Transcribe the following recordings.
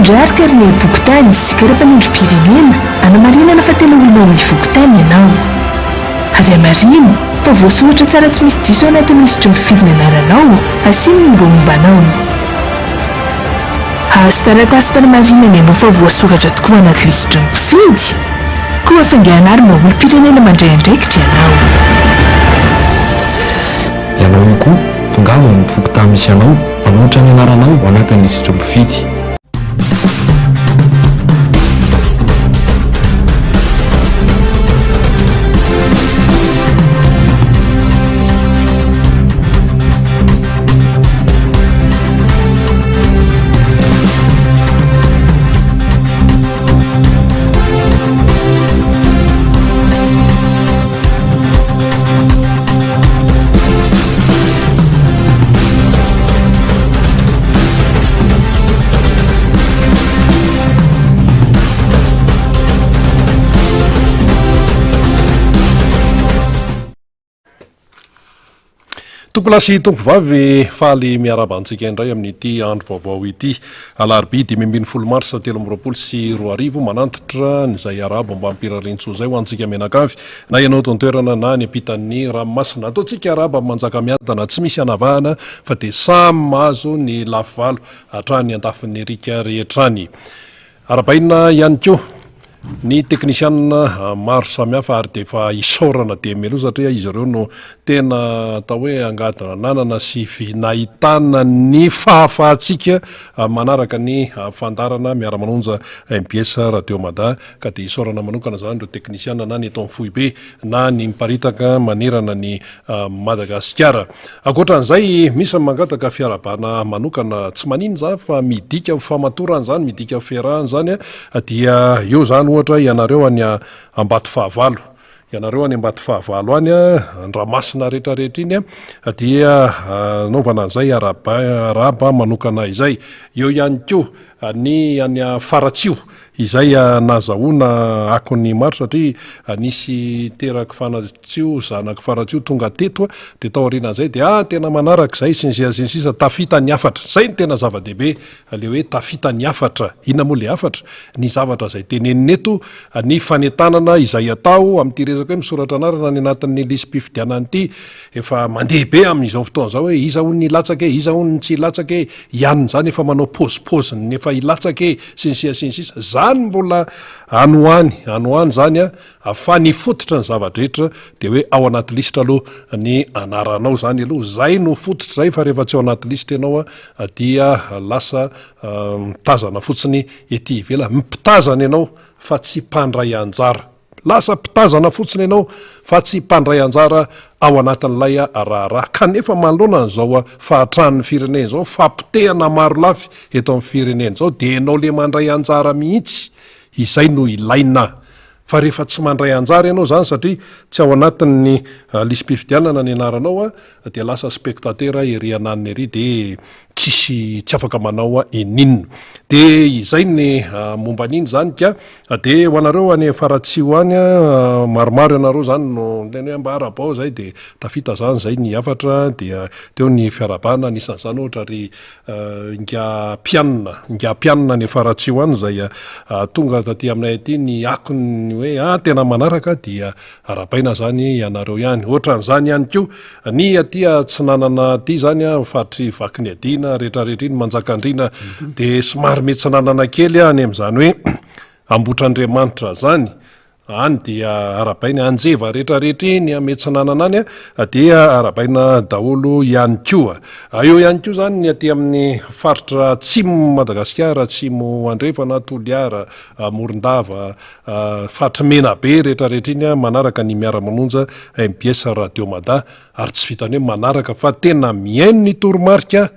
mandrarika ary ny bokotany isika raim-panondrom-pirenena anamarinana fa tena olona ao mivokotany ianao. Ary amarino fa voasoratra tsara tsy misy diso anatin'ny lisitry mifidina anaranao asiany ny mombamombanao. Azo taratasy fanamarinana ianao fa voasoratra tokoa anaty lisitry mpifidy koa fangeanary mba olom-pirenena mandray andraikitra ianao. Ianao io koa tongava ny mivokotany misy ianao manohitra ny anaranao ao anatin'ny lisitry mpifidy. Tompolasy tompovavy faly miarabantsika indray amin'ity andro vaovao ity alarobia 5 mars 2024 manantitra nyzay arabo mba ampirarintso zay ho antsika menakavy na ianao tontoerana na ny ampitan'ny ranomasina ataontsika arabo manjaka miadana tsy misy anavahana fa dia samy mahazo ny lafivalo hatrany andafin'ny rika rehetrany. Arabaina ihany koa ny teknisianina maro samihafa ary dia efa isaorana dia melo satria izy ireo no tena atao hoe angadina nanana sy nahitana ny fahafahantsika manaraka ny fandarana miara-manonja MBS Radio Mada ka dia isaorana manokana zany ireo teknisianina na ny eto amin'ny Foibe na ny miparitaka manerana ny Madagasikara. Ankoatran'izay misy mangataka fiarabana manokana tsy manino zany fa midika famatorana zany midika ferahana zany dia eo zany ohatra ianareo any Ambato Fahavalo ianareo any Ambato Fahavalo any Andramasina rehetrarehetra iny dia naovana an'izay araba manokana izay. Eo ihany koa ny any Faratsio izay nazahoana akon'ny maro satria nisy teraky Faratsio zanaky Faratsio tonga teto dia tao aorianan'izay dia tena manaraka izay sinsisa tafita ny afatra zay ny tena zava-dehibe le hoe tafita ny afatra. Inona moa le afatra? Ny zavatra izay tenenina eto ny fanentanana izay atao amin'ity resaka hoe misoratra anarana ny anatin'ny lisym-pifidianana ity efa mandeha be amin'izao fotoana izao hoe iza hono ny latsaka e iza hono ny tsy latsaka e ianona zany efa manao pôzipôziny efa ilatsaka e sinsisa zany mbola anoany zany fa ny fototra ny zavadrehetra dia hoe ao anaty lisitra aloha ny anaranao zany aloha zay no fototra zay fa rehefa tsy ao anaty lisitra ianao dia lasa mitazana fotsiny ety ivela mipitazana ianao fa tsy mpandray anjara lasa mpitazana fotsiny ianao fa tsy mpandray anjara ao anatin'ilay raharaha kanefa manoloana n'izao fahatran'ny firenena izao fampitehana maro lafy eto amin'ny firenena izao dia ianao le mandray anjara mihitsy izay no ilaina fa rehefa tsy mandray anjara ianao zany satria tsy ao anatin'ny lisym-pifidianana ny anaranao dia lasa spectateur ery ananiny ery dia tsy afaka manao inina dia izay ny momba an'iny zany ka dia ho anareo any Faratsio any maromaro ianareo zany no tena hoe mba arabao zay dia tafita zany zay ny afatra dia teo ny fiarabana nisan'izany ohatra ry nga-pianina ny Faratsio any zay tonga taty aminay aty ny akony hoe tena manaraka dia arabaina zany ianareo ihany. Ohatran'izany ihany koa ny aty tsy nanana aty zany fatry vakiny adina rehetrarehetra iny manjakandrina dia somary mety tsy nanana kely any amin'izany hoe Ambotrandriamanitra zany any dia arabaina anjeva rehetrarehetra iny mety tsy nanana any dia arabaina daholo ihany koa. Eo ihany koa zany ny aty amin'ny faritra atsimo Madagasikara, atsimo Andrefana, Toliara, Morondava, faritra Menabe rehetrarehetra iny manaraka ny miara-manonja MBS Radio Mada ary tsy vitany hoe manaraka fa tena mihaino ny toromarika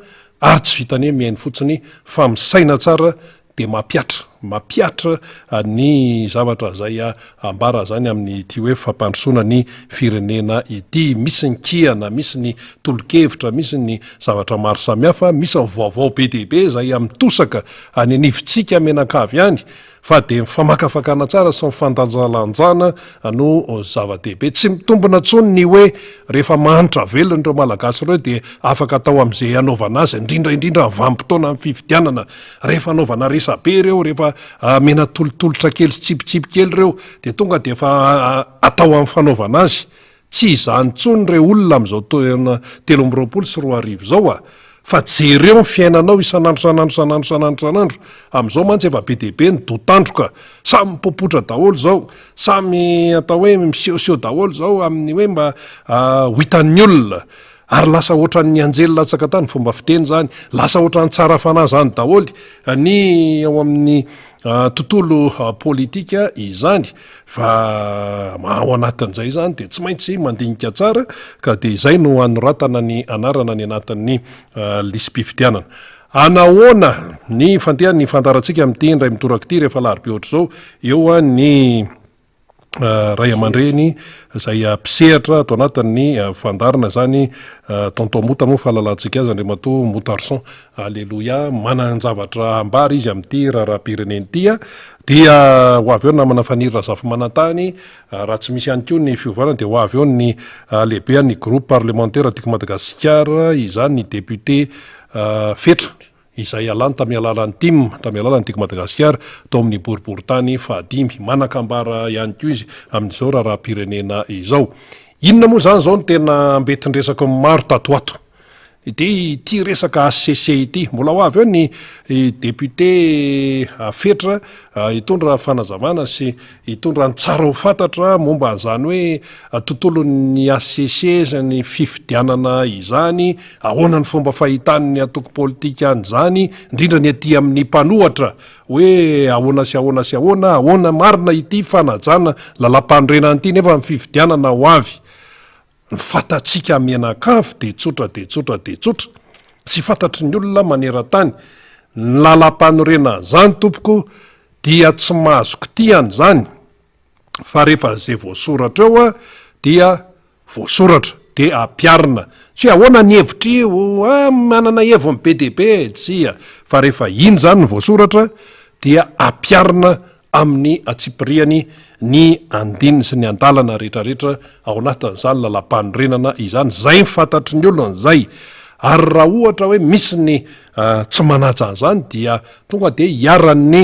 ary tsy vitany hoe mihaino fotsiny fa misaina tsara dia mampiatra mampiatra ny zavatra zay ambara zany amin'ny ty hoe fampandrosoana ny firenena ity. Misy ny kiana, misy ny tolokevitra, misy ny zavatra maro samihafa, misy ny vaovao be dehibe zay mitosaka any anivontsika menakavy ihany, fa de mifamakafakana tsara sy mifandanjalanjana no zava-dehibe. Tsy mitombona tsony ny hoe rehefa mahanitra velona ireo malagasy ireo de afaka atao am'izay anaovana azy, indrindraindrindra vanim-potoana amin'ny fifidianana, rehefa anaovana resabe ireo, rehefa mena tolotolotra kely sy tsipitsipi kely ireo de tonga de efa atao amin'ny fanaovana azy. Tsy izany tsony re olona am'izao 13 sy 14 zao fa jereo ny fiainanao isanandro am'izao mantsy efa be dehibe ny dotandroka, samy mipopotra daholo zao, samy atao hoe misehoseho daholo zao amin'ny hoe mba hitan'ny olona, ary lasa ohatran'ny anjely latsaka tany fomba fiteny zany, lasa ohatran'ny tsara fanahy zany daholy ny ao amin'ny tontolo politika izany. Fa ao anatin'izay zany de tsy maintsy mandinika tsara, ka de izay no anoratana ny anarana ny anatin'ny lisym-pifidianana. Anahoana ny fandehan'ny fandarantsika amin'ity indray mitoraka ity rehefa larobe ohatr' zao, eo ny ray aman-dreny zay mpisehatra ato anatin'ny fandarana zany tonton Mota moa fahalalantsika azy Andriamatoa Motarson, alleloia, manan-javatra ambara izy amin'ity raharam-pireneny ity dia ho avy eo namana fanirira zafy manantany, raha tsy misy ihany koa ny fiovana de ho avy eo ny lehibe ny groupe parlementaire tiako Madagasikara, izany ny député fetra izay alany tamy alalan'ny TIM, tamy alalan'ny tiako Madagasikara tao amin'ny boriboritany fahadimy, manakambara ihany koa izy amin'izao raharam-pirenena izao. Inona moa zany zao ny tena ambetindresaka maro tatoato de ity resaka ACC ity, mbola ho avy eo ny député fetra hitondra fanazavana sy hitondra ny tsara ho fantatra momba an'izany hoe tontolon'ny ACC sy ny fifidianana izany, ahoana ny fomba fahitany ny atoko politika an'izany, indrindra ny aty amin'ny mpanohatra hoe ahoana sy ahoana sy ahoana marina ity fanajana lalam-pandrenana ity nefa ny fifidianana ho avy. Ny fatatsika mianakavy de tsotra, tsy fantatry ny olona maneran-tany ny lalam-panorena zany tompoko dia tsy mahazoko tiany zany, fa rehefa zay voasoratra eo dia voasoratra de ampiarina, tsy ahoana ny hevitra io manana heviny be dehibe, tsia, fa rehefa iny zany ny voasoratra dia ampiarina amin'ny atsipiriany ny andininy sy ny andalana rehetrarehetra ao anatin'izany lalam-panorenana izany, zay mifantatry ny olona zay. Ary raha ohatra hoe misy ny tsy manaja an'izany dia tonga de hiaran'ny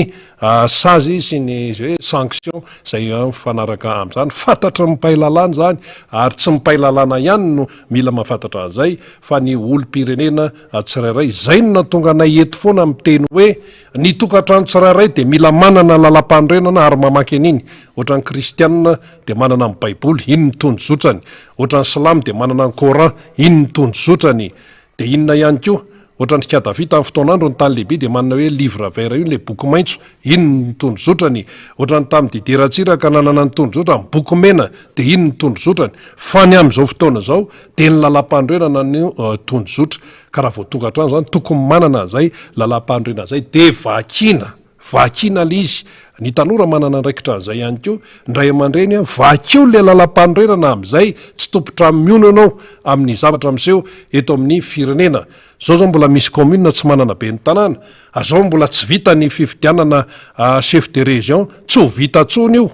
sazy sy ny hoe sanction zay mifanaraka amin'izany, fantatry ny mpailalana zany, ary tsy mpailalana ihany no mila mahafantatra an'izay fa ny olom-pirenena tsirairay. Zay no natonga nay eto foana miteny hoe ny tokantrano tsirairay de mila manana lalam-panorenana ary mamaky an'iny, ohatran'ny kristianina de manana ny baiboly, iny ny tondrozotrany, ohatran'ny silamo de manana ny coran, iny ny tondrozotrany, de inona ihany koa ohatran'ny Kadafy tamin'ny fotoanandro ny tany lehibe de manana hoe livre vert io le boky maitso, iny ny tondrozotrany, ohatran'ny tamin'ny Dideratsiraka nanana ny tondrozotra ny boky mena de iny ny tondrozotrany, fa ny amin'izao fotoana zao de ny lalam-pandrenana ny tondrozotra, ka raha vao tonga hatrany zany tokony manana zay lalam-pandrenana zay de vakina le izy. Ny tanora manana ndraikitra an'izay ihany koa, ndray aman-dreny vakio le lalam-panorenana amin'izay, tsy tompotra miono ianao amin'ny zavatra miseho eto amin'ny firenena. Zao mbola misy commune tsy manana be ny tanàna, azao mbola tsy vita ny fifidianana chef de région, tsy ho vita tsony io.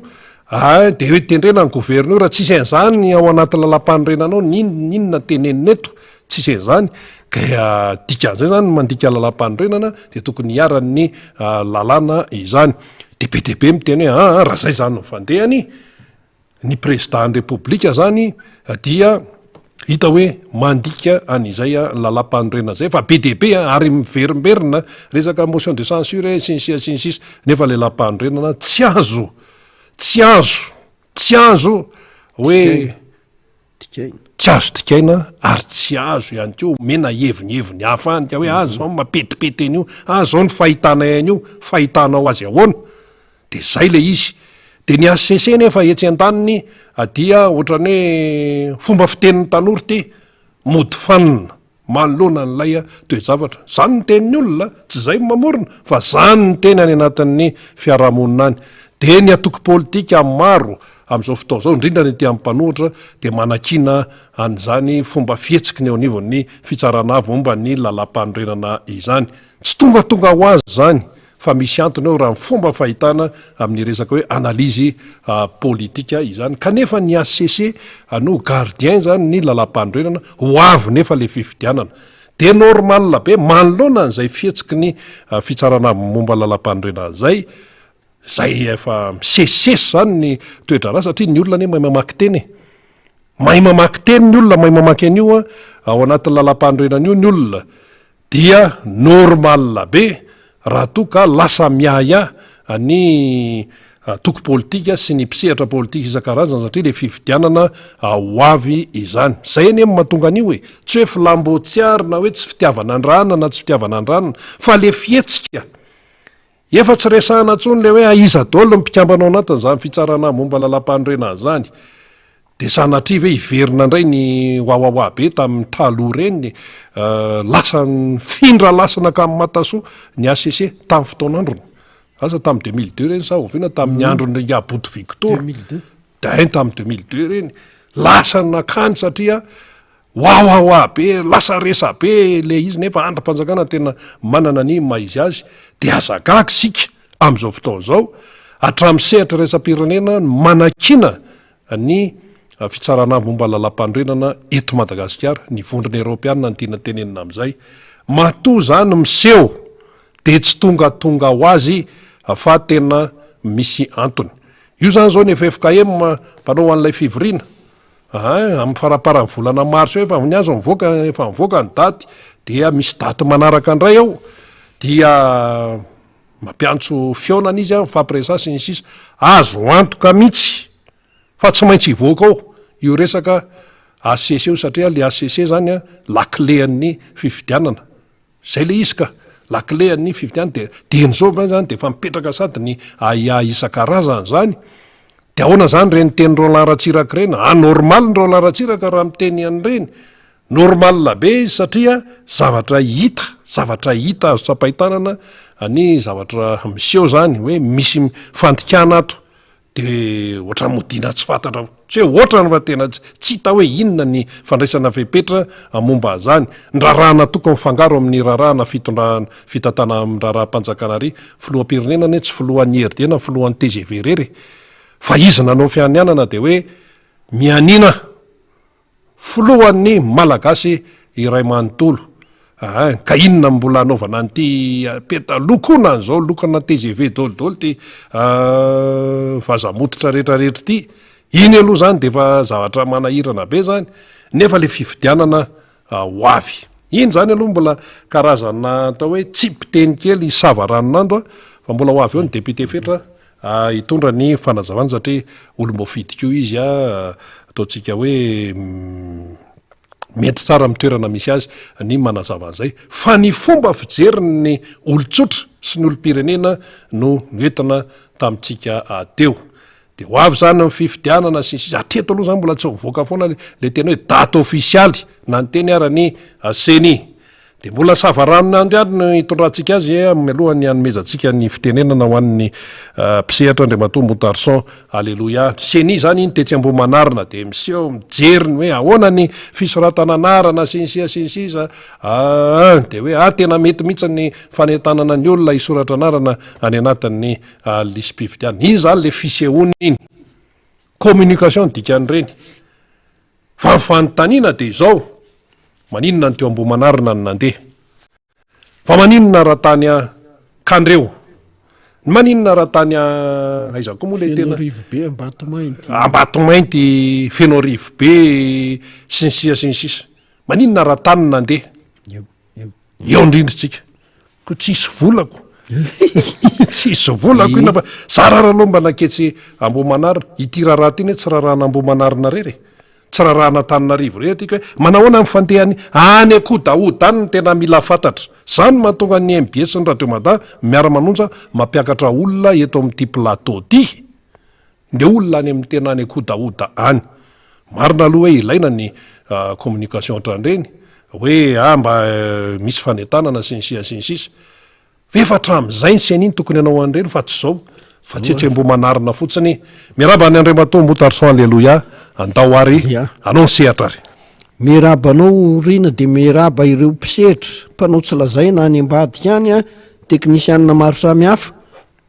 De hoe tendrena ny gouverneur raha tsisy an'izany ao anaty lalam-panorenanao, ninona tenenina eto, tsisy an'izany. Ka dikan'izay zany mandika lalam-panorenana de tokony hiaran'ny lalàna izany. De be dehibe miteny hoe raha zay zany nifandehany ny président ny repoblika zany dia hita hoe mandika an'izay lalam-panorenana zay, fa be dehibe ary miverimberina resaka motion de censure sinsisa, nefa le lalam-panorenana tsy azo hoe tsy azo tikaina ary tsy azo ihany ko mena heviny hafanika hoe zao mapetipety an'io, zao ny fahitanay an'io, fahitanao azy ahoana, de zay le izy. De ny ACC nefa etsy an-daniny dia ohatran'ny hoe fomba fitenin'ny tanora ty mody fanina, manoloana n'ilay toejavatra. Zany ny tenin'ny olona tsy zay mamorona fa zany ny teny any anatin'ny fiarahamonina any. De ny atoko politika maro amin'izao fotoa zao indrindra ny ety amin'ny mpanohitra de manakina an'izany fomba fihetsika ny eo anivon'ny fitsarana avy momba ny lalam-panorenana izany. Tsy tonga ho azy zany fa misy antony eo raha ny fomba fahitana amin'ny resaka hoe analizy politika izany. Kanefa ny ACC no gardien zany ny lalam-panorenana ho avy nefa le fifidianana. De normal be manoloana an'izay fihetsiky ny fitsarana momba lalam-panorenana zay efa misesisesy zany ny toetra raha satria ny olona mahay mamaky teny mahay mamaky teny ny olona mahay mamaky an'io ao anatin'ny lalam-panorenana io ny olona dia normal be raha toa ka lasa miaya ny toko politika sy ny mpisehatra politika isan-karazany satria le fifidianana ho avy izany. Zay any mahatonga an'io hoe tsy hoe filambotsiary na hoe tsy fitiavana andrana na tsy fitiavana andranana fa le fihetsika efa tsy resahana ntsony le hoe aiza dolo ny mpikambanao anatin'izany fitsarana momba lalam-panorenana zany. De sanatria ve iverina indray ny wawawa be tamin'ny taloha reny lasa findra lasana ka amin'ny matasoa ny ACC tamin'ny fotoan'androny. Asa tamin'ny 2002 reny sa ovina tamin'ny andron'ny Aboto Victor. 2002. Da tamin'ny 2002 reny lasa nakany satria wawawa be lasa resa be le izy nefa andram-panjakana tena manana ny maizy azy. De azagaga sika amin'izao fotoa zao hatramin'ny sehatra resam-pirenena manakina ny fitsarana momba lalam-panorenana eto Madagasikara. Ny vondrona Europeanina ny tiana tenenina amin'izay matoa zany miseho de tsy tonga ho azy fa tena misy antony. Io zany zao ny FFKM mpanao an'ilay fivoriana amin'ny faraparan'ny volana mars efa ny azo efa mivoaka ny daty dia misy daty manaraka indray ao dia mampiantso fionana izy fampiresah sy ny sisa azo antoka mihitsy fa tsy maintsy hivoaka ao io resaka ACC io satria le ACC zany laklean'ny fifidianana zay le izy ka laklean'ny fifidianana de din'izao zany de fa mipetraka sady ny aia isan-karazany zany. De ahoana zany reny teny Roland Ratsiraka reny anormal ny Roland Ratsiraka raha miteny an'ireny normal be izy satria zavatra hita azo tsapahitanana ny zavatra miseho zany hoe misy fandikana ato de ohatra modina tsy fantatra tsy hoe ohatrany fa tena tsy hita hoe inona ny fandraisana fepetra momba zany. Ndrarahana toka mifangaro amin'ny rarahana fitatana amin'ny raharaham-panjakana ry filoham-pirenena ne tsy filohan'ny RD na filohan'ny TGV rery fa izy nanao fianianana de hoe mianina filohan'ny malagasy iray manontolo ka inona mbola anaovana an'ity lokona an'izao lokana TGV dolidolo ty vazamototra rehetrarehetra ity iny aloha zany de fa zavatra manahirana be zany nefa le fifidianana ho avy iny zany aloha mbola karazana atao hoe tsipiteny kely sava ranonandro fa mbola ho avy eo ny député fetra hitondra ny fanazavana satria olom-boafidika io izy ataontsika hoe mety tsara mitoerana misy azy ny manazava an'izay fa ny fomba fijeriny olon-tsotra sy ny olom-pirenena no noentina tamintsika teo. De ho avy zany fifidianana sy atreto aloha zany mbola tsy mivoaka foana le tena hoe date ofisialy na ny teny arany CENI de mbola savaranona andriany no hitondrantsika azy alohan'ny anomezantsika ny fitenenana ho an'ny mpisehatra Andriamatoa Motarson alleluia. CENI zany iny tetsy Ambohimanarina de miseho mijeriny hoe ahoana ny fisoratana anarana sinsia de hoe tena mety mihitsy ny fanentanana ny olona isoratra anarana any anatin'ny lisy-pifidianana. Iny zany le fisehoana iny communication dikan'ireny fa fanontaniana de izao maninona ny teo Ambohimanarina ny nandeha fa maninona raha tany Kandreo maninona raha tany aiza koa moa le tena Fenorivobe Ambatomainty Fenorivobe sy ny sisa maninona raha tany nandeha eo indrindritsika ko tsisy volako tsisy volako ina fa zara raha aloha mba naketsy Ambohimanarina ity raha ty ny tsy rarahana Ambohimanarina rery tsy rarahana Tananarivo re atika hoe manahoana ny fandehany any Kodaoda any ny tena mila fantatra zany mahatonga ny MBS ny Radio-Mada miara-manonja mampiakatra olona eto amin'ity plateau ty le olona any amin'ny tena any Kodaoda any marina aloha hoe ilaina ny communication ohatran'ireny hoe mba misy fanentanana sensiasensisa efatra am'izay ny sianiny tokony ianao an'ireny fa tsy zao fa tsetrembo manarina fotsiny miraba ny andriamato motarso alleloia andao ary anao ny sehatra ary mirabanao rina de miraba ireo mpisehitra mpanao tsy lazaina any ambadika any a teknisianina maro samy hafa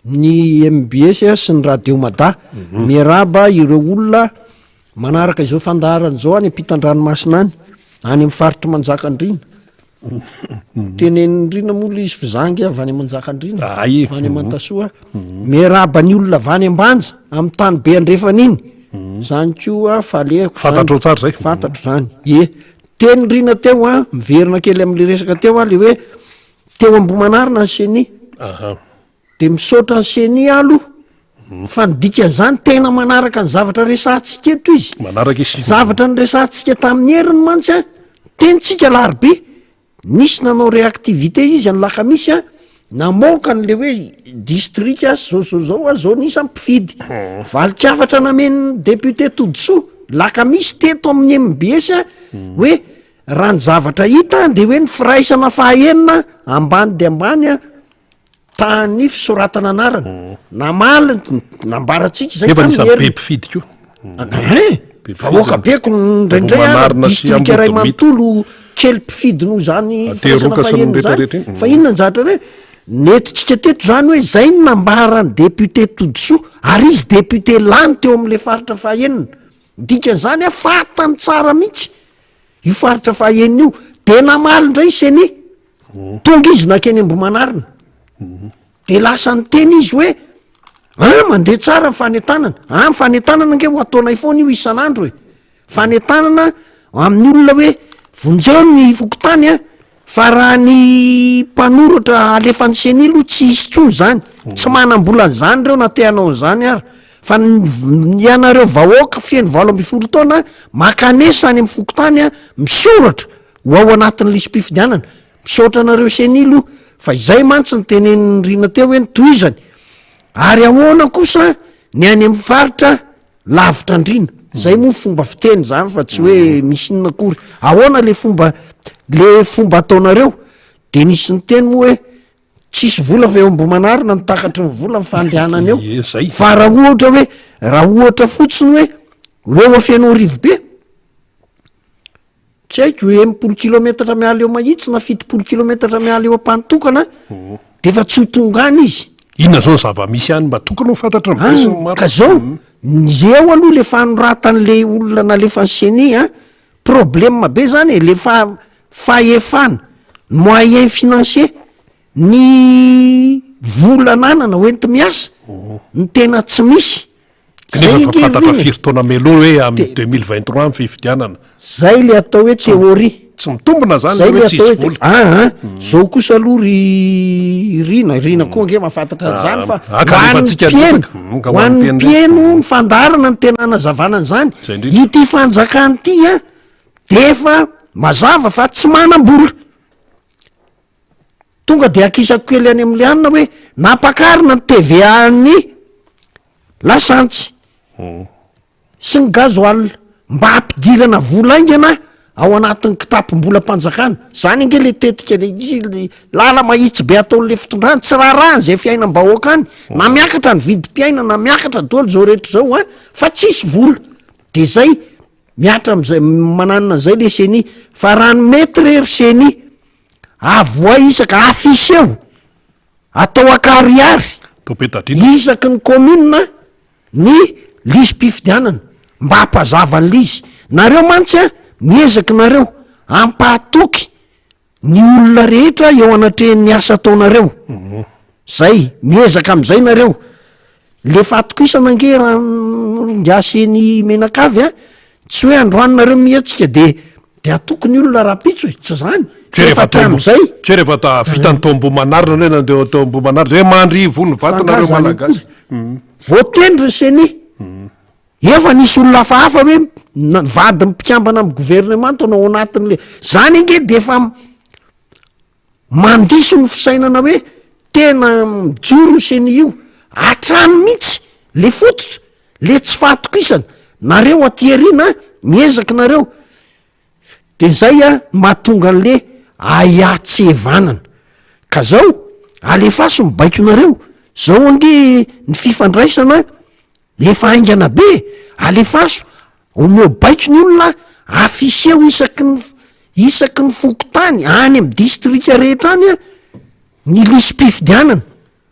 ny mbs sy ny radio mada miraba ireo olona manaraka izao fandaharany zao any ampitan-dranomasina any any am'faritra manjakandrina tenen'rina mola izy fizangy avy any manjakandrina any amantasoa miraba ny olona vany ambanja amy tany be andrefana iny zany koa falehako fantatro tsara zay fantatro zany teny rina teo a miverina kely am'le resaka teo a le hoe teo ambomanarina ny seny de misaotra ny seny alo fa nidikan'izany tena manaraka ny zavatra resantsika eto izy manaraka izy zavatra ny resantsika tamin'ny heriny mantsy a tenitsika larobe nisy nanao réactivité izy any lakamisy a namoaka n'le hoe distrika zao a zao nisy ampifidy valikafatra nameny député todsoa lakamisy teto amin'ny mbs a hoe raha ny zavatra hita de hoe ny firaisana fahaenina ambany de ambany a tany fisoratana anarana namaly nambaratsika zay be mpifidy ko vahoaka beko ndraindray distrika ray manontolo kely mpifidy no zany firaisana fahaenina zany fa inona ny zatra hoe netitsika teto zany hoe zay ny nambarany député todsoa ary izy député lany teo am'le faritra fahaenina dikan'izany a fatany tsara mihitsy io faritra fahaenina io de namaly indray seny tonga izy nakeny ambomanarina de lasa ny teny izy hoe mandeha tsara fanentanana fanentanana nge ho ataonay foana io isan'andro fanentanana amin'ny olona hoe vonjeo ny fokotany a fa raha ny mpanoratra alefa ny seny ilo tsy isy tsony zany tsy manam-bola n'zany reo na teanao n'zany ary fa ianareo vahoaka fieny 80 taona makanesa any am'y fokotany a misoratra ho ao anatin'ny lisym-pifidianana misaotra anareo senilo fa izay mantsy ny tenen'ny rina teo hoe ny toizany ary ahoana kosa ny any am'ny faritra lavitra andrina zay moa fomba fiteny zany fa tsy hoe misy inona kory ahoana le fomba ataonareo de nisy ny teny moa hoe tsisy vola fa eo ambomanarina nitakatry ny vola fandehanana eo fa raha ohatra fotsiny hoe eo afianao rivo be tsy haiko hoe 10 kilometatra miala eo mahitsy na 70 kilometatra miala eo ampantokana de fa tsy ho tonga any izy inona zao ny zava-misy any mba tokony ho fantatra ka zao zeo aloha le fanoratan'le olona nalefa ny seny a problema be zany le fahefana moyen financier ny volananana hoenti miasa ny tena tsy misy nefa fa fantatra firy taona meloa hoe amin'ny 2023 amin'ny fifidianana zay le atao hoe théorie tsy mitombona zany hoe tsisy vola zao kosa aloha rina koa nge mahafantatra zany fa hoan'ny mpieno ny fandarana ny tena nazavanana zany ity fanjakany ty a de efa mazava fa tsy manam-bola tonga de akisako kely any am'le anina hoe nampakarina ny TVA-ny lasantsy sy ny gazoal mba ampidilana vola ingana ao anatin'ny kitapom-bola mpanjakana zany nge le tetika le izy lala mahitsy be ataon'le fitondrany tsy raharahany zay fiainam-bahoaka any na miakatra ny vidim-piaina na miakatra daoly zao rehetra zao a fa tsisy vola de zay miatra am'zay mananina zay le seny fa raha ny mety rery seny avoa isaka afiseo atao akariary isaky ny komuna ny lisym-pifidianana mba hampazavany lizy nareo mantsy a miezaky nareo ampahatoky ny olona rehetra eo anatrehn'ny asa ataonareo zay miezaka am'izay nareo le fatokisana nge raha ngaseny menakavy a tsy hoe androanynareo mietsika de atoky ny olona raha-pitso tsy zany am'zay tsy hoe rehefa ta vitany tao ambomanarina hoe nandeo tao ambomanarina hoe mandrivo ny vatanareo malagasy voatendry seny efa nisy olona hafahafa hoe vady mpikambana amy gouvernement anao anatin'le zany nge de efa mandiso ny fisainana hoe tena mijoro seny io atrano mihitsy le fototra le tsy fahatokisana nareo atyarina miezaky nareo de zay a mahatonga an'le ayatsevanana ka zao alefaso mibaiko nareo zao ange ny fifandraisana efa aingana be alefaso omeo baiko ny olona afiseo isaky ny fokotany any amy distrika rehetra any a ny lisy-pifidianana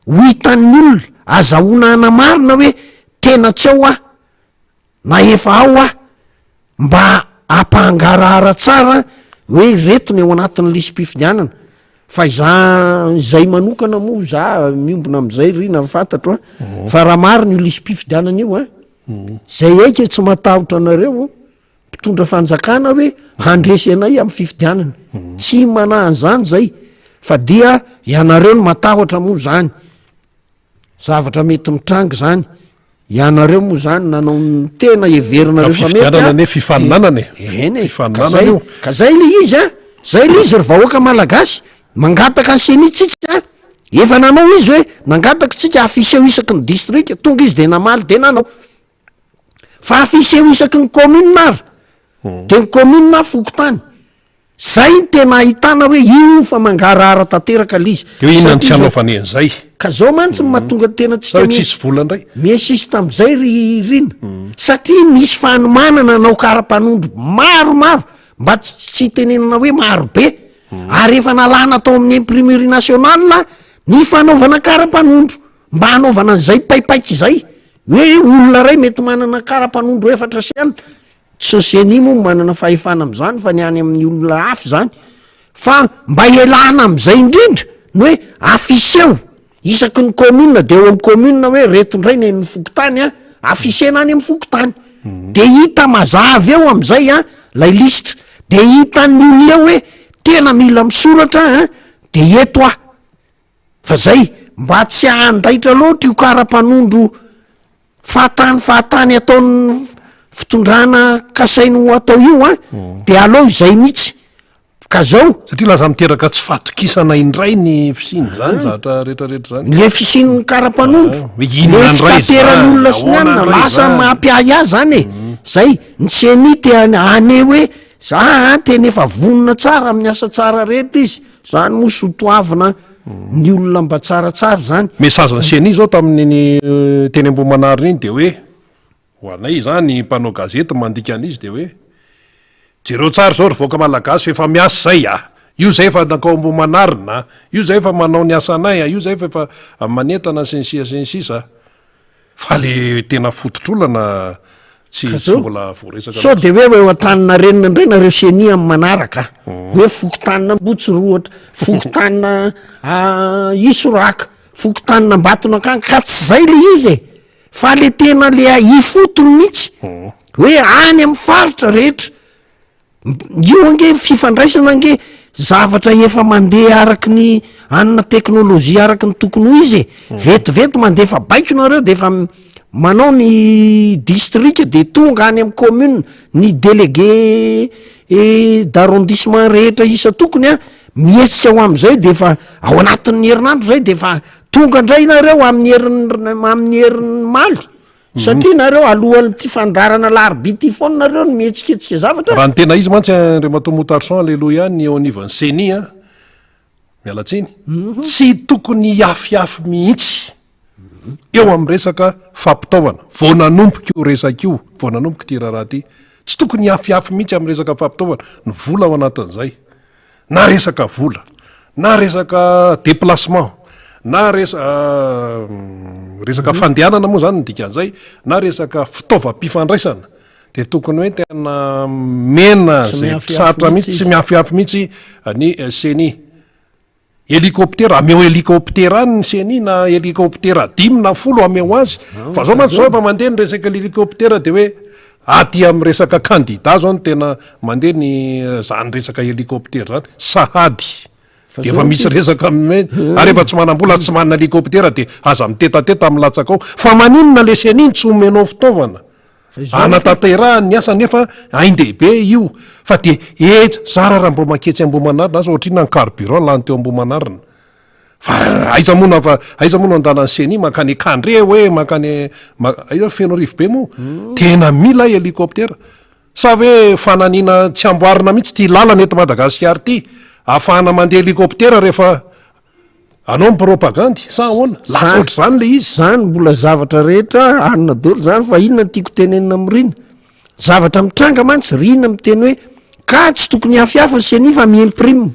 ho hitan'ny olona azahoana anamarina hoe tena tsy ao na efa ao mba ampangarahara tsara hoe retony ao anatin'ny lisy-pifidianana fa zay manokana moa za miombona am'izay rina fantatro fa raha marina io lisy-pifidianana io zay aika tsy matahotra anareo mpitondra fanjakana hoe handresy anay amin'ny fifidianana tsy manahanyzany zay fa dia ianareo no matahotra moa zany zavatra mety mitrangy zany ianareo moa zany nanao ny tena everina ka zay le izy zay le izy ry vahoaka malagasy mangataka ny senitsika efa nanao izy hoe nangataka tsika afiseo isaky ny distrika tonga izy de namaly de nanao fa afiseo isaky ny commune ary de ny commune fokotany zay ny tena ahitana hoe io fa mangarahara tanteraka lizy inantsy ka zao mantsy mahatonga tena tsika misisy tam'izay rina satria misy fanomanana nao kara-panondro maromaro mba tsy tenenana hoe marobe ary efa nalana atao amin'ny imprimerie nationale ny fanaovana kara-panondro mba hanaovana an'izay paipaiky zay hoe olona ray mety manana kara-panondro efatra siana sosiany moa manana fahefana am'zany fa ny any amin'ny olona hafy zany fa mba elana am'izay indrindra ny hoe afiseo isaky ny commune de eo amin'ny commune hoe retondray ny fokotany afisena any amin'ny fokotany de hita mazavy eo am'izay lay lisitra de hitan'ny olona eo hoe tena mila misoratra de eto fa zay mba tsy ahandraitra loatra io kara-panondro fahatany ataon'ny fitondrana kasainy ho atao io de aleo izay mihitsy ka zao satria laza miteraka tsy fatokisana indray ny fisiny zany zatra rehetrarehetra zany le fisin'ny kara-panondro le fitateran'olona sy ny anina lasa mampiaya zany zay ny seny ane hoe za tena efa vonona tsara amin'ny asa tsara rehetra izy zany moa sotoavina ny olona mba tsaratsara zany mesazany seny zao tamin'ny teny Ambohimanarina iny de hoe ho anay zany mpanao gazety mandika an'izy de hoe jereo tsara zao revoaka malagasy efa miasa zay io zay efa nakao Ambohimanarina io zay efa manao ny asanay io zay efa manentana sensisisa fa le tena fototr'olana tsy mbola voaresaka so de hoe eo an-tanina renina indray nareo seny amin'ny manaraka hoe fokotanina Botsirohatra fokotanina Isoraka fokotanina Ambatona akany ka tsy zay le izy fa le tena le ifotony mihitsy hoe any amin'ny faritra rehetra io ange fifandraisana ange zavatra efa mandeha araky ny anina teknôlôzia araky ny tokony ho izy vetivety mandeha fa baiko nareo de efa manao ny distrika de tonga any amin'ny commune ny délégué d'arrondissement rehetra isa tokony mietsika ho am'izay de efa ao anatin'ny herinandro zay de efa tonga indray nareo amin'ny herin'ny maly satria nareo alohan'ny ty fandarana larbi ty foana nareo ny mihetsiketsika zavatra raha ny tena izy mantsy re matomotarson aleloha ihany eo anivany seny mialatsiny tsy tokony hiafyafy mihitsy eo amin'ny resaka fampitaovana voananompoka io resaka io voananompoka ty raharaha ty tsy tokony hiafyafy mihitsy amin'ny resaka fampitaovana ny vola ao anatin'izay na resaka vola na resaka déplacement na resaka fandehanana moa zany ny dikan'izay na resaka fitaovam-pifandraisana de tokony hoe tena mena zay tsatra mihitsy tsy miafyafy mihitsy ny seny hélicoptera ameo hélicoptera any ny seny na hélicoptera 10 na 10 ameo azy fa zao mantsy zao efa mandeha ny resaka hélicoptera de hoe aty amin'ny resaka candidat zao ny tena mandeha ny zany resaka hélicoptera zany sahady de efa misy resaka ary efa tsy manam-bola tsy manana hélicoptera de aza mitetateta amin'ny latsaka ao fa maninona le seny iny tsy omenao fitaovana anatanterahany ny asa nefa aindehibe io fa de zara raha mbo maketsy Ambohimanarina azy ohatrina ny carburant lany teo Ambohimanarina fa aiza mono andalany seny makany kandre hoe makany aiza feno rivo be moa tena mila hélicoptera sa hoe fananiana tsy amboarina mihitsy ty lalana eto Madagasikara ty ahafahana mandeha helikoptera rehefa anao mpropagandy sa ahoana lasa ohatr' zany le izy zany mbola zavatra rehetra anina dolo zany fa inona tiako tenenina am'rina zavatra mitranga mantsy rina miteny hoe ka tsy tokony hafiafa seni fa miimprime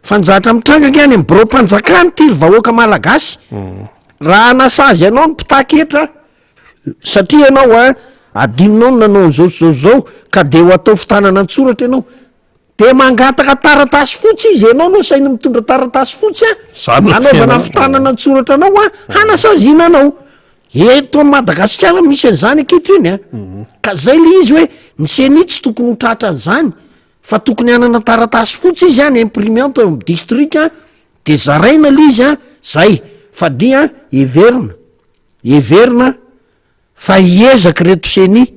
fa nyzatra mitranga any am bro-mpanjakany ty ry vahoaka malagasy raha nasazy ianao ny mpitaketra satria ianao a adinonao n nanao zao ka de ho atao fitanana antsoratra ianao de mangataka taratasy fotsy izy ianao no sainy mitondra taratasy fotsy anaovana fitanana antsoratra anao a hanasazina anao eto Madagasikara misy an'izany ankehitriny a ka zay le izy hoe ny seni tsy tokony ho tratra an'izany fa tokony hanana taratasy fotsy izy any imprimante amy district de zaraina le izy zay fa dia everina fa iezaka reto seni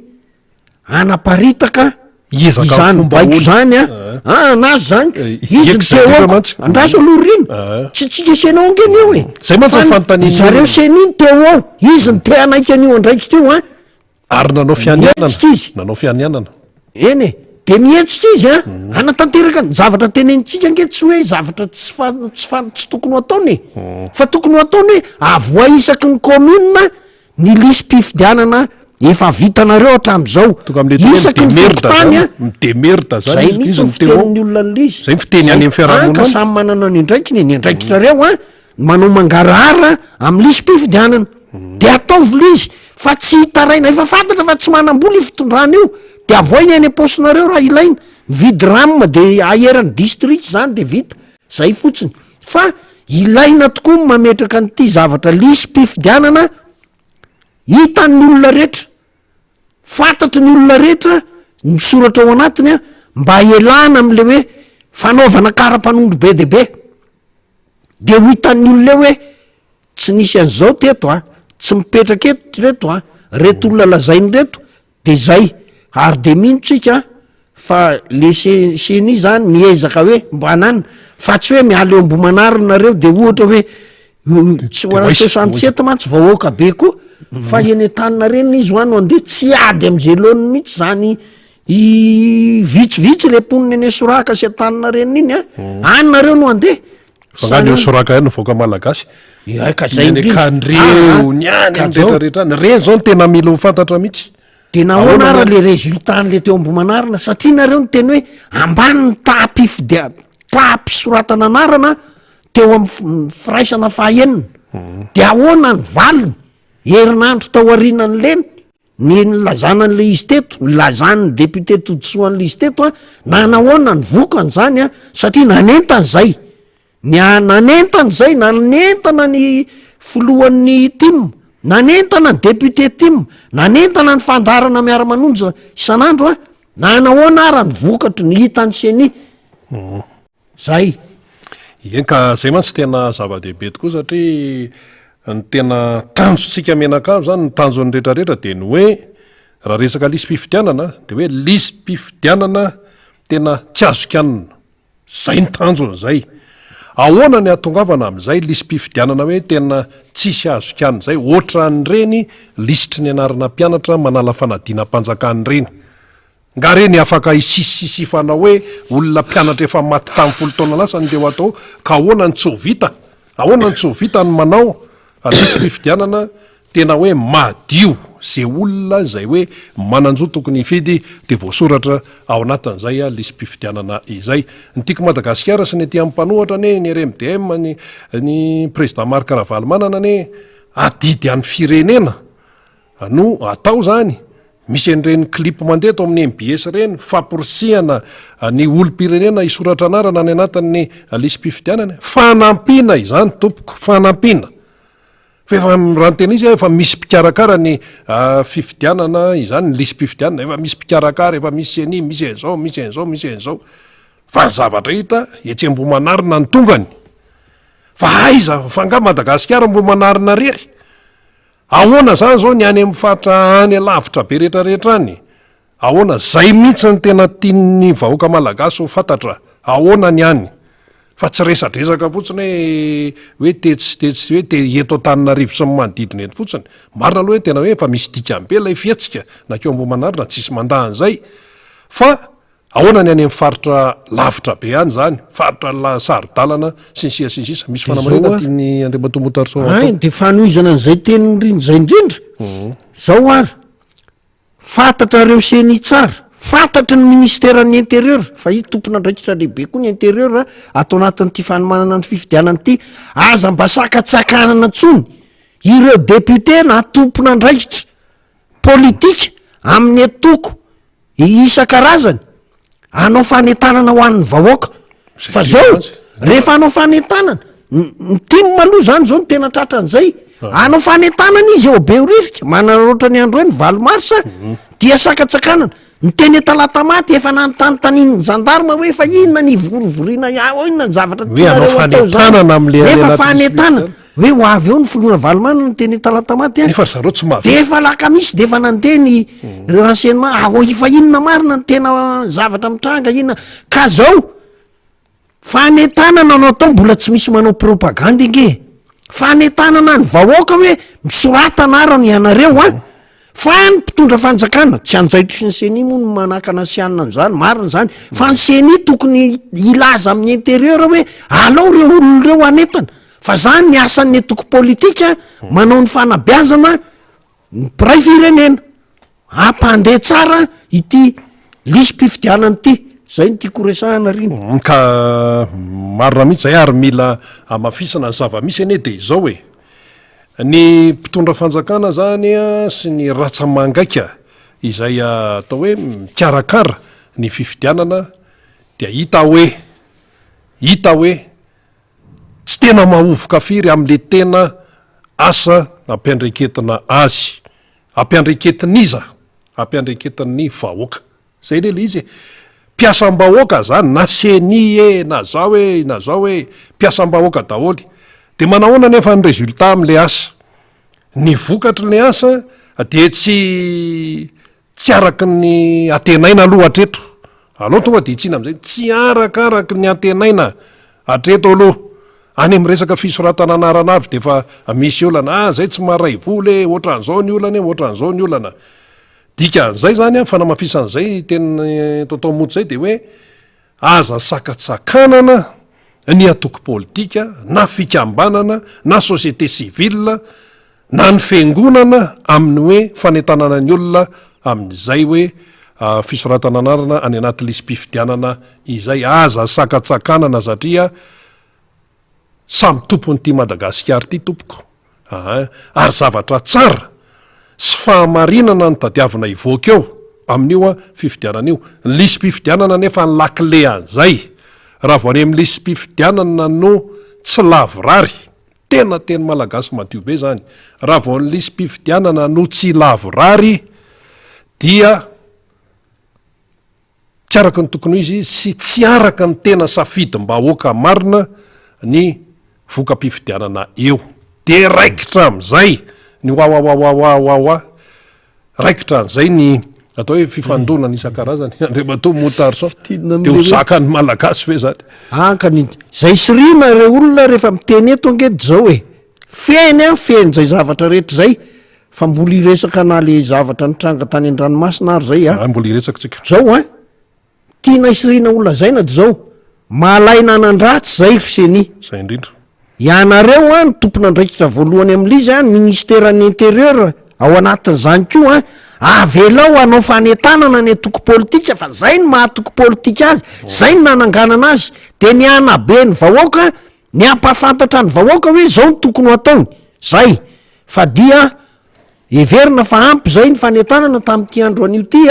anaparitaka izany baiko zany nazy zany izy ny teoko andraso aloha rino tsy tsikasenao angeny eo e zareo seniny teo ao izy ny te anaika an'io andraiky teo ary nanao fianianana eny e de mihetsika izy anatanteraka ny zavatra tenenitsika ange tsy hoe zavatra tsy tokony ho ataony fa tokony ho ataony hoe avoa isaky ny commune ny lisy mpifidianana efa vitanareo hatram'izao isaky ny fokotany zay mihitsy fiteniny olona ny lizy ka samy manana ny andraikiny ny andraikitrareo manao mangarahara amy lisy mpifidianana de ataovy lizy fa tsy hitaraina efa fantatra fa tsy manam-bola ifitondrana io de avoina any am-posinareo raha ilaina mividy ramma de aherany district zany de vita zay fotsiny fa ilaina tokoa mametraka an'ity zavatra lisy mpifidianana hitan'ny olona rehetra fantatry ny olona rehetra misoratra ao anatiny mba elana am'le hoe fanaovana kara-panondro be de be de ho hitan'ny olona hoe tsy nisy an'izao teto tsy mipetraka eto reto reto olona lazainy reto de zay ary de minotsika fa le seni zany miezaka hoe mba anana fa tsy hoe miala eo ambomanarynareo de ohatra hoe tsy hoana 67 mantsy vahoaka be koa fa eny tanina reny izy hoany andeha tsy ady am'izay loany mihitsy zany vitsivitsy le poniny eny soraka sy atanina reny iny anynareo no andeha fangany soraka any voaka malagasy ka zay kandreo ny any rehetrarehetra ny reny zao ny tena mila ho fantatra mihitsy de nahoana ara le résultat n'le teo ambomanarina satria nareo ny teny hoe ambaniny tapisoratana anarana teo amy firaisana fahaenina de ahoana ny valiny herinandro tao arinany leny ny lazanan'le izy teto lazany député todsoan'le izy teto na nahoana ny vokany zany satria nanentany zay nanentany zay nanentana ny folohan'ny tim nanentana ny député tim nanentana ny fandarana miara-manonja isan'andro na nahoana ara ny vokatry ny hitany seni zay eny ka zay mantsy tena zava-dehibe tokoa satria ny tena tanjotsika menakavo zany ny tanjon'ny rehetrarehetra de ny hoe raha resaka lisy mpifidianana de hoe lisy mpifidianana tena tsy azokanina zay ny tanjon'zay ahoana ny atongavana am'izay lisy mpifidianana hoe tena tsisy azokanina zay ohatran' reny lisitry ny anarana mpianatra manala fanadina mpanjakany reny nga reny afaka isisisifana hoe olona mpianatra efa maty tamin'ny folo taona lasa ny de ho atao ka ahoana ny tsovita ny manao lisy mpifidianana tena hoe madio zay olona zay hoe mananjo tokony hifidy de voasoratra ao anatin'izay lisy mpifidianana izay ny tiako Madagasikara sy ny ety amin'ny mpanohatra ane ny RMDM ny président Marc Ravalomanana ne adidy an'ny firenena no atao zany misy an'ireny clip mandeha to amin'ny MBS reny famporisihana ny olom-pirenena isoratra anarana any anatin'ny lisy mpifidianana fanampiana izany tompoko fanampiana fa efa raha ny tena izy efa misy mpikarakara ny fifidianana izany ny lisy mpifidianana efa misy mpikarakara efa misy seni misy an'izao fa zavatra hita etsy ambomanarina ny tongany fa aiza fanga Madagasikara ambomanarina rery ahoana zany zao ny any amin'ny fatra any alavitra be rehetrarehetra any ahoana zay mihitsy ny tena tian'ny vahoaka malagasy ho fantatra ahoana ny any fa tsy resadresaka fotsiny hoe tetsy hoe te eto tanina rivo sy manodidina ety fotsiny marina aloha hoe tena hoe efa misy dika ambe lay fietsika nakeo ambomanarina tsisy mandahan'zay fa ahoana ny any amin'ny faritra lavitra be any zany faritra lasaridalana sy ny sisa misy fanamarena tiany andriamatomotarisa de fanoizana n'izay tenindrinzay indrindra zao ary fantatra reo seny tsara fantatra ny ministeran'ny intérieur fa i tompona ndraikitra lehibe koa ny intérieur atao anatin'ity fanomanana ny fifidianana ity aza mba sakatsakanana ntsony ireo député na tompona ndraikitra politika amin'ny atoko isan-karazany anao fanentanana ho an'ny vahoaka fa zao rehefa anao fanentanana ny timo maloha zany zao ny tena tratran'izay anao fanentanana izy eo be oririka manana roatra ny andro hoe ny valomarsa dia sakatsakanana ny teny talatamaty efa nanotanontanin'ny jandarma hoe fa inona ny vorovoriana inona ny zavatra tiareo zanyrehefa fanentanana hoe ho avy eo ny filona valomana ny teny talatamaty de efa laka misy de efa nandeha ny renseignement fa inona marina ny tena zavatra mitranga inona ka zao fanentanana anao tao mbola tsy misy manao propaganda inge fanentanana ny vahoaka hoe misoratana arany ianareo fa ny mpitondra fanjakana tsy anjaitry ny seni moa no manakana sianina n'zany marina zany fa ny seni tokony ilaza amin'ny intérieur hoe alao reo olona reo anetana fa zany ny asan'ny atoko politika manao ny fanabiazana ny piray firenena ampandeha tsara ity lisy-pifidianana ity zay ny tiako resahana rino ka marina mihitsy zay ary mila amafisana ny zava-misy ane de izao hoe ny mpitondra fanjakana zany sy ny ratsamangaika izay atao hoe mikarakara ny fifidianana dia hita hoe tsy tena mahovoka firy am'le tena asa ampiandreketina azy ampiandreketin'ny vahoaka zay le izy mpiasam-bahoaka zany na seni na zao hoe mpiasam-bahoaka daholy de manahoana nefa ny resultat am'le asa ny vokatry le asa de tsy araky ny atenaina aloha atreto aloha tonga de itsina am'izay tsy arakaraky ny atenaina atreto aloha any am' resaka fisoratana anarana avy de fa misy olana zay tsy maray voly ohatran'izao ny olana ohatran'izao ny olana dikan'zay zany fanamafisan'zay teny taotao-moty zay de hoe aza sakatsakanana ny atoko politika na fikambanana na société civile na ny fiangonana amin'ny hoe fanentanana ny olona amin'izay hoe fisoratana anarana any anaty lisy-pifidianana izay aza sakatsakanana satria samy tompon'ity Madagasikara ity tompoko ary zavatra tsara sy fahamarinana ny tadiavina ivoaka eo amin'io fifidianana io lisy-pifidianana nefa ny lakile an'izay raha vo any amin'ny lisy-pifidianana no tsy lavorary tena malagasy madio be zany raha vo ny lisy-pifidianana no tsy lavorary dia tsy araka ny tokony ho izy sy tsy araka ny tena safidim-bahoaka marina ny voka-pifidianana eo de raikitra am'izay ny oaoaoaoaoaoa raikitra an'izay ny atao hoe fifandonana isan-karazany andriamato motarso de ho zakany malagasy ve zany ankany zay sirina re olona rehefa miteny eto angedy zao hoe feny zay zavatra rehetra zay fa mbola iresaka na le zavatra nitranga tany an-dranomasina ary zay mbola iresakatsika zao tiana isirina olona zay na de zao malaina nandratsy zay fiseny zay indrindra ianareo ny tompona ndraikitra voalohany amin'izy ny ministeran'ny intérieur ao anatin'izany koa avelao anao fanentanana ny atoko politika fa zay ny mahatoko politika azy zay ny nananganana azy de ny anabe ny vahoaka ny ampafantatra ny vahoaka hoe zao ny tokony ho ataony zay fa dia everina fa ampy zay ny fanentanana tamin'ity andro an'io ty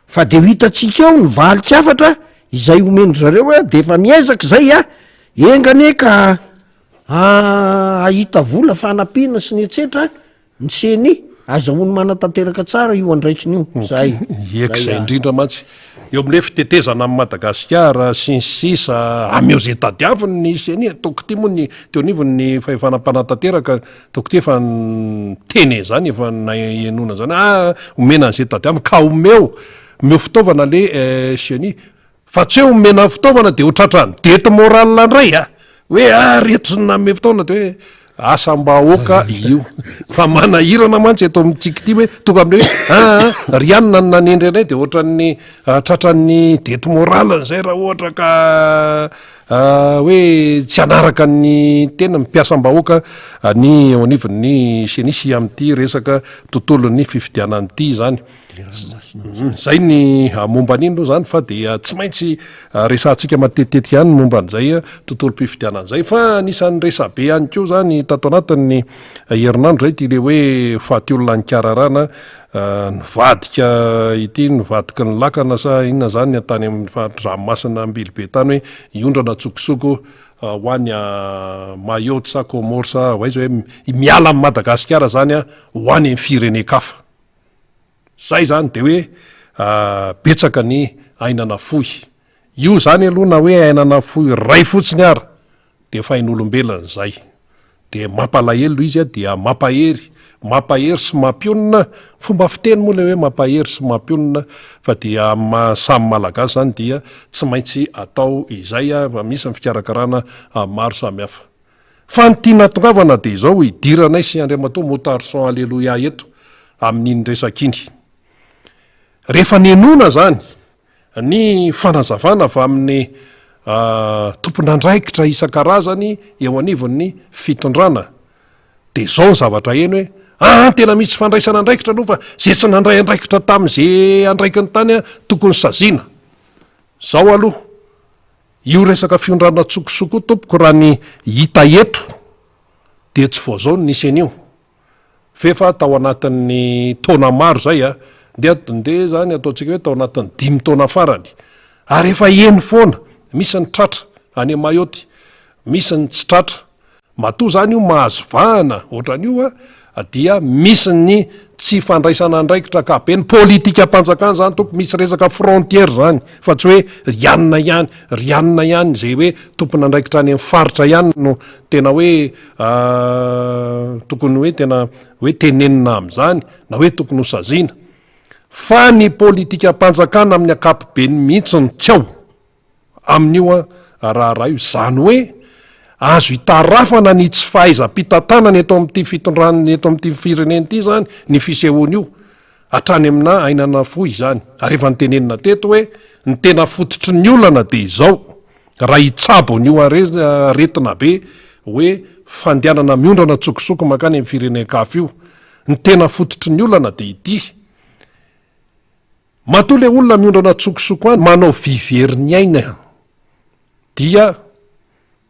fa de ho hitatsika eo ny valikafatra izay omendry zareo de efa miezaka zay engane ka ahita vola fanampiana sy ny etsetra ny seny azahoany manatanteraka tsara io andraikiny io zay zay indrindra mantsy eo am'le fitetezana amin'ny Madagasikara sy ny sisa ameo zay tadiaviny ny seny toko ty moa ny teo anivony ny fahefanam-panatanteraka toko ty efa tene zany efa naenona zany omena an'izay tadiaviny ka omeo fitaovana le seny fa tsy hoe omena fitaovana de ho tratrany dety morale indray hoe reto name fitaovana de hoe asam-bahoaka io fa manahirana mantsy eto amintsika ty hoe tonga am'le hoe rianina ny nanendry anay de ohatran'ny tratran'ny dety morala n'izay raha ohatra ka hoe tsy anaraka ny tena mipiasam-bahoaka ny eo anivon'ny senisy amin'ity resaka tontolon'ny fifidianan'ity zany zay ny momba an'iny loha zany fa dia tsy maintsy resantsika matetitetika ihany momba an'izay tontolo-pifidianan'izay fa anisan'ny resabe ihany koa zany tato anatin'ny herinandro zay ty le hoe faty olona ny kararana nyvadika ity nyvadika ny lakana sa inona zany atany amin'ny fahadranomasina mbilibe tany hoe iondrana tsokosoko ho any mayotte sa Comore sa hoaiza hoe miala amin'ny Madagasikara zany ho any amin'ny firenen-kafa zay zany de hoe betsaka ny ainana fohy io zany aloha na hoe ainana fohy ray fotsiny ara de fa hain'olombelona zay de mampalahelo izy dia mampahery sy mampionina fomba fiteny moa le hoe mampahery sy mampionina fa dia samy malagasy zany dia tsy maintsy atao izay fa misy ny fikarakarana maro samihafa fa ny tiana tongavana de izao idiranay sy Andriamatoa motarson alleloia eto amin'iny resakiny rehefa nenona zany ny fanazavana fa amin'ny tompon'andraikitra isan-karazany eo anivon'ny fitondrana de zao zavatra eny hoe tena misy fandraisana andraikitra aloha fa zay tsy nandray andraikitra tam'izay andraikiny tany tokony saziana zao aloha io resaka fiondrana tsokosoko tompoko raha ny hita eto de tsy vao zao nisy an'io fefa tao anatin'ny taona maro zay nde zany ataontsika hoe tao anatin'ny 5 taona farany ary efa eny foana misy ny tratra any Mayotte misy ny tsy tratra matoa zany io mahazo vahana ohatran'io dia misy ny tsy fandraisana andraikitra ka be ny politika mpanjakana zany toko misy resaka frontière zany fa tsy hoe rianina ihany zay hoe tompony andraikitra any amin'ny faritra ihany no tena hoe tokony hoe tena hoe tenenina am'zany na hoe tokony ho saziana fa ny politika mpanjakana amin'ny akapobeny mihitsy ny tsy ao amin'io raha io zany hoe azo hitarafana ny tsy fahaiza-pitantanana eto amin'ity fitondranany eto amin'ity firenena ity zany ny fisehoana io hatrany amina ainana fohy zany ary efa nytenenina teto hoe ny tena fototry ny olana de izao raha hitsabo ny io aretina be hoe fandehanana miondrana tsokosoko makany amin'ny firenena-kafa io ny tena fototry ny olana de ity matoa le olona miondrana tsokosoko any manao viveriny aina dia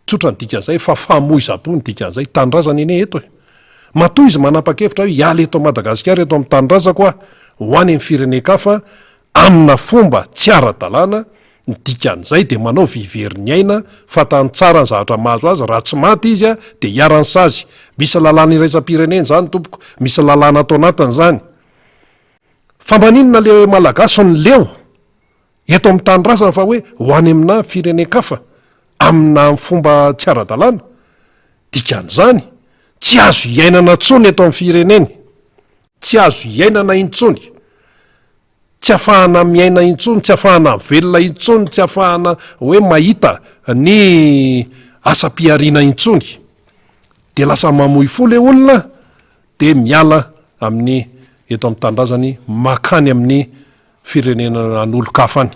tsotra ny dikan'izay fa famoiza-po ny dikan'izay tanindrazana eny eto matoa izy manapa-kevitra hoe hiala eto Madagasikara eto amin'ny tanindrazako ho any amin'ny firenena-kafa amina fomba tsy ara-dalàna ny dikan'izay de manao viveriny aina fa tany tsara ny zavatra mahazo azy raha tsy maty izy de hiarany sazy misy lalàna iraisam-pirenena zany tompoko misy lalàna atao anatiny zany fa maninona le malagasy ny leo eto amin'ny tanindrazana fa hoe ho any amina firenena-kafa amina fomba tsy ara-dalàna dikan'izany tsy azo iainana tsony eto amin'ny fireneny tsy azo iainana intsony tsy afahana miaina intsony tsy afahana velona intsony tsy afahana hoe mahita ny asa-piariana intsony de lasa mamoy fo le olona de miala amin'ny eto amin'ny tandrazany makany amin'ny firenena an'olo-kafany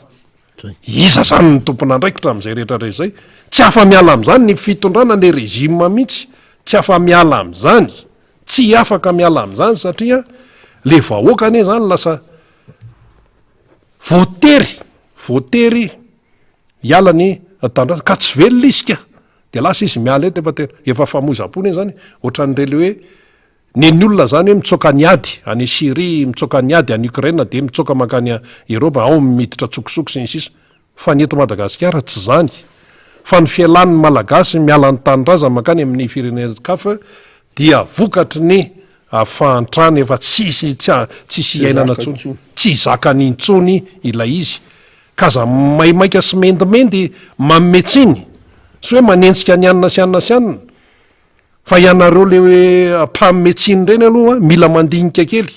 iza zany ny tompon'andraikitra am'izay rehetrarehetra zay tsy afa miala am'zany ny fitondrana le rezima mihitsy tsy afa miala am'zany tsy afaka miala am'zany satria le vahoaka ane zany lasa voatery hiala ny tandrazana ka tsy velona izy ka de lasa izy miala eto efa famoiza-pony eny zany ohatran'ireny hoe neny olona zany hoe mitsoka ny ady any Syrie mitsoka ny ady any Ukraine de mitsoka makany Eropa ao miditra tsokosoko sy ny sisa fa ny eto Madagasikara tsy zany fa ny fialan'ny malagasy miala ny tanindrazana makany amin'ny firenena-kafa dia vokatry ny fahantrana efa tsisy iainana tsony tsy zakany intsony ilay izy ka za maimaika sy mendimendy mametsiny sy hoe manentsika ny anina sy anina sy anina fa ianareo le hoe mpametsiny reny aloha mila mandinika kely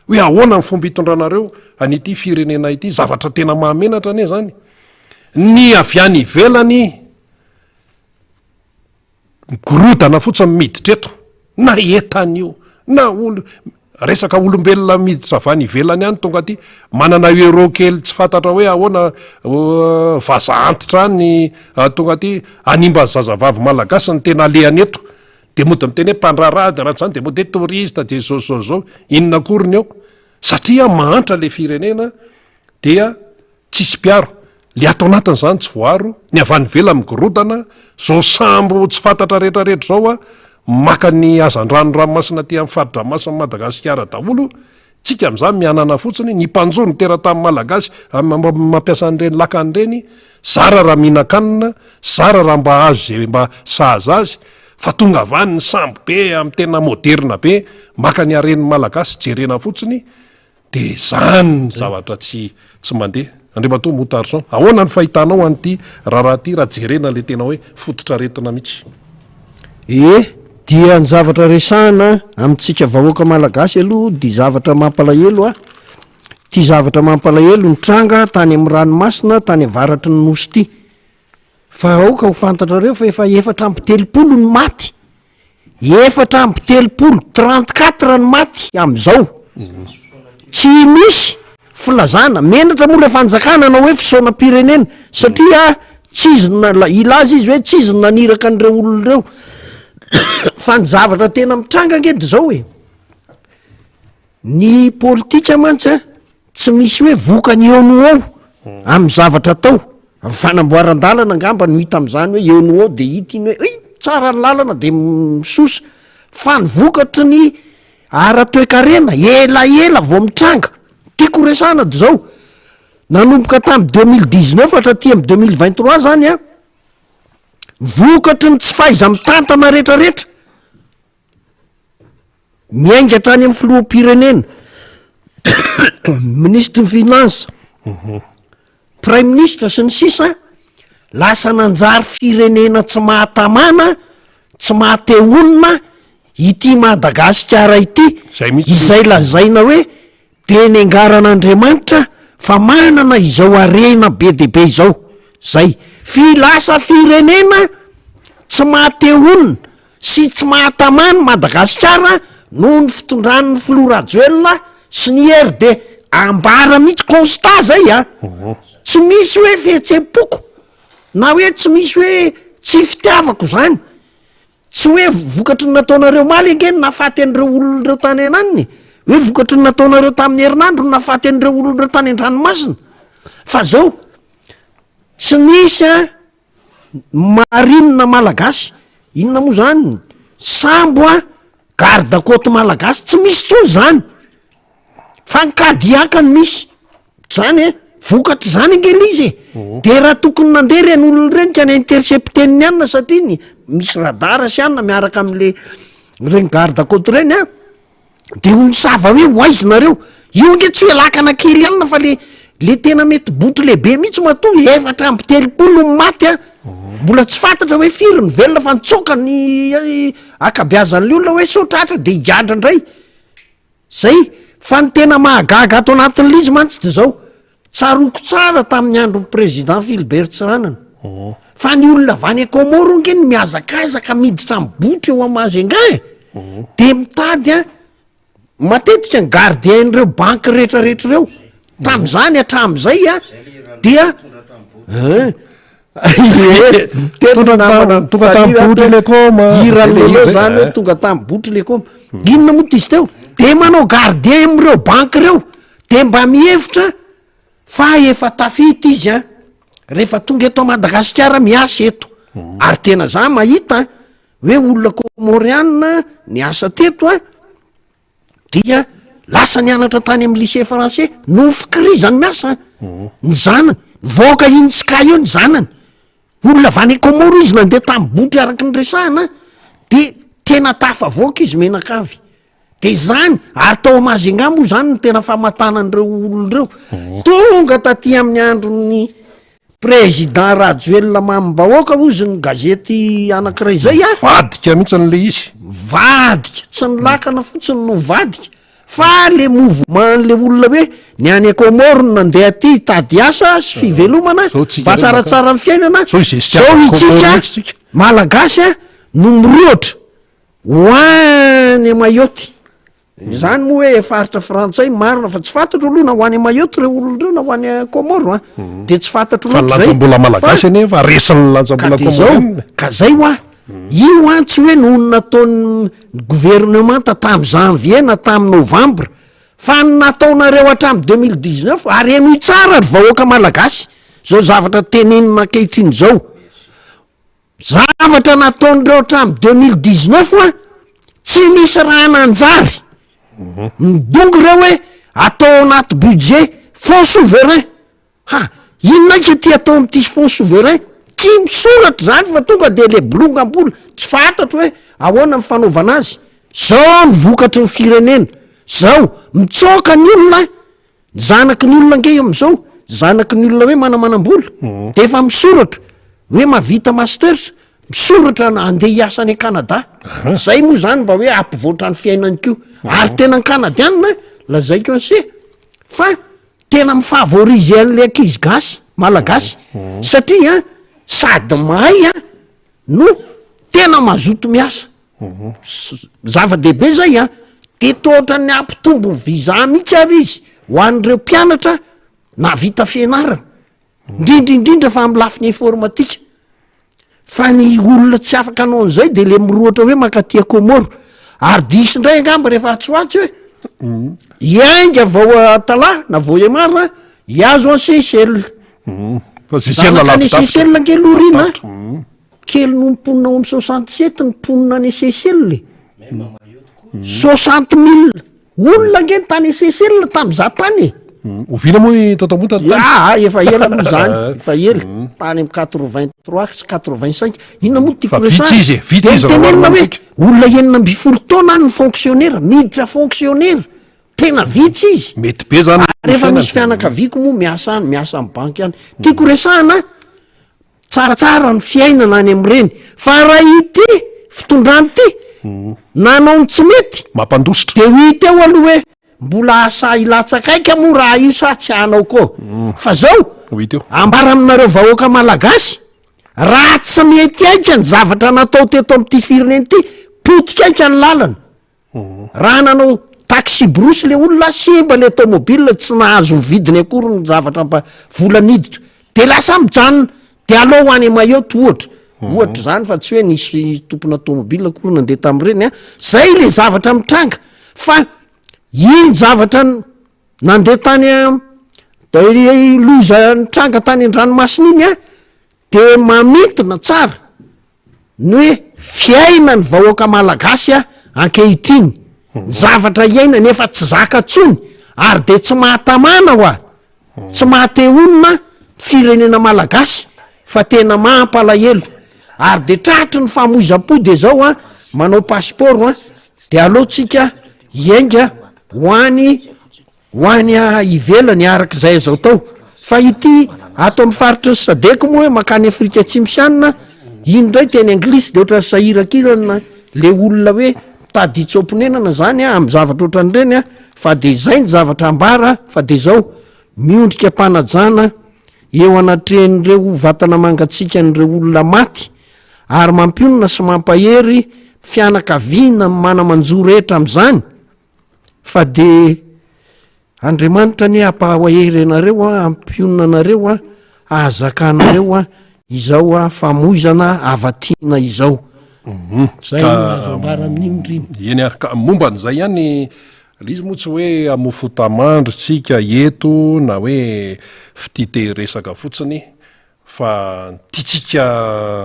hoe ahoana ny fomba hitondranareo anyity firenena ity zavatra tena mahamenatra ane zany ny avy any ivelany migorodana fotsiny miditra eto na etan'io na olo resaka olombelona miditra avany ivelany any tonga ty manana ero kely tsy fantatra hoe ahoana vaza antitra any tonga ty animba ny zazavavy malagasy ny tena alehany eto de mody miteny hoe mpandrarady raha zany de mody hoe torista de zao inona koriny eo satria mahantra le firenena dia tsisy mpiaro le atao anatin'izany tsy voaro ny avany vela migorodana zao sambo tsy fantatra rehetrarehetra zao a maka ny azandrano ranomasina ty amin'ny faridramasina Madagasikara daholo tsika amin'izany mianana fotsiny ny mpanjo ny tera tamin'ny malagasy mampiasa an'ireny lakan'ireny zara raha mihinan-kanina zara raha mba azo zay mba sahaza azy fa tonga avany ny sambo be amin'ny tena moderna be maka ny aren'ny malagasy jerena fotsiny de zany zavatra tsy mandeha andriamatoa Motarson ahoana ny fahitanao an'ity raha ty raha jerena le tena hoe fototra retina mihitsy dia ny zavatra resahana amintsika vahoaka malagasy aloha di zavatra mampalahelo a ty zavatra mampalahelo ny tranga tany amin'ny ranomasina tany avaratry ny nosy ty fa aoka ho fantatrareo fa efa 430 ny maty 430 34 ny maty am'izao tsy misy filazana menatra moa le fanjakana na hoe fisaona-pirenena satria tsizina ilaza izy hoe tsiziny naniraka an'ireo olon'ireo fa ny zavatra tena mitranga ngedy zao hoe ny politika mantsy tsy misy hoe vokany eo no eo amin'ny zavatra tao fanamboaran-dalana angamba no hita amin'izany hoe eo no eo de hita iny hoe tsara ny lalana de misosa fa ny vokatry ny ara-toekarena elaela vao mitranga tiako resana de zao nanomboka tamy 2019 hatraty amy 2023 zany a vokatry ny tsy faiza mitantana rehetrarehetra miaingatra any amin'ny filoham-pirenena ministre ny finance prime ministre sy ny sisa lasa nanjary firenena tsy mahatamana tsy mahateonina ity Madagasikara ity izay lazaina hoe teny angaran'Andriamanitra fa manana izao arena be dehibe izao zay filasa firenena tsy mahateonina sy tsy mahatamana Madagasikara noho ny fitondran'ny filoha Rajoelina sy ny RD ambara mihitsy constat zay a tsy misy hoe fihetsem-poko na hoe tsy misy hoe tsy fitiavako zany tsy hoe vokatry ny nataonareo maly angeny nafaty an'ireo olon'ireo tany ananiny hoe vokatry ny nataonareo tamin'ny herinandro nafaty an'ireo olon'ireo tany an-dranomasina fa zao tsy nisy a marinina malagasy inona moa zany sambo a garde-côte malagasy tsy misy tsony zany fa ny kadiaka ny misy zany e vokatry zany angely izy de raha tokony nandeha reny olona reny ka ny intercepteniny anina satria misy radara sy anina miaraka am'le reny garde-côte reny a de onsava hoe hoaizinareo io nge tsy hoe lakana kely anina fa le tena mety boto lehibe mihitsy matoa 430 maty a mbola tsy fantatra hoe firy ny velona fa nitsoka ny akabiazan'le olona hoe sotratra de hiadra indray zay fa ny tena mahagaga ato anatin'le izy mantsy de zao tsaroko tsara tamin'ny andron'ny président Philbert Tsiranana fa ny olona avany Komoro nge ny miazakazaka miditra amin'ny botra eo Amazonga de mitady a matetika ny gardien'ireo banky rehetrarehetra reo tam'izany hatramin'izay a dia iralelo zany hoe tonga tamin'ny botra le koma inona moa tizy teo de manao gardien am'ireo banky reo de mba mihevitra fa efa tafita izy a rehefa tonga eto Madagasikara miasa eto ary tena za mahita hoe olona komorianina ny asa teto a dia lasa nianatra tany amin'ny lycée français no fikirizany miasa ny zanany voaka iny ska io ny zanany olona vany Komoro izy nandeha tamin'ny botra araky ny resahana de tena tafa voaka izy menakavy de zany ary tao Amazonga moa zany ny tena famatanan'ireo olon'ireo tonga taty amin'ny andron'ny président Rajoelina mamim-bahoaka ozy ny gazety anankiray zay a vadika mihitsy n'le izy vadika tsy ny lakana fotsiny no vadika fa le mouvement le olona hoe ny any Komoro nandeha aty tady asa sy fivelomana mba tsaratsara ny fiainana zao itsika malagasy a no miroatra hoany mayoty zany moa hoe faritra frantsay marina fa tsy fantatro aloha na hoany mayoty reo olondreo na hoany komoro de tsy fantatro lanjambola malagasy anefa resan'ny lanjambola komoro ka zay ho a io a tsy hoe noho nataon'ny gouvernementa tamy janvier na tamy novembre fa nataonareo hatramy 2019 ary eno tsara ry vahoaka malagasy zao zavatra tenenina ankehitriny zao zavatra nataon'ireo hatramy 2019 a tsy misy raha nanjary midongo reo hoe atao anaty budget fonds souverain inona ka ty atao am'ty fonds souverain tsy misoratra zany fa tonga de le bolongam-bola tsy fantatro hoe ahoana ny fanaovana azy zao ny vokatry ny firenena zao mitsoka ny olona zanaky ny olona nge am'izao zanaky ny olona hoe manamanam-bola de efa misoratra hoe mavita masters misoratra andeha hiasa any Canada zay moa zany mba hoe ampivoatra ny fiainany kio ary tena ny canadianina lazaiko anse fa tena mifavorize an'le ankizy gasy malagasy satria sady mahay no tena mazoto miasa zava-dehibe zay de tohatra ny ampitombo visa mihitsy ary izy ho an'ireo mpianatra na vita fianarana indrindrindrindra fa amy lafiny informatika fa ny olona tsy afaka anao an'izay de le miroatra hoe makatia komoro ary disy indray angamba rehefa atsoatsy hoe iainga vao tala na vao emara iazo an Seychelles zanaka ny Seychelles angelorina kely no mponina ao amy 67 ny mponina ny Seychelles 60 000 olona nge tany Seychelles tam'za tany ovina moa tatamota efa ela moa zany efa ela tany amy 83 sy 85 inona moa tiako resatenenina hoe olona enina amby folo taona ny fonctionnaire miditra fonctionnaire tena vitsy izy mety be zany rehefa misy fianakaviako moa miasa amy banky any tiako resahana tsaratsara ny fiainana any am'ireny fa raha ity fitondrany ty nanao ny tsy mety mampandositra de hita eo aloha hoe mbola asa ilatsakaika moa raha io sa tsy anao koa fa zao ambara aminareo vahoaka malagasy raha tsy mety aika ny zavatra natao teto am'ty fireneny ty potika aika ny lalana raha nanao taxi brosy le olona simba le tomobile tsy nahazo mividiny akory ny zavatra mpa volaniditra de lasa mijanona de aloha ho any mayoty ohatra zany fa tsy hoe nisy tompona tomobile akory nandeha tam'ireny zay le zavatra mitranga fa iny zavatra nandeha tany loza nitranga tany an-dranomasina iny de mamitona tsara ny hoe fiaina ny vahoaka malagasy ankehitriny zavatra iaina nefa tsy zaka tsony ary de tsy mahatamana ho tsy mahate olona firenena malagasy fa tena mahampalahelo ary de tratry ny famoiza-po de zao manao passeport de alohatsika iainga hoany ivelany arak'izay zao tao fa ity ato amin'ny faritra sadeko moa hoe makany Afrika Atsimo iny ndray teny anglisy de ohatran'ny sahirakirana le olona hoe mitady itsomponenana zany amy zavatra ohatran'ireny fa de zay ny zavatra ambara fa de zao miondrika mpanajana eo anatrehan'ireo vatana mangatsika n'ireo olona maty ary mampionona sy mampahery fianakaviana manamanjo rehetra am'zany fa de Andriamanitra ny ampahoahery anareo ampionona anareo ahazakanareo izao famoizana avatiana izao zay azo ambara amin'iny eny araka momban'izay ihany izy moa tsy hoe amofotamandrotsika eto na hoe fitite resaka fotsiny fa tiatsika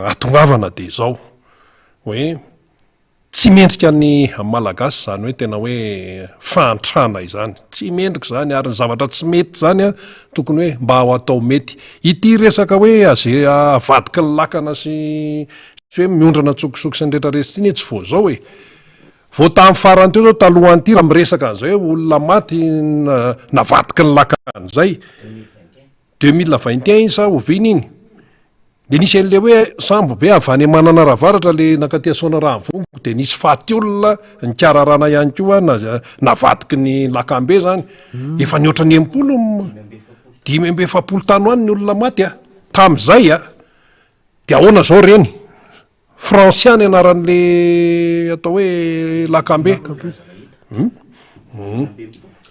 atongavana de zao hoe tsy mendrika ny malagasy zany hoe tena hoe fantrana izany tsy mendrika zany ary ny zavatra tsy mety zany tokony hoe mba ao atao mety ity resaka hoe avadiky ny lakana sy hoe miondrana tsokisoky sy ny rehetrarehetra iny tsy vo zao hoe vo tamy farany teo zao talohan'ny ty raha miresaka an'izay hoe olona maty navadiky ny lakan'izay 2021 iny sa oviny iny de nisy an'le hoe sambo be avy any manana ravaratra le nakatiasona raha vongo de nisy faty olona ny kararana ihany koa navadiky ny lakambe zany efa nioatra ny 5 tano any ny olona maty tam'izay de ahoana zao reny Franciany anaran'le atao hoe lakambe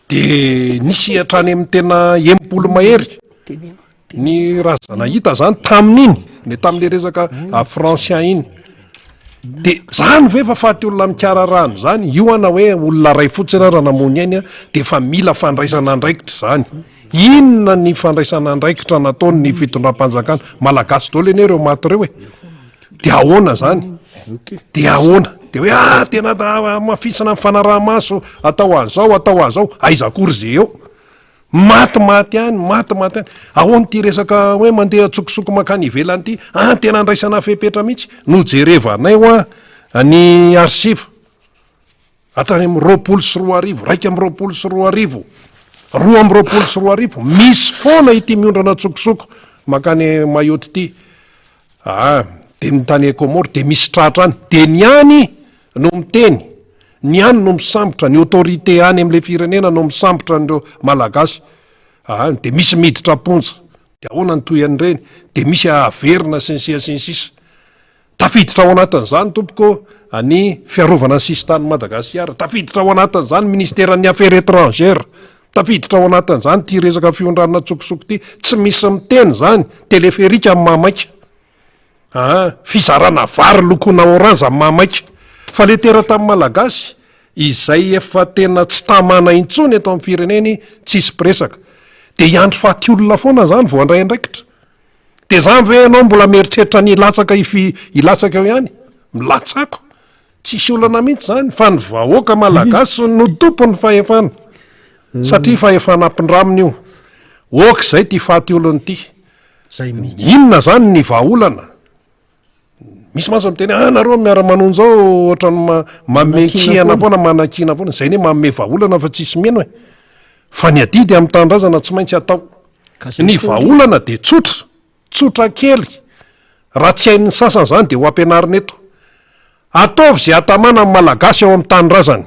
de nisy hatrany amin'ny tena embolo mahery ny razana hita zany tamin'iny le tamin'le resaka francien iny de zany ve fa faty olona mikararany zany io ana hoe olona ray fotsiny raha namony ainy a de fa mila fandraisana andraikitra zany inona ny fandraisana andraikitra nataony ny fitondram-panjakana malagasy dolo eny reo maty reo e de ahoana zany de ahoana de hoe tena mafisana ny fanaraha-maso atao azao aizakory ze eo matymaty any ahoany ty resaka hoe mandeha tsokosoko makany ivelany ty tena andraisana fepetra mihitsy no jerevanay hoa ny arsiva atrany am' 20 raiky am' 20 2 misy foana ity miondrana tsokosoko makany mayoty ty de mitany Comore de misy tratra any de ny any no miteny ny any no misambotra ny autorité any am'le firenena no misambotra n'reo malagasy de misy miditra ponja de ahoana ny toy an'ireny de misy averina sinsisa tafiditra ao anatin'izany tompoko ny fiarovana ny sisitany Madagasikara tafiditra ao anatin'izany ministèran'ny affaires étrangères tafiditra ao anatin'izany ty resaka fiondranana tsokosoko ty tsy misy miteny zany teleferika amin'ny mamaika fizarana vary lokona orange amin'ny mamaika fa le tera tamin'ny malagasy izay efa tena tsy tamana intsony eto amin'ny fireneny tsisy presaka de iandro faty olona foana zany vo andray andraikitra de zany ve anao mbola mieritreritra ny ilatsaka eo ihany milatsako tsisy olana mihitsy zany fa ny vahoaka malagasy no tompony fahefana satria fahefana ampindraminy io oka zay ty faty olony ty inona zany ny vahaolana misy maso miteny nareo miara-manony zao ohatrany mamekihana foana manakina foana zay ne maome vahaolana fa tsisy meno e fa ny adidy amin'ny tandrazana tsy maintsy atao ny vahaolana de tsotra kely raha tsy hain'ny sasany zany de ho ampianarina eto ataovy zay atamana ny malagasy ao amin'ny tandrazany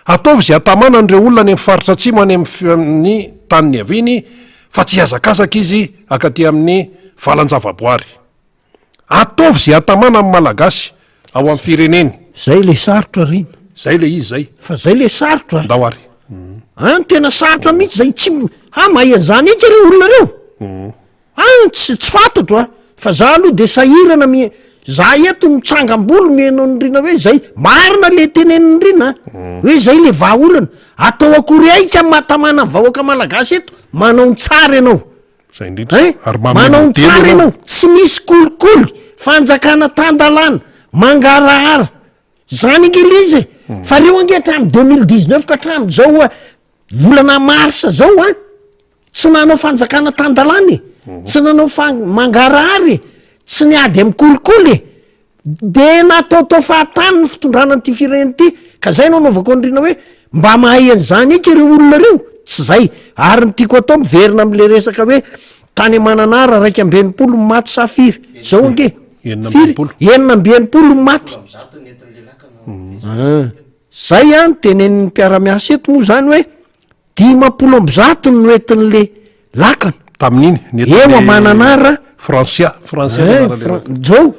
ataovy zay atamana n'ireo olona any amin'ny faritra atsimo any amin'ny taniny aviny fa tsy azakazaka izy akaty amin'ny valan-javaboary ataovy zay atamana amin'ny malagasy ao amin'ny fireneny zay le sarotra rina zay le izy zay fa zay le sarotra ndahoary any tena sarotra mihitsy zay tsy mahay an'izany ika reo olona reo tsy fantatro fa za aloha de sahirana za eto mitsangam-bolo mihainao ny rina hoe zay marina le teneniny rina hoe zay le vahaolana atao akory aika mahatamana ny vahoaka malagasy eto manao ny tsara ianao manao ny tsara ianao tsy misy kolikoly fanjakana tandalana mangarahara zany ingelizy fa reo angetra amy 2019 ka hatram'zao volana marsa zao tsy nanao fanjakana tandalany tsy nanao mangarahary tsy niady amy kolikoly de nataotao fahatany ny fitondrana n'ty fireneny ty ka zay nao naovako anyrina hoe mba mahay an'izany ika reo olona reo tsy zay ary ny tiako atao miverina am'le resaka hoe tany amananara raiky ambenipolo maty safiry zao ange enina ambenipolo maty zay any tenen'ny mpiara-miasa eto moa zany hoe 10 no entin'le lakana tamin'iny eo amananara françaiszao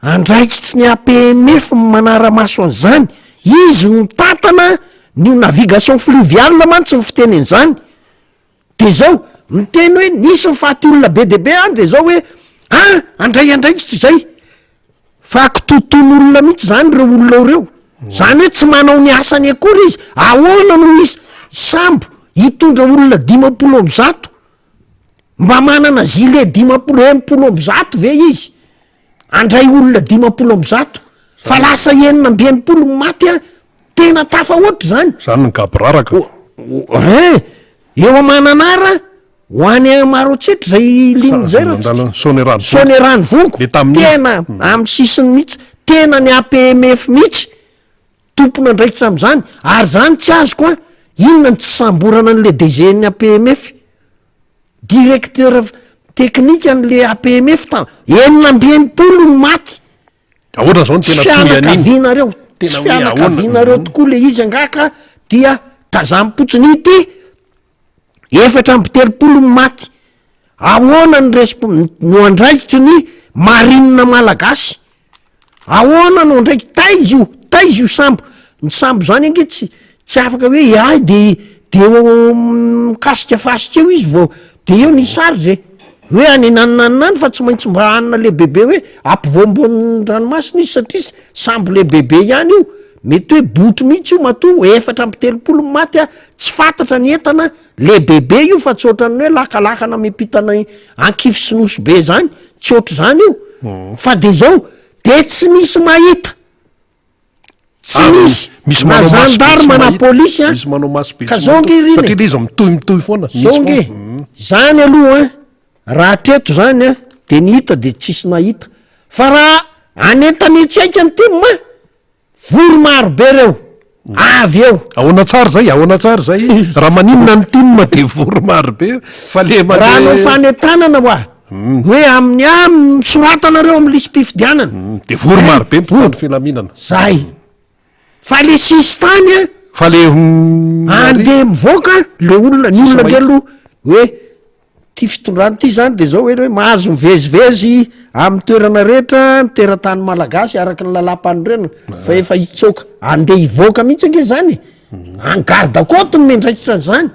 andraikitsy ny APMF manara-maso an'izany izy no tatana ny navigation fluviale mantsy ny fitenen'izany de zao miteny hoe nisy mifaty olona be debe any de zao hoe andray andraikitsy zay fa akitoton'olona mihitsy zany reo olona reo zany hoe tsy manao ny asany akory izy ahoana no izy sambo hitondra olona 50 mba manana zile 50 ve izy andray olona 50 fa lasa 9 maty tena tafa oatra zany ny gabraraka eo amananara ho any marotsetra zay liny zay sonerano vonko tena amy sisiny mihitsy tena ny APMF mihitsy tompona andraikitra am'zany ary zany tsy azoko inona ny tsy samborana an'le DG-ny APMF directeur technique an'le APMF 9 maty ahoana zao tsy fianakavianareo tsy fianakavianareo tokoa le izy angaka dia tazampotsiny ity 7 maty ahoana ny no andraikitry ny marinina malagasy ahoana anao ndraiky taizy io sambo ny sambo zany ange tsy afaka hoe ay de eo mikasika fasika eo izy vao de eo ny sarge hoe any naninaniny fa tsy maintsy mba anina le bebe hoe ampivoambon'ny ranomasina izy satria sambo le bebe ihany io mety hoe botry mihitsy io mato 4 maty a tsy fantatra ny entana le bebe io fa tsy ohatrany hoe lakalakana mipitana ankify sinosy be zany tsy ohatry zany io fa de zao de tsy misy mahita tsy misy na gendarme na polisy a ka zao nge iriny zao nge zany aloha raha treto zany a de ny hita de tsisy nahita fa raha anentany tsy haika ny timma voro maro be reo avy eo ahoana tsara zay raha maninona ny timma de voro maro be fa le raha anao fanentanana hoa hoe amin'ny misoratanareo amin'ny lisy mpifidianana de voro maro be mpitandro filaminana zay fa le sisy tany a fa le andeha mivoaka le olona ny olona ngelo hoe ty fitondrany ty zany de zao hoe mahazo mivezivezy amin'ny toerana rehetra toeratany malagasy araky ny lalam-panorena fa efa hitsoka andeha hivoaka mihitsy ange zany angarda côte ny mendraikitra zany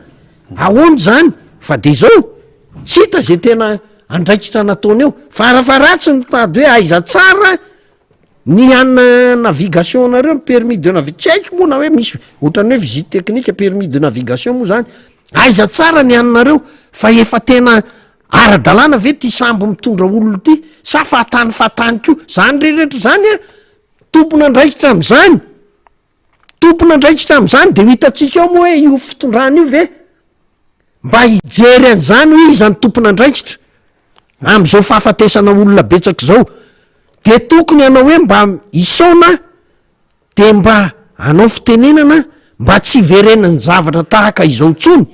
ahoany zany fa de zao tsy hita zay tena andraikitra nataony eo farafaratsy ny tady hoe aiza tsara ny ana navigation nareo ny permis de tsy haiko moa na hoe misy ohatrany hoe visite technique permis de navigation moa zany aiza tsara ny aninareo fa efa tena ara-dalàna ve ty sambo mitondra olona ty sa fahatany ko zany rehetra zany a tompona andraikitra am'zany de ho hitatsika ao moa hoe io fitondrany io ve mba hijery an'zany hoe izany tompona andraikitra am'izao fahafatesana olona betsaky zao de tokony anao hoe mba isaona de mba anao fitenenana mba tsy verenany zavatra tahaka izao ntsony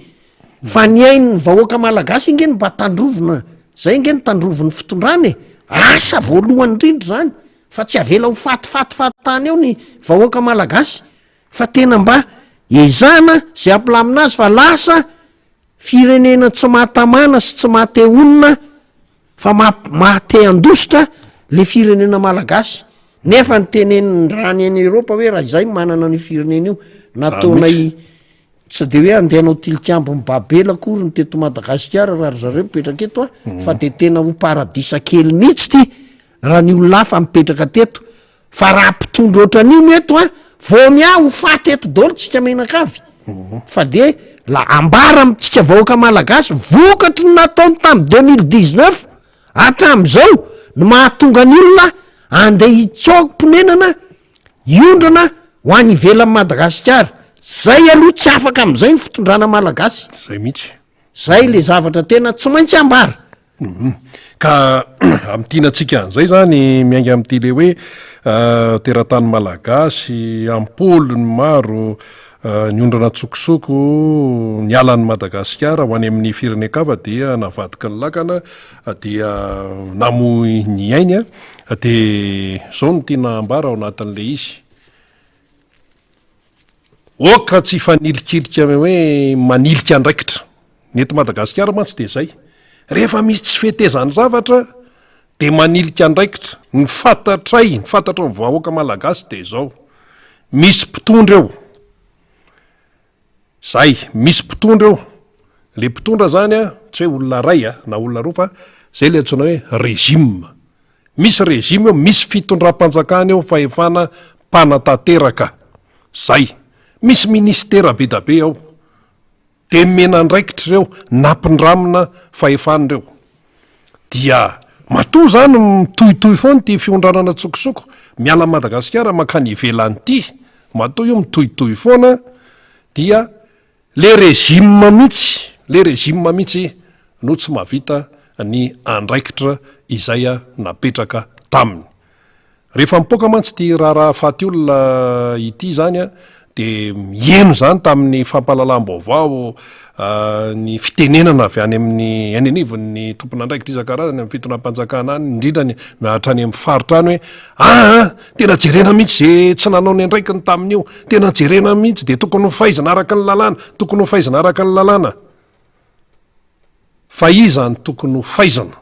fa ny ainy ny vahoaka malagasy ingeny mba tandrovona zay nge ny tandrovon'ny fitondrany asa voalohany indrindra zany fa tsy avela ho fatifatitany eo ny vahoaka malagasy fa tena mba ezana zay ampilaminazy fa lasa firenena tsy mahatamana sy tsy mahate onina fa mahate andositra le firenena malagasy nefa ny tenen'ny rany any Eropa hoe raha izay manana ny firenena io nataonay tsy de hoe andehanao tilikambo ny babela akory ny teto Madagasikara raha zareo mipetraka eto a fa de tena ho paradisa kely mihitsy ty raha ny olona hafa mipetraka teto fa raha mpitondro ohatran'io meto a vo mia ho faty eto daholo tsika menakavy fa de la ambara amitsika vahoaka malagasy vokatry ny nataony tamy 2019 hatram'izao no mahatonga ny olona andeha hitsokom-ponenana iondrana ho any ivelan'ny Madagasikara zay aloha tsy afaka am'izay ny fitondrana malagasy zay mihitsy zay le zavatra tena tsy maintsy ambara ka am'tianatsika an'izay zany miainga am'ty le hoe teratany malagasy ampolony maro ny ondrana tsokosoko ny alan'ny Madagasikara ho any amin'ny firenekava dia navadiky ny lakana dia namo ny ainy a de zao no tiana ambara ao anatin'le izy oka tsy fanilikilika hoe manilika andraikitra nety Madagasikara mantsy de zay rehefa misy tsy fetezany zavatra de manilika andraikitra ny fantatray ny fantatra ny vahoaka malagasy de zao misy mpitondra eo zay misy mpitondra eo le mpitondra zany a tsy hoe olona ray a na olona roa fa zay le antsoina hoe régime misy régime eo misy fitondram-panjakana eo fahefana mpanatanteraka zay misy ministera be da be ao de mena andraikitra reo nampindramina fahefanireo dia matoa zany mitohitohy foany ty fiondranana tsokosoko miala Madagasikara mankany ivelany ty matoa io mitohitohy foana dia le régime mihitsy no tsy mahavita ny andraikitra izay a napetraka taminy rehefa mipoka mantsy ty raharaha faty olona ity zany a de mieno zany tamin'ny fampalalam-baovao ny fitenenana avy any amin'ny anenivon'ny tompon'andraikitra isan-karazany amin'ny fitonam-panjakana any indrindrany hatrany amin'ny faritra any hoe tena jerena mihitsy zay tsy nanao ny andraikiny tamin'io tena jerena mihitsy de tokony ho faizana araka ny lalàna tokony ho faizana araka ny lalàna fa iza ny tokony ho faizana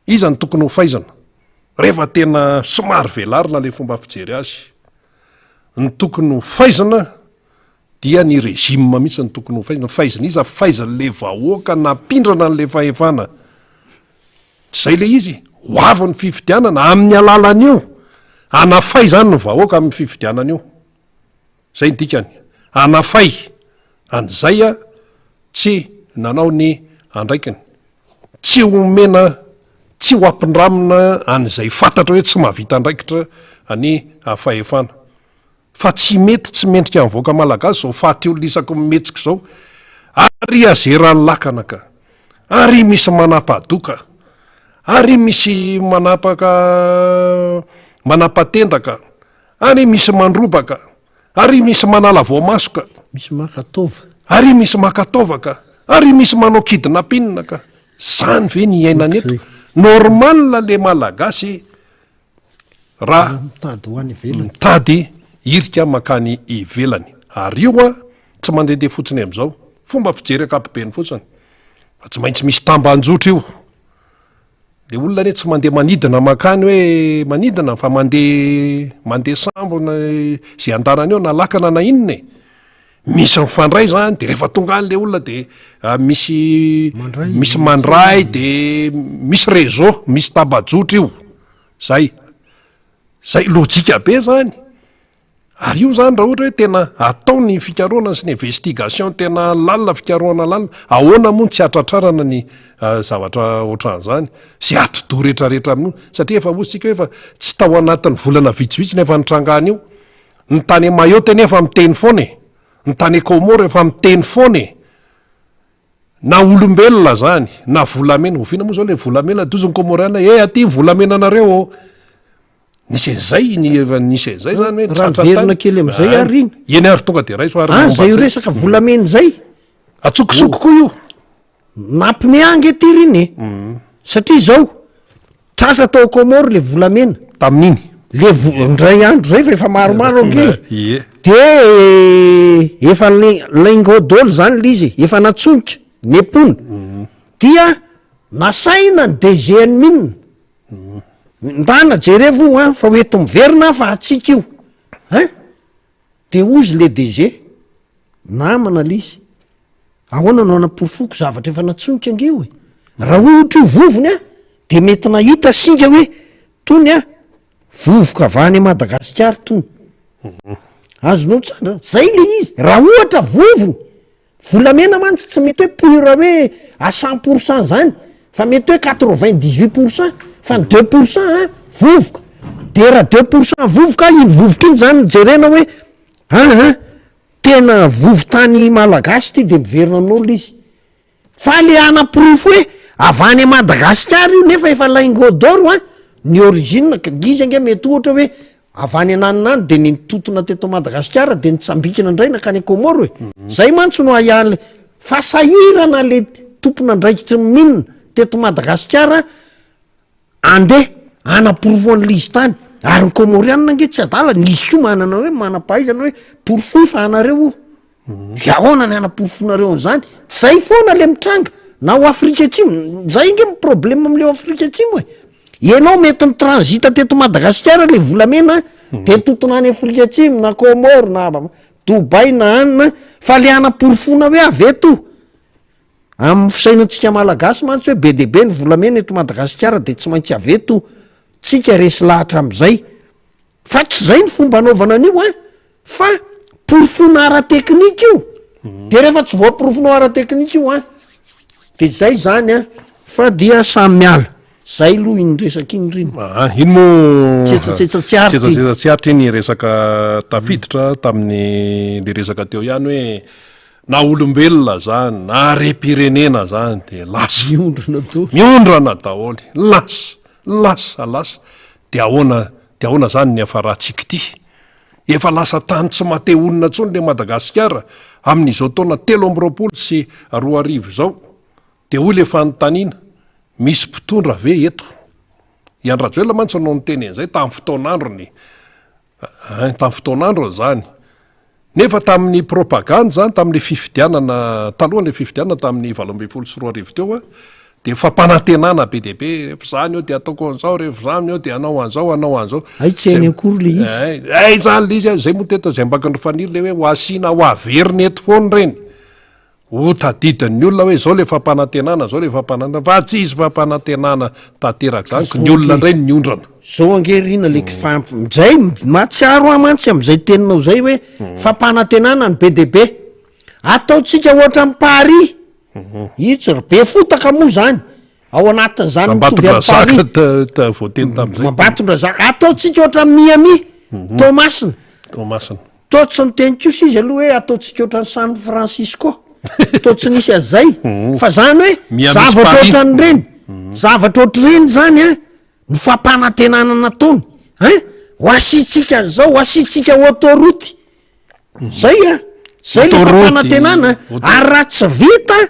iza ny tokony ho faizana rehefa tena somary velarina le fomba fijery azy. Ny tokony ho faizana dia ny rezima mihitsy ny tokony ho faizana. Faizana iza faizan'le vahoaka napindrana n'le fahefana. Zay le izy ho avy ny fifidianana amin'ny alalan'io anafay zany ny vahoaka amin'ny fifidianana io. Zay ny dikany anafay an'izay a tsy nanao ny andraikiny, tsy homena, tsy ho ampindramina an'izay fantatra hoe tsy mahavita andraikitra any fahefana. Fa tsy mety tsy mendrika amin'ny vahoaka malagasy zao fahateo-lisako mimetsika zao, ary azeran'ny lakana ka, ary misy manapa-doka, ary misy manapa-tendaka, ary misy mandrobaka, ary misy manala voamasoka, misy makatova, ary misy makataovaka, ary misy manao kidnapinina ka. Zany ve ny iainana eto? Normal le malagasy raha mitady ho any ivelany, mitady irika makany ivelany. Ary io a tsy mandehandeha fotsiny amin'izao fomba fijery akapobeny fotsiny, fa tsy maintsy misy tambanjotra io. Le olona re tsy mandeha manidina makany hoe manidina fa mandeha sambona zay andarana eo na lakana na inona e. Misy mifandray zany de rehefa tonga an'le olona de misy mandray de misy réseau, misy tabajotra io. Zay lojika be zany. Ary io zany raha ohatra hoe tena atao ny fikaroana sy ny investigation tena lalina fikaroana lalina, ahoana moa tsy atratrarana ny zavatra ohatran'izany sy atodo rehetrarehetra amin'io. Satria efa ositsika efa tsy tao anatin'ny volana vitsivitsy nefa nitrangana io. Ny tany Mayotte nefa miteny foana e, ny tany Comore efa miteny foana e. Na olombelona zany na volamena, oviana moa zao le volamena dozony Comoriana aty volamena anareo. Nisy an'izay nisy an'izay zany hoe raha verina kely amin'izay ary iny. Eny ary tonga de raiso ary zay io resaka volamena zay atsokosoko koa io. Nampimeangy ety riny satria zao tratra tao Comore le volamena tamin'iny le ndray andro zay fa efa maromaro ange de efa laingodôly zany le izy efa natsonika nepona dia nasaina ny DG minina ndana jerevo a fa hoeto miverina fa atsika io de ozy le DG namana le izy ahoana no anaporofoko zavatra efa natsonika angeo e. Raha ohatra io vovony a de mety nahita singa hoe tony a vovoka avany Madagasikara tony azonao tsara zay le izy. Raha ohatra vovony volamena mantsy tsy mety hoe pura hoe à 100% zany fa mety hoe 98% fa 2% vovoka. De raha 2% vovoka iny vovoka iny zany jerena hoe tena vovotany malagasy ty de miverina an'olo izy. Fa le anaporofo hoe avany Madagasikara io nefa efa laingodôro ny origine izy ange mety ohatra hoe avany ananinany de nitotona teto Madagasikara de nitsambikina indray nakany Comore zay mantsy no aian'le fasahirana le tompona ndraikitra minina teto Madagasikara andeha anaporofo an'le izy tany. Ary ny Comorianina ange tsy adala nisy koa manana hoe manam-pahaizana hoe porofo fa anareo ahoana ny anaporofonareo an'izany. Zay foana le mitranga na ho Afrika Atsimo zay inge my problème am'le Afrika Atsimo e. Ianao mety ny transita teto Madagasikara le volamena de totona any Afrika Atsimo na Comore na Dubai na anina fa le anaporofona hoe avy eto amin'ny fisainantsika malagasy mantsy hoe be de be ny volamena eto Madagasikara de tsy maintsy avy eto tsika resy lahatra am'izay. Fa tsy zay ny fomba anaovana an'io fa porofona ara-teknika io de rehefa tsy voaporofonao ara-teknika io de zay zany fa dia samy miala. Zay aloha iny resaka iny riny iny moa tsetsatsiatsiaritra iny resaka tafiditra tamin'ny le resaka teo ihany hoe na olombelona zany na rem-pirenena zany de lasa miondrana daholy lasa de ahoana zany ny afarahantsika ty efa lasa tany tsy mate olona ntsony le Madagasikara amin'izao taona 3 sy 20 zao de hoy le fanontaniana misy mpitondra ve eto Iandrajoelina mantsy no niteny an'izay tamin'ny fotoan'andro zany nefa tamin'ny propagande zany tamin'le fifidianana talohan'le fifidianana tamin'ny 20 sy 20 teo de fampanantenana be deaibe rehefa zany eo de ataoko an'izao rehefa zany eo de anao an'izao ay tsy hainy akory le izy ay zany le izy a zay moteta zay mbakany fanily le hoe ho asiana ho averiny eto foany reny ho tadidin'ny olona hoe zao le fampanantenana zao le fampanana fa tsy izy fampanantenana tanteraka zany ko ny olona indray ny ondrana zao angerina le zay matsiaro amantsy am'izay teninao zay hoe fampanantenana ny be deaibe ataotsika ohatra ny pari itsy be fotaka moa zany ao anatin'zany mitovy amin'ny Paris voateny tam'izay mambatondra zaka ataotsika ohatra ny Miami Tomasina totsy ny teny kosa izy aloha hoe ataotsika ohatra ny San Francisco totsy nisy azay fa zany hoe zavatra ohatran' reny zavatra ohatr' reny zany a ny fampanantenana nataony ho asitsika an'izao ho asitsika autoroute zay a zay le fampanantenana ary raha tsy vita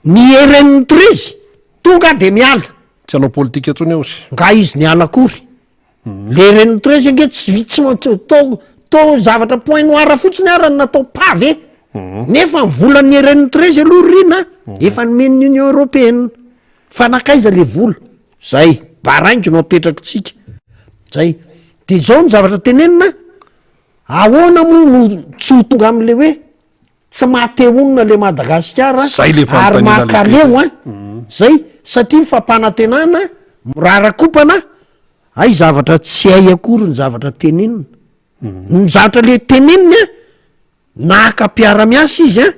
ny heren'ny trizy tonga de miala tsy anao politika ntsony eo sy nga izy niala akory le heren'ny trizy ange tsy tao zavatra point noir fotsiny arany natao pave nefa nyvolan'ny heren'ny trizy aloha rina efa nomen'ny union européenne fanakaiza le vola zay baraingo no apetrako tsika zay de zao ny zavatra tenenina ahoana moa no tsy ho tonga am'le hoe tsy mateonina le Madagasikara ary makaleo a zay satria fampanantenana mirarakopana ay zavatra tsy hay akory ny zavatra tenenina ny zavatra le tenenina naka mpiara-miasa izy a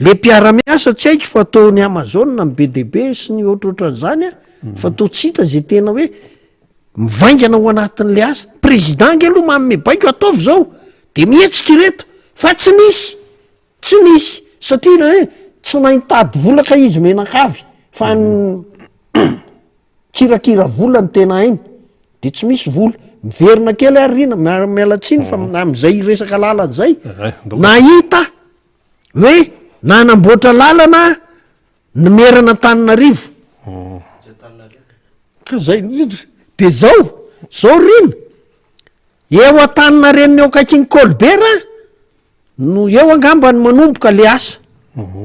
le mpiara-miasa tsy haiko fa ataony Amazon ny BDB sy ny ohatrohatran'izany a fa tao tsy hita zay tena hoe mivaingana ho anatin'le asa président nge aloha manome baiko ataovy zao de mihetsika ireto fa tsy nisy satria na hoe tsy nahitady volaka izy menakavy fa kirakira vola ny tena iny de tsy misy vola miverina kely ary rina mialatsiny fa am'izay resaka lalana zay nahita hoe nanamboatra lalana nimerana Antananarivo ka zay de zao rina eo Antaninareniny eo kaikiny Colbert no eo angamba ny manomboka le asa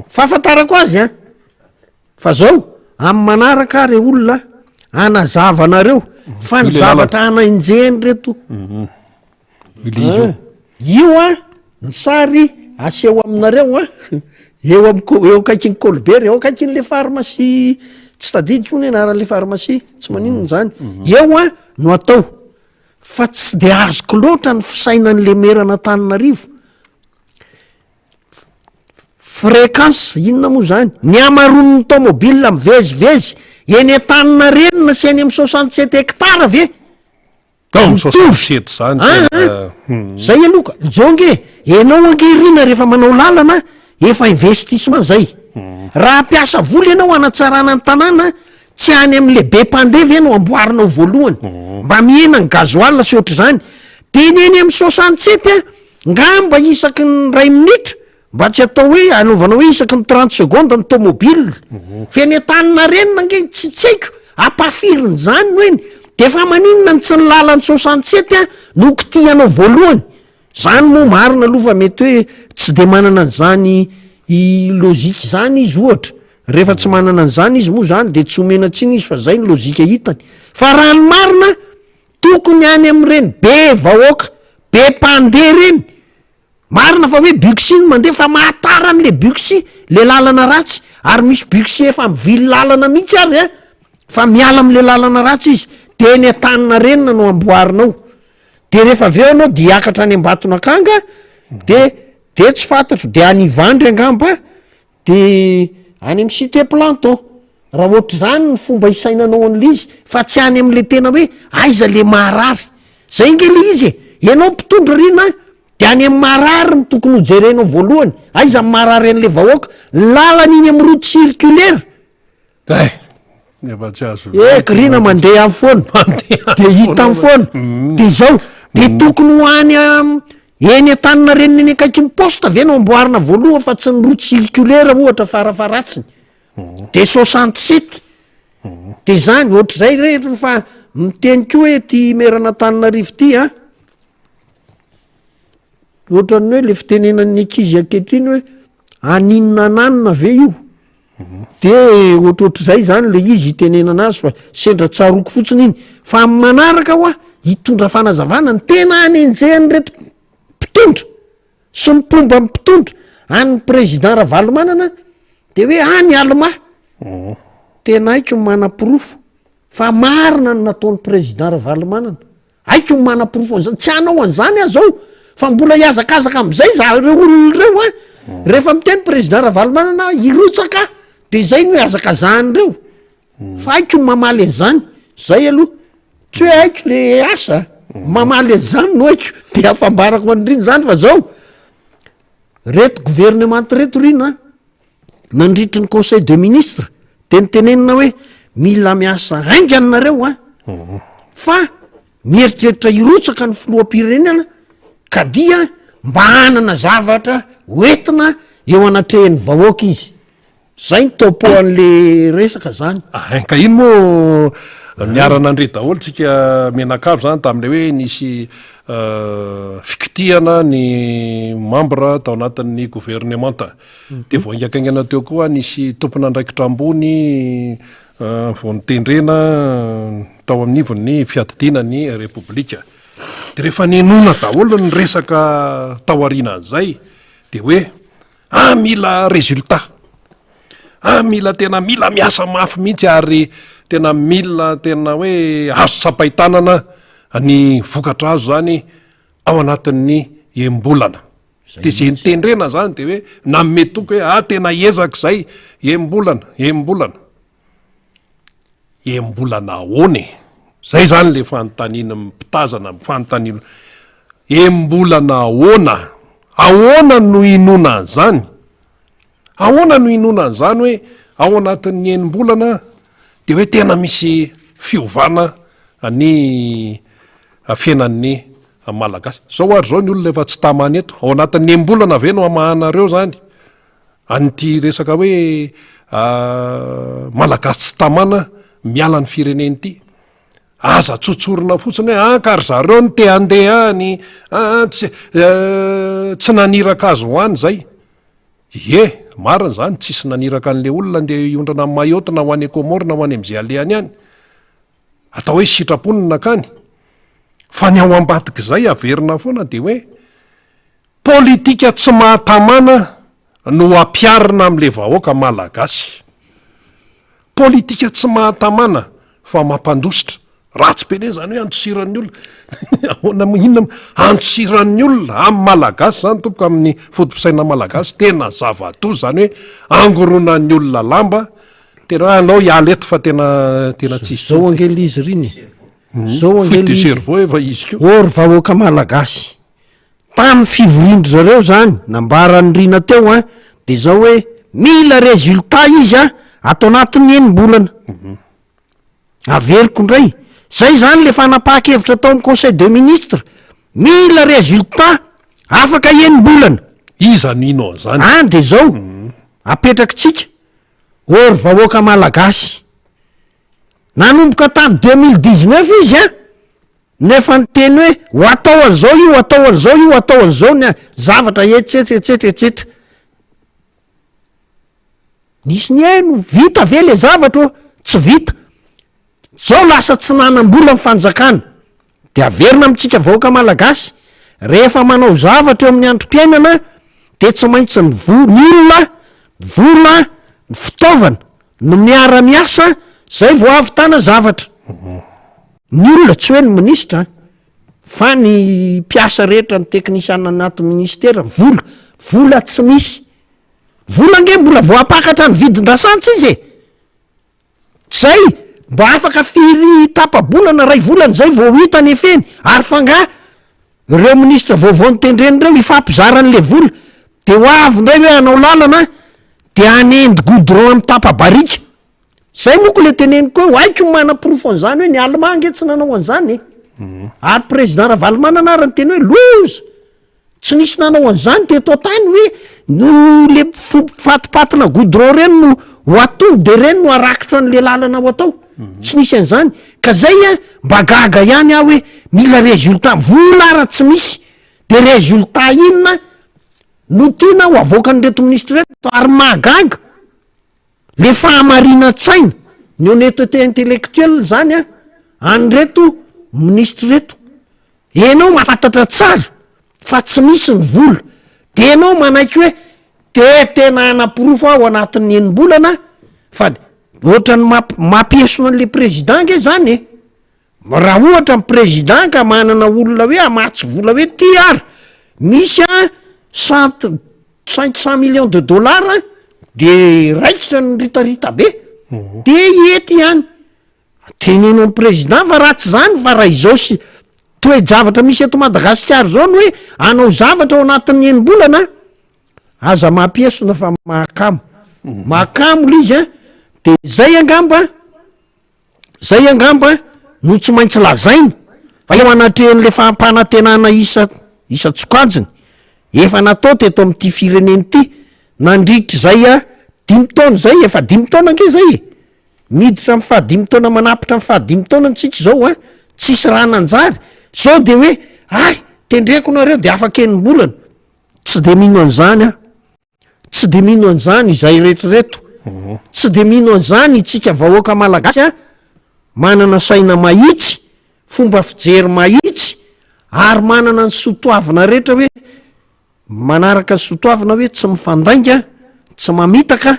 fahafantarako azy a fa zao amin'ny manaraka re olona anazavanareo fa ny zavatra anainjehany reto io a ny sary aseho aminareo a eo kaikiny Colbert eo kaikin'le pharmacie tsy tadidiko ny anaran'le pharmacie tsy maninona zany eo a no atao fa tsy de azoko loatra ny fisainan'le merana Antananarivo fréquence inona moa zany ny amaron'ny tomobile mivezivezy eny Antaninarenina sy eny amin'ny 67 hectara ave mitovy zany zay aloka jonge enao angerina rehefa manao lalana efa investissement zay raha ampiasa vola ianao anatsarana ny tanàna tsy any am'le be mpandevy enao amboarinao voalohany mba mihena ny gazoal sy ohatra zany de nyeny amin'ny 67 ngamba isaky ny ray minitra mba tsy atao hoe anaovana hoe isaky ny 30 seconde ny tomobile fa ny Antaninarenina nge tsitsaiko ampafiriny zany noeny de fa maninona ny tsy ny lalany 67 no kitianao voalohany zany moa marina aloha fa mety hoe tsy de manana an'zany lozika zany izy ohatra rehefa tsy manana an'zany izy moa zany de tsy omena tsiny izy fa zay ny lozika hitany fa raha ny marina tokony any am'ireny be vahoaka be mpandeha reny marina fa hoe buxi no mandeha fa mahatara an'le buxi le lalana ratsy ary misy buxi efa mivily lalana mihitsy ary a fa miala am'le lalana ratsy izy de ny Antaninarenina no amboarinao de rehefa aveo anao de hiakatra any Ambatonakanga de tsy fantatro de any Ivandry angamba de any amin'ny cité planton raha ohatra zany ny fomba isainanao an'le izy fa tsy any am'le tena hoe aiza le marary zay nge le izy ianao mpitondra rina de any amin'ny marary ny tokony ho jerenao voalohany aiza amin'ny marary an'le vahoaka lalana iny amin'ny route circulaire rina mandeha amin'ny foana de hita amin'ny foana de zao de tokony ho any eny Antaninarenina eny akaiky poste ve no amboarina voalohany fa tsy ny route circulaire ohatra farafaratsiny de 67 de zany ohatra zay rehetra fa miteny ko hoe ty merana Antananarivo ty a ohatran'ny hoe le fitenenan'ny ankizy ankehitriny hoe aninona ananina ve io de ohatrohatr'izay zany le izy hitenenana azy fa sendra tsaroko fotsiny iny fa amin'ny manaraka ho a hitondra fanazavana ny tena anenjehany reto mpitondra sy mipomba mpitondra any président Ravalomanana de hoe any Allemand tena aiko ny manam-pirofo fa marina no nataon'ny président Ravalomanana aiko ny manam-pirofo an'izany tsy hanao an'izany aho zao fa mbola hiazakazaka am'izay za reo olona reo a rehefa miteny président Ravalomanana hirotsaka de zay no hiazakazahany reo fa aiko ny mamaly an'izany zay aloha tsy hoe aiko le asa mamaly an'izany no aiko de afambarako an'iriny zany fa zao reto gouvernement reto rina nandritry ny conseil de ministre de nitenenina hoe mila miasa ainganareo a fa mieritreritra hirotsaka ny filoham-pirenena ka dia mba hanana zavatra hoentina eo anatrehan'ny vahoaka izy zay ny topo an'le resaka zany ka iny moa miarana andre daholo tsika menakavy zany tam'le hoe nisy fikitihana ny membre tao anatin'ny gouvernementa de voaingakaingana teo koa nisy tompona andraikitra ambony vao nitendrena tao amin'ivon'ny fiadidiana ny republika de rehefa nenona daholo ny resaka tao arinan'izay de hoe mila résultat mila tena mila miasa mafy mihitsy ary tena mila tena hoe azo sapaitanana ny vokatra azo zany ao anatin'ny embolana de zay nitendrena zany de hoe nametoky hoe tena ezaka zay embolana ahony zay zany le fanontaniana mpitazana fanontaniana embolana ahoana no inona an'zany ahoana no inona an'zany hoe ao anatin'ny enim-bolana de hoe tena misy fiovana ny fiainan'ny malagasy zao ary zao ny olona efa tsy tamany eto ao anatin'ny enim-bolana ave no amahanareo zany anyty resaka hoe malagasy tsy tamana miala ny fireneny ity aza tsotsorona fotsiny hoe kary zareo ny te andehany tsy naniraka azy ho any zay marina zany tsisy naniraka an'le olona nde iondrana amin'ny mayotte na ho any Comore na ho any am'izay alehany any atao hoe sitraponina nakany fa ny ao ambadiky zay averina foana de hoe politika tsy mahatamana no ampiarina am'le vahoaka malagasy politika tsy mahatamana fa mampandositra ratsy be ne zany hoe antosiran'ny olona inona antosiran'ny olona amin'ny malagasy zany tompoka amin'ny fotom-pisaina malagasy tena zava-to zany hoe angoronan'ny olona lamba tena anao hiala eto fa tena tsisy zao angely izy riny zao angely izy cerveau efa izy ko ory vahoaka malagasy tamin'ny fivorindry zareo zany nambarany rina teo a de zao hoe mila résultat izy atao anatin'ny enim-bolana averiko indray zay zany le fanapahakevitra atao amin'ny conseil de ministre mila résultat afaka enim-bolana iza nino zany de zao apetrakitsika ory vahoaka malagasy nanomboka tamy 2019 izy nefa nyteny hoe ho atao an'izao io atao an'izao io atao an'izao ny zavatra etsetsa nisy ny haino vita ve le zavatra tsy vita zao lasa tsy nanam-bola ny fanjakana de averina amitsika vahoaka malagasy rehefa manao zavatra eo amin'ny androm-piainana de tsy maintsy ny olona vola ny fitaovana no miara-miasa zay vo avitana zavatra ny olona tsy hoe ny ministra fa ny mpiasa rehetra ny teknisiana anaty ministera vola tsy misy vola nge mbola voapakatra ny vidin-drasantsy izy zay mba afaka firy tapa-bolana ray volana zay vo hitany efeny ary fanga reo ministra vaovao nitendreny reo ifampizaran'le vola de ho avy ndray hoe anao lalana de anendy goudron amin'ny tapa-barika zay moko le teneniko hoe aiko ny manam-pirofo an'izany hoe ny Allemand nge tsy nanao an'izany ary président Ravalomanana ary ny teny hoe loza tsy nisy nanao an'izany teto tany hoe no le fatipatina goudron reny no ho atony de reny no arakitra n'le lalana ho atao tsy nisy an'izany ka zay mba gaga ihany hoe mila résultat vola ara tsy misy de résultat inona no tiana ho avoaka ny reto ministre reto ary mahagaga le fahamarina-tsaina ny honnêteté intellectuelle zany a anyreto ministra reto enao mahafantatra tsara fa tsy misy ny vola de enao manaiky hoe tena anapirofo ao anatin'ny enim-bolana fa ohatrany mampiesona an'le président nge zany e raha ohatra ny président ka manana olona hoe amatsy vola hoe ty ary misy a 500 millions de dollars de raikitra ny ritarita be de ety ihany tenenao ny président fa ratsy zany fa raha izao sy toe-javatra misy eto Madagasikara zao no hoe anao zavatra ao anatin'ny enim-bolana aza mampiesona fa mahakamo le izy a de zay angamba no tsy maintsy lazainy fa eo anatrehan'le fampanantenana isa tsokajiny efa natao teto amin'ity fireneny ity nandritra zay a 5 taona zay efa 5 taona ange zay e miditra amin'ny faha 5 taona manapitra amin'ny faha 5 taona ntsika zao a tsisy raha nanjary sao de hoe ay tendreko nareo de afaka enim-bolana tsy de mino an'izany a tsy de mino an'izany izay retroreto tsy de mino an'izany itsika vahoaka malagasy a manana saina mahitsy fomba fijery mahitsy ary manana ny sotoavina rehetra hoe manaraka ny sotoavina hoe tsy mifandainga tsy mamitaka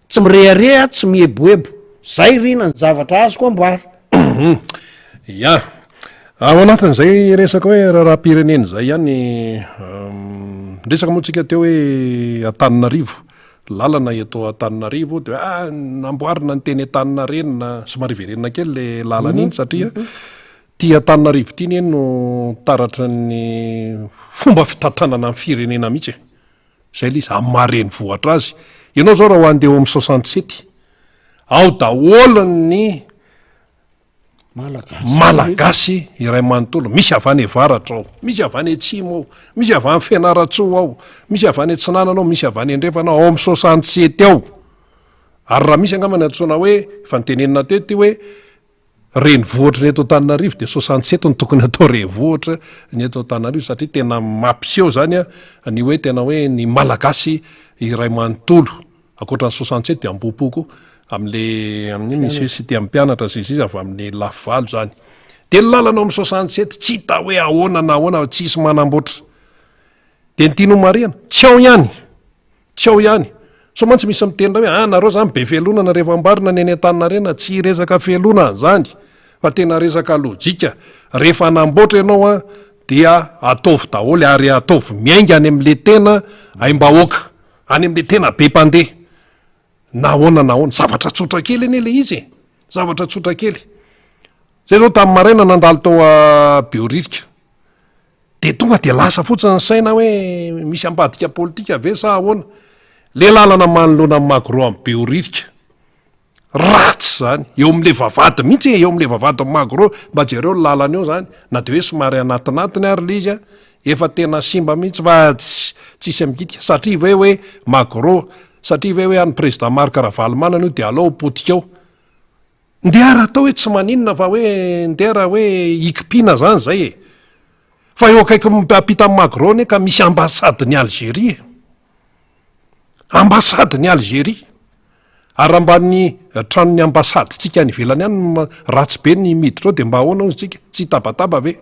tsy mirearea tsy mieboebo zay rina ny zavatra azoko amboary ya ao anatin'izay resaka hoe raha-pireneny zay ihany resaka moa tsika teo hoe Antananarivo lalana eto Antananarivo de namboarina ny teny Antaninarenina somary verenina kely le lalana iny satria ty Antananarivo ty ny no taratra ny fomba fitatranana amin'ny firenena mihitsy zay le izy amin'ny mareny vohatra azy ianao zao raha ho andeha amin'ny 67 ao daholany malagasy iray manontolo misy avy any Avaratra ao misy avy any Atsimo ao misy avy any Fianaratsoa ao misy avy any Atsinanana ao misy avy any Andrefana ao amin'ny 67 ao ary raha misy angamba ny antsoina hoe efa nitenenina tety hoe renivohitra ny eto Antananarivo de 67 ny tokony atao renivohitra ny eto Antananarivo satria tena mampiseho zany a ny hoe tena hoe ny malagasy iray manontolo akoatra ny 67 de ambopoko amin'ny misy hoe sy ty amin'ny mpianatra izy avy amin'ny lafivalo zany de ny lalana amin'ny 67 tsy hita hoe ahoana na ahoana tsisy manamboatra de ny tiano mariana tsy ao ihany so mantsy misy miteny hoe nareo zany be felonana rehefa ambarina ny eny Antaninarenina tsy resaka felonana zany fa tena resaka lojika rehefa anamboatra ianao a dia ataovy daholo ary ataovy miainga any amin'le tena aim-bahoaka any amin'le tena be mpandeha nahoana zavatra tsotra kely eny le izy zavatra tsotra kely zay zao tamin'ny maraina nandalo tao a Beorivika de tonga de lasa fotsiny ny saina hoe misy ambadika politika ve sa ahoana le lalana manoloana amin'ny Magro amin'ny Beorivika ratsy zany eo amin'le vavady mihitsy eo amin'le vavady Magro mba jereo lalana eo zany na de hoe somary anatinatiny ary le izy a efa tena simba mihitsy fa tsisy amikitika satria ve hoe Magro satria ve hoe any président Marc Ravalomanana io de alao potika ao ndeha atao hoe tsy maninona fa hoe ndeha hoe ikipina zany zay e fa eo akaiky apita amin'ny Magro ne ka misy ambasady ny Algérie ambasady ny Algérie ary ambany tranon'ny ambasady tsika ny velany any ratsy be ny miditra ao de mba ahoana ozy tsika tsy tabataba ve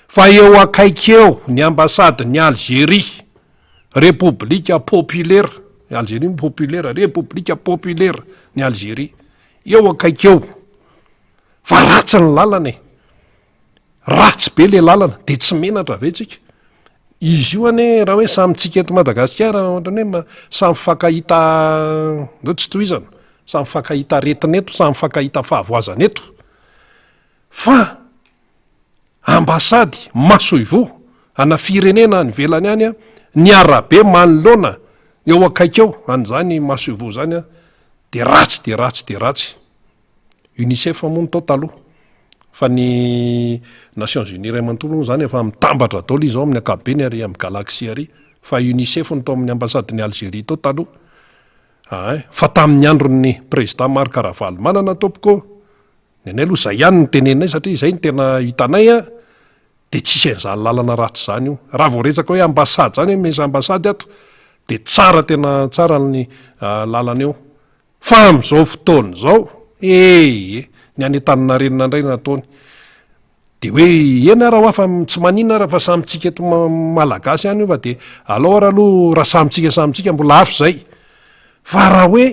fa eo akaiky eo ny ambasady ny Algérie République populaire Algérie populaire République populaire ny Algérie eo akaiky eo fa ratsy ny lalana ratsy be le lalana de tsy menatra ve tsika izy io ane raha hoe samy tsika eto Madagasikara ohatrany hoe samy fakahita ndreo tsy tohizana samy fakahita retineto samy fakahita fahavoazaneto fa ambasady masoivo ana firenena ny velany any a ny arabe manoloana eo akaiky eo an'izany masoivo zany a de ratsy UNICEF moa tao taloha fa ny Nations Unies ray manontolo zany efa mitambatra daholo izy ao amin'ny ankapobeny ary amin'ny galaxie ary fa UNICEF no tao amin'ny ambasady ny Algérie tao taloha fa tamin'ny andron'ny président Marc Ravalomanana tompoko nenay aloha zay ihany ny tenenay satria zay ny tena hitanay a de tsisy an'izany lalana ratsy zany io raha vao resaka hoe ambasady zany hoe misy ambasady ato de tsara tena tsara ny lalana eo fa am'izao fotoana zao ny any Antaninarenina indray nataony de hoe ena raha hoafa tsy maninona raha fa samytsika eto malagasy any io fa de alao raha aloha raha samytsika mbola afo zay fa raha hoe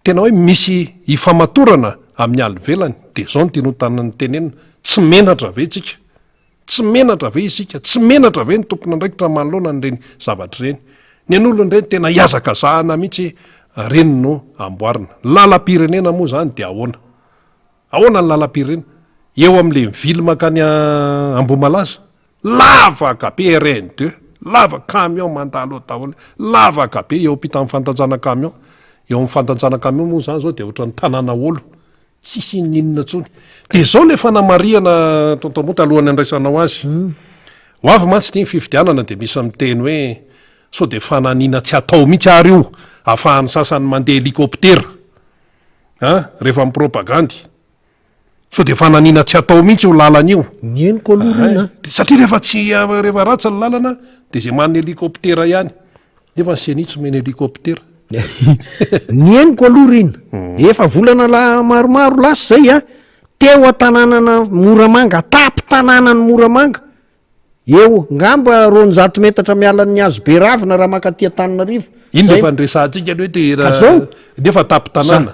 tena hoe misy ifamatorana amin'ny alivelany de zao ny tenotanany tenenina tsy menatra ve tsika tsy menatra ve isika tsy menatra ve ny tompona ndraikitra manoloana ny reny zavatra reny ny an'olony reny tena hiazaka zahana mihitsy reny no amboarina lalam-pirenena moa zany de ahoana ny lalam-pirenena eo am'le mivily makany Ambomalaza lavaka be RN2 lava camion mandalo daholo lavaka be eo ampita amin'ny fantanjana camion eo amin'ny fantanjana camion moa zany zao de ohatra ny tanàna olo tsisy ninona tsony de zao le fanamariana tontomota alohan'ny andraisanao azy ho avy mantsy ty ny fifidianana de misy miteny hoe so de fananina tsy atao mihitsy ary io ahafahan'ny sasany mandeha helikoptera rehefa amin'ny propagandy so de fananina tsy atao mihitsy io lalana io nyeniko aloha satria rehefa ratsy ny lalana de zay man'ny helikoptera ihany nefa ny senitsy meny helikoptera ny eniko aloha rina efa volana maromaro lasa zay teo a-tanànana Moramanga tapy tanànany Moramanga eo ngamba 200 metatra mialan'ny hazo be ravina raha makaty Antananarivo iny efa nresantsika ny hoe de nefa tapy tanàna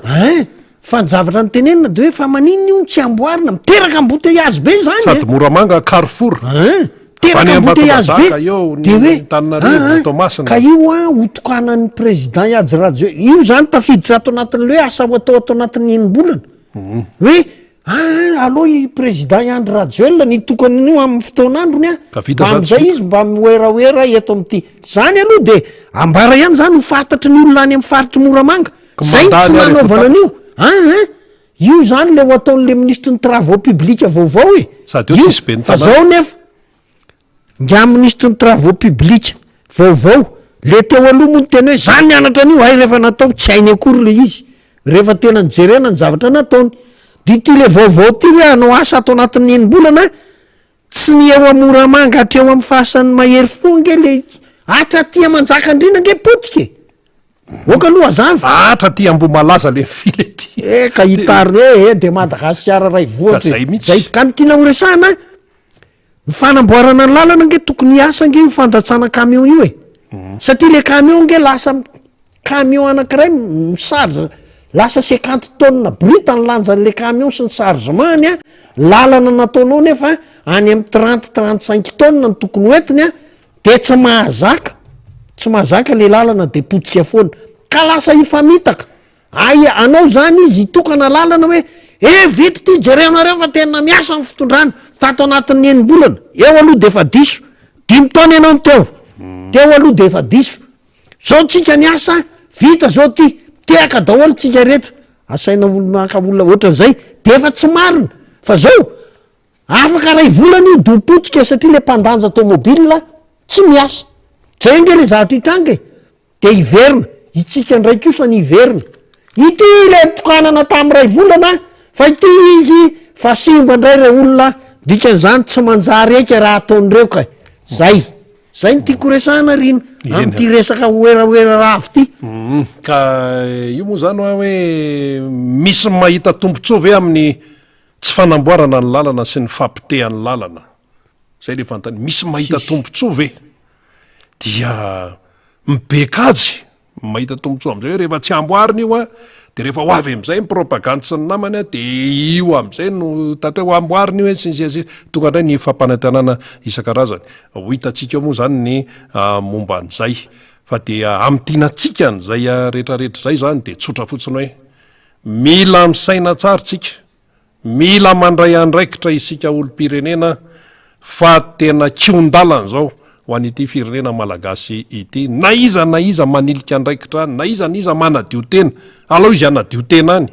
fa ny zavatra ny tenenina de hoe fa maninona io tsy amboarina miteraka embouteillage be zany sady Moramanga Carrefour teraka embouteillage be de hoe ka io hotokanan'ny président Iady Rajoelina io zany tafiditra ato anatin'le hoe asa ho atao anatin'ny enim-bolana hoe aloha i président Iady Rajoelina nitokanan'io amin'ny fotoan'androny mba am'izay izy mba mioeraoera eto amin'ity zany aloha de ambara ihany zany ho fantatry ny olona any amin'ny faritry Moramanga zay tsy nanaovana an'io io zany le ho ataon'le ministre ny travaux publics vaovao fa zao nefa nga ministre ny travaux publics vaovao le teo aloha moa ny teny hoe zany nianatra an'io rehefa natao tsy hainy akory le izy rehefa tena nijerena ny zavatra nataony de ty le vaovao ty hoe anao asa atao anatin'ny enim-bolana tsy ny eo Moramanga hatreo amin'ny fahasan'ny mahery fonge le atra tia manjaka andrina nge potike oka aloha azavy atra ty Ambomalaza le file ty ka hitary de Madagasikara ray vohatra zay ka ny tiana horesahana ny fanamboarana ny lalana nge tokony hiasa nge fandatsana camion io satria le camion nge lasa camion anankiray misarge lasa 50 tonnes brut ny lanjan'le camion sy ny chargement-ny lalana nataonao nefa any amin'ny 30-35 tonnes ny tokony hoentiny de tsy mahazaka le lalana de potika foana ka lasa hifamitaka anao zany izy hitokana lalana hoe vity ty jerenareo fa tena miasa ny fitondrana tato anatin'ny enim-bolana eo aloha de efa diso 5 taona ianao nyteo teo aloha de efa diso zao tsika ny asa vita zao ty tehaka daholo tsika rehetra asaina olonaka olona ohatran'izay de efa tsy marina fa zao afaka ray volana io dopotika satria le mpandanja automobile tsy miasa zay nge le zavatra hitrange de hiverina itsika ndraiky io fa ny hiverina ity le tokanana tam'ray volana fa ity izy fa simba ndray re olona dikan'izany tsy manjary eky raha ataon'ireo ka zay ny tiako resahana rina am'ty resaka oeraoera ravy ty ka io moa zany hoe misy mahita tombotsovy amin'ny tsy fanamboarana ny lalana sy ny fampitehan'ny lalana zay le fantany misy mahita tombotsovy dia mibekajy mahita tombontsoa am'izay hoe rehefa tsy amboarina io de rehefa ho avy am'izay ny propagande sy ny namany de io am'izay no tatra ho amboarina io sy tonga indray ny fampanantenana isan-karazany ho hitantsika eo moa zany ny momba an'izay fa de am'tianatsika n'izay rehetrarehetra zay zany de tsotra fotsiny hoe mila misaina tsara tsika mila mandray andraikitra isika olom-pirenena fa tena kiondalana zao ho an'ity firenena malagasy ity na iza manilika andraikitra na iza manadio tena alao izy anadio tena any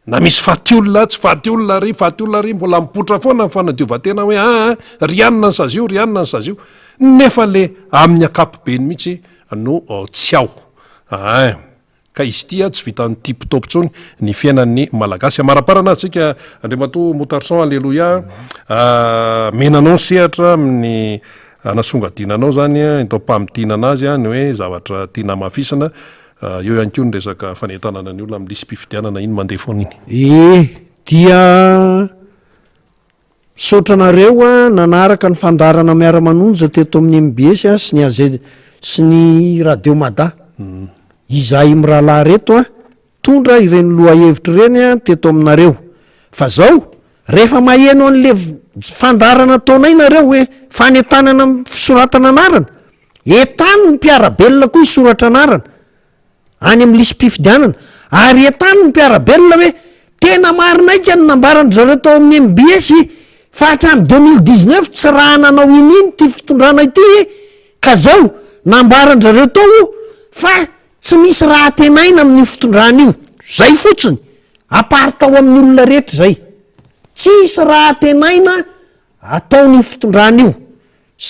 na misy faty olona tsy faty olona ry mbola mipotra foana fanadiovatena hoe rianina ny sazio nefa le amin'ny akapobeny mihitsy no tsy ao ka izy ity tsy vitan'ny tipitopitsony ny fiainan'ny malagasy amaraparana atsika andriamato motarson alleloia menanao sehatra amin'ny anasongadinanao zany atao mpamitihana anazy ny hoe zavatra tiana mafisana eo ihany koa ny resaka fanentanana ny olona amin'ny lisy mpifidianana iny mandeha foana iny dia saotranareo a nanaraka ny fandarana miara-manonja teto amin'ny MBS sy ny sy ny radio mada izay mirahalahy reto a tondra ireny loha hevitra ireny a teto aminareo fa zao rehefa maheno an'le fandarana taona inareo hoe fanentanana fisoratana anarana etany ny mpiarabelona koa hisoratra anarana any amin'ny lisy mpifidianana ary etany ny mpiarabelona hoe tena marinaika ny nambarany zareo tao amin'ny MBS fa hatrany 2019 tsy raha nanao ininy ty fitondrana ity ka zao nambarany zareo tao fa tsy misy raha tenaina amin'ny fitondrana io zay fotsiny apary tao amin'ny olona rehetra zay tsisy raha tenaina ataony fitondrana io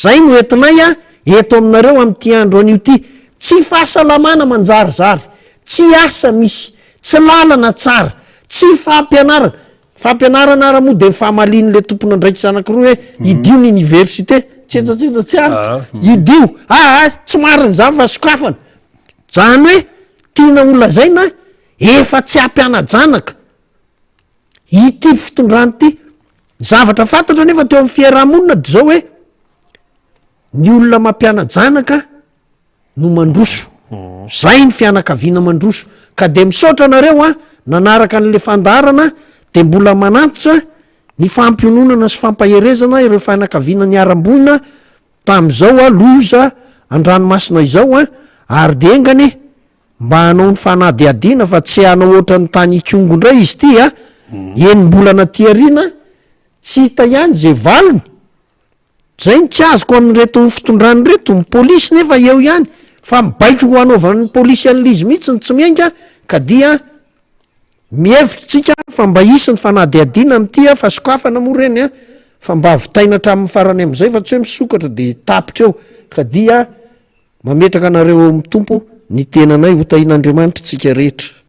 zay no entinay a eto aminareo amin'ty andro an'io ty tsy fahasalamana manjarizary tsy asa misy tsy lalana tsara tsy fampianarana raha moa de fahamalin'le tompona andraikitra anakiroa hoe idio ny université tsetsatsesa tsy aritra idio tsy mariny za fa sokafana zany hoe tiana olona zay na efa tsy ampianajanaka ity fitondrany ty zavatra fantatra nefa teo amin'ny fiarahamonina de zao hoe ny olona mampianajanaka no mandroso zay ny fianakaviana mandroso ka de misaotra anareo a nanaraka an'le fandarana de mbola manatitra ny fampiononana sy fampaherezana ireo fianakaviana ny aram-boina tam'izao a loza andranomasina izao a ary de engany mba hanao ny fanadiadiana fa tsy hanao ohatra ny tany ikongo indray izy ty a enimbolana tiariana tsy hita ihany zay valiny zay ny tsy azoko amin'reto fitondrany reto ny polisy nefa eo ihany fa mibaiko ho anaovan'ny polisy an'le izy mihitsy ny tsy miainga ka dia mihevitra tsika fa mba isy ny fanadiadiana am'tya fa sokafana moa reny a fa mba avitaina hatramin'ny farany am'izay fa tsy hoe misokatra de tapitra eo ka dia mametraka anareo mitompo ny tenanay hotahin'Andriamanitra tsika rehetra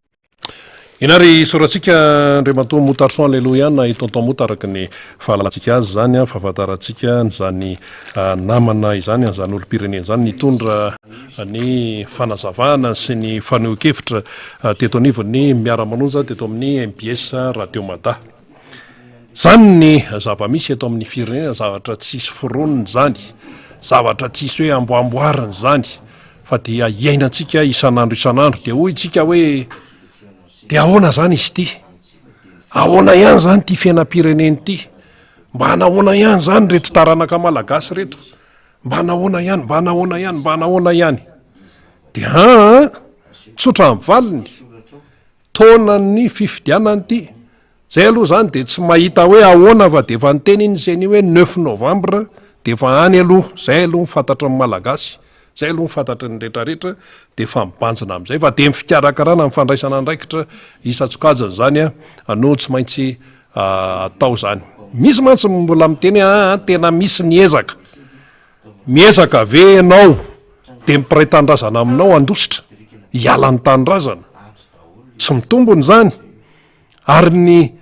inary soratsika Andriamantoa motarson alleloia ihany na itonton mota araka ny fahalalantsika azy zany a fahafantarantsika zany namana izany an'izany olo-pirenena zany nitondra ny fanazavana sy ny faneho-kevitra teto anivon'ny miara-manonja teto amin'ny MBS radio mada zany ny zava-misy eto amin'ny firenena zavatra tsisy foroniny zany zavatra tsisy hoe amboamboariny zany fa dia iainantsika isan'andro de hoy itsika hoe de ahoana zany izy ty ahoana ihany zany ty fiainam-pireneny ty mba nahoana ihany zany reto taranaka malagasy reto mba nahoana ihany de tsotra mivaliny taonany fifidianany ty zay aloha zany de tsy mahita hoe ahoana fa de efa niteny iny zany hoe 9 novembre de efa any aloha zay aloha mifantatra amin'ny malagasy zay aloha mifantatry ny rehetrarehetra de efa mibanjina am'izay fa de mifikarakarana amin'ny fandraisana andraikitra isatsokajany zany a no tsy maintsy atao zany misy mantsy mbola miteny tena misy miezaka ave ianao de mpiray tandrazana aminao andositra hialan'ny tandrazana tsy mitombony zany ary ny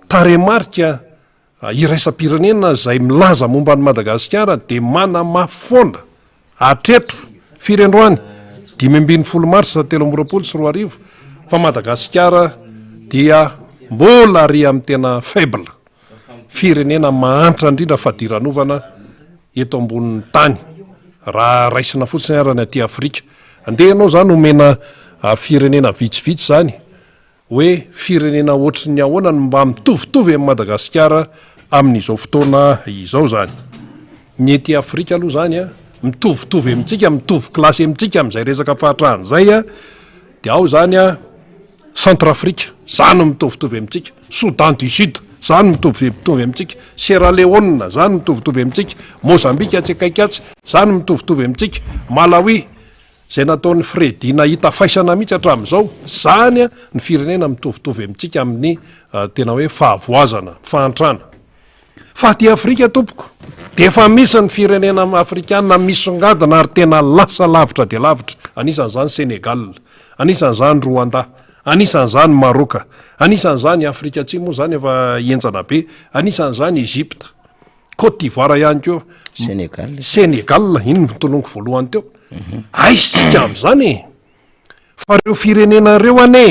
taremarika iraisam-pirenena zay milaza momba ny Madagasikara de mana mafoana atreto firendroany 5 marsa 2024 fa Madagasikara dia mbola ary amin'ny tena faible firenena mahantra indrindra fadiranovana eto ambonin'ny tany raha raisina fotsiny arany aty Afrika andehanao zany omena firenena vitsivitsy zany hoe firenena ohatry ny ahoana no mba mitovitovy amin'ny Madagasikara amin'izao fotoana izao zany ny ety Afrika aloha zany mitovitovy amintsika mitovy klasy amintsika am'izay resaka fahatrahan'izay de ao zany Centrafrika zany mitovitovy amintsika Soudan du Sud zany mitovitovy amintsika Sierra Leone zany mitovitovy amintsika Mozambique atsikaiky zany mitovitovy amintsika Malawi zay nataon'ny Fredy nahita faisana mihitsy hatramin'izao zany ny firenena mitovitovy amintsika amin'ny tena hoe fahavoazana fahantrana fa ty Afrika tompoko de efa misy ny firenena afrikana misongadina ary tena lasa lavitra de lavitra anisan'izany Senegal anisan'izany Rwanda anisan'izany Maroka anisan'izany Afrika Atsimo zany efa enjana be anisan'izany Egypte Côte d'Ivoire ihany keo Senegal iny mitolongo voalohany teo aisitsika am'zany fa reo firenenareo ane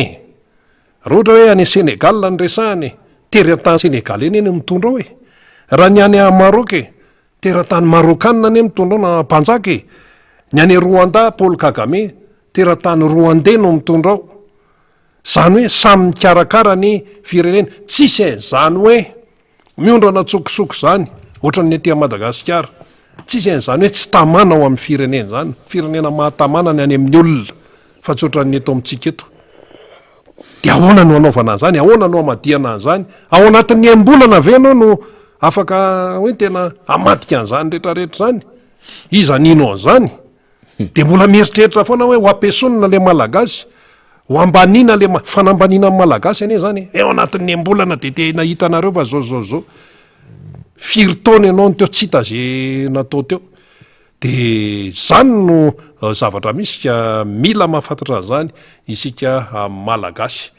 raha ohatra hoe any Senegal ny resahany teratany Senegal eny eny mitondra ao raha ny any Maroc teratany Marocanina ane mitondra ao na mpanjaka ny any Rwanda Paul Kagame teratany Rwandais no mitondra ao zany hoe samy mikarakara ny firenena tsisy zany hoe miondrana tsokosoko zany ohatran'ny aty Madagasikara tsisy zany hoe tsy tamana ao amin'ny firenena zany firenena mahatamana ny any amin'ny olona fa tsy ohatran'ny eto amintsika eto de ahoana no anaovana zany ahoana no amadiana zany ao anatin'ny embolana ve anao no afaka hoe tena amadika an'izany rehetrarehetra zany iza nino an'izany de mbola mieritreritra foana hoe ho ampesonina le malagasy ho ambanina le fanambanina amin'ny malagasy ane zany eo anatin'ny embolana de te nahitanareo fa zao firitaona ianao ny teo tsy hita ze natao teo de zany no zavatra misy ka mila mahafantatra zany isika malagasy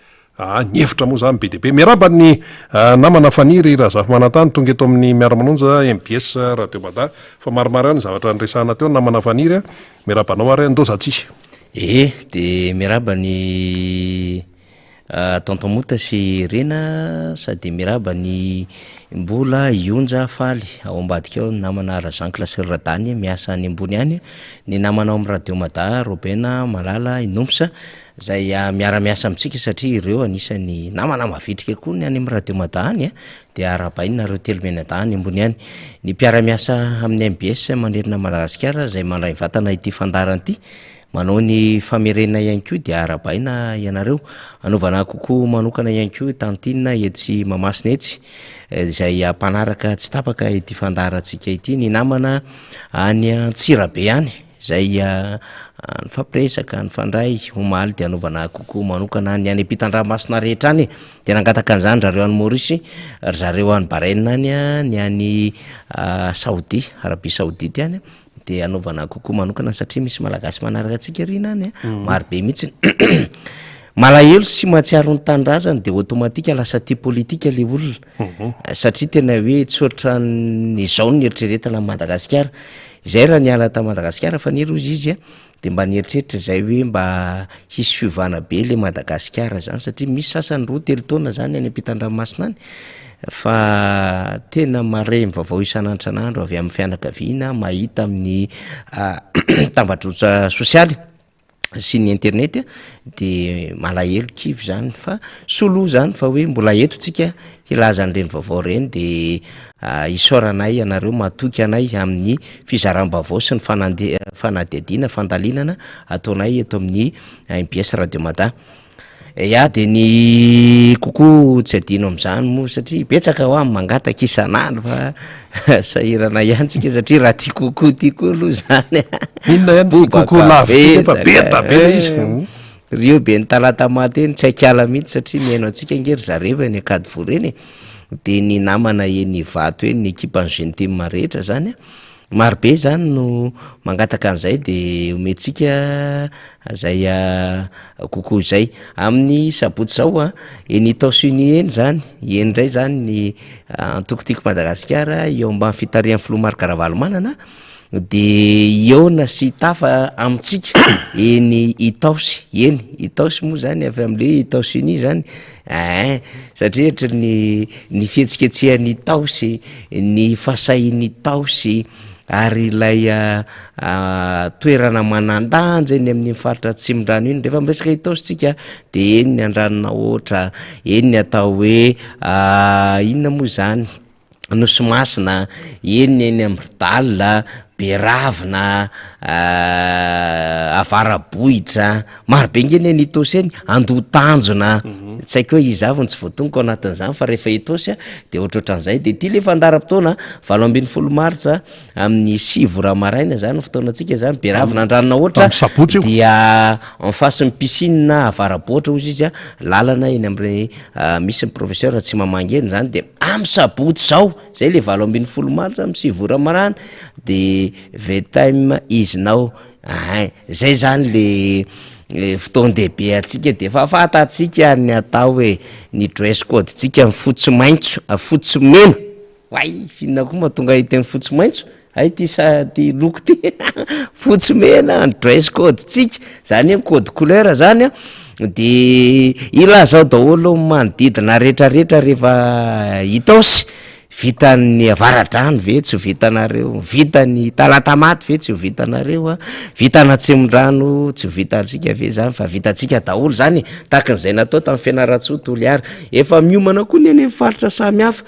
ny hevitra moa zany be deaibe miaraba ny namana faniry raha zafy manantany tonga eto amin'ny miaramanonja MBS radio Bada fa maromaro ny zavatra nyresahana teo namana faniry miarabanao ary andozatsisy de miaraba ny tonton Mota sy Rena sady miaraba ny mbola ionja faly ao ambadika ao namana Razanky sy Radany miasa any ambony any ny namanao amin'ny radio Mada Robena Malala Inomsa zay miara-miasa amitsika satria ireo anisany namana mavitrika koa ny any amin'ny radio Mada any de arabainareo telomenada any ambony any ny mpiara-miasa amin'ny MBS manerina Madagasikara zay mandray vatana ity fandarana ity manao ny famerena ihany koa dia arabaina ianareo anaovana kokoa manokana ihany koa tantinina etsy Mamasina etsy izay mpanaraka tsy tapaka ity fandarantsika ity ny namana any Antsirabe any zay ny fampiresaka ny fandray omaly de anaovana kokoa manokana ny any ampitan-dranomasina rehetra any de nangataka an'izany zareo any Maurice zareo any Bahreïn any ny any Saoudi Arabie Saoudite any de anaovana kokoa manokana satria misy malagasy manaraka atsika rina any maro be mihitsy malahelo sy mahatsiaro ny tanindrazany de automatika lasa tia politika le olona satria tena hoe tsy ohatran'izao ny eritreretana Madagasikara izay raha niala ta Madagasikara fa nirozy izy de mba nieritreritra zay hoe mba hisy fiovana be le Madagasikara zany satria misy sasany roa telo taona zany any ampitan-dranomasina any fa tena mare mivavao isan'andro avy amin'ny fianakaviana mahita amin'ny tambadrotra sosialy sy ny internet de malahelo kivy zany fa solo zany fa hoe mbola eto tsika hilaza an'ireny vaovao reny de isoranay ianareo matoky anay amin'ny fizaram-baovao sy ny fanadihadiana fandalinana ataonay eto amin'ny MBS radio Mada de ny kokoa tsy adino am'izany moa satria betsaka ho am mangataka isan'andro fa sahirana ihany tsika satria raha tia kokoa aloha zany inona ihany kokoa lavitra fa beta be izy rio be ny talata maty eny tsy haikala mihitsy satria mihaino antsika ngery zareva ny Akadivo reny de ny namana eny Vato eny ny ekipa ny GNTM rehetra zany maro be zany no mangataka an'izay de omentsika zay kokoa zay amin'ny sabotsy zao eny États-Unis eny zany eny ndray zany ny antokotiko Madagasikara eo ambany fitarian'ny Filomar Karavalomanana de eo na sy tafa amitsika eny Itaosy Itaosy moa zany avy am'le États-Unis zany satria ohatra ny fihetsiketsehany Itaosy ny fasahin'ny Itaosy ary ilay toerana manandanja eny amin'ny faritra Atsimondrano iny rehefa miresaka Itaosy tsika de eny ny andranona ohatra eny ny atao hoe inona moa zany Nosimasina eny Amirdal Beravina Avarabohitra maro be ngeny eny Itaosy eny Andotanjona tsy haiko hoe izavony tsy voatonoko anatin'izany fa rehefa Itaosy de ohatrohatran'izay de ty le fandaram-potoana 20 martsa amin'ny 7 ramaraina zany fotoanantsika zany Beravina andranona ohatra dia en face ny piscine Avarabohitra ozy izy lalana eny amin'ny misy ny professeur tsy mamangeny zany de amin'ny sabotsy zao zay le 20 martsa amin'ny 7 ramarana de the time is now zay zany le fotoan-dehibe atsika de fa fatatsika ny atao hoe ny dress code tsika ny fotsy maintso fotsy mena way finona koa mahatonga hiteny fotsy maintso ay ty loko ty fotsy mena dress code tsika zany hoe code couleur zany a de ilazao daholo manodidina rehetrarehetra rehefa hitaosy vitan'ny avaradrano ve tsy vitanareo, vitany talatamaty ve tsy vitanareo a, vitana tsemondrano tsy vitatsika ve zany fa vitatsika daholo zany takan'izay natao tamin'ny fianaratsoa Toliara efa miomana koa neny faritra samy hafa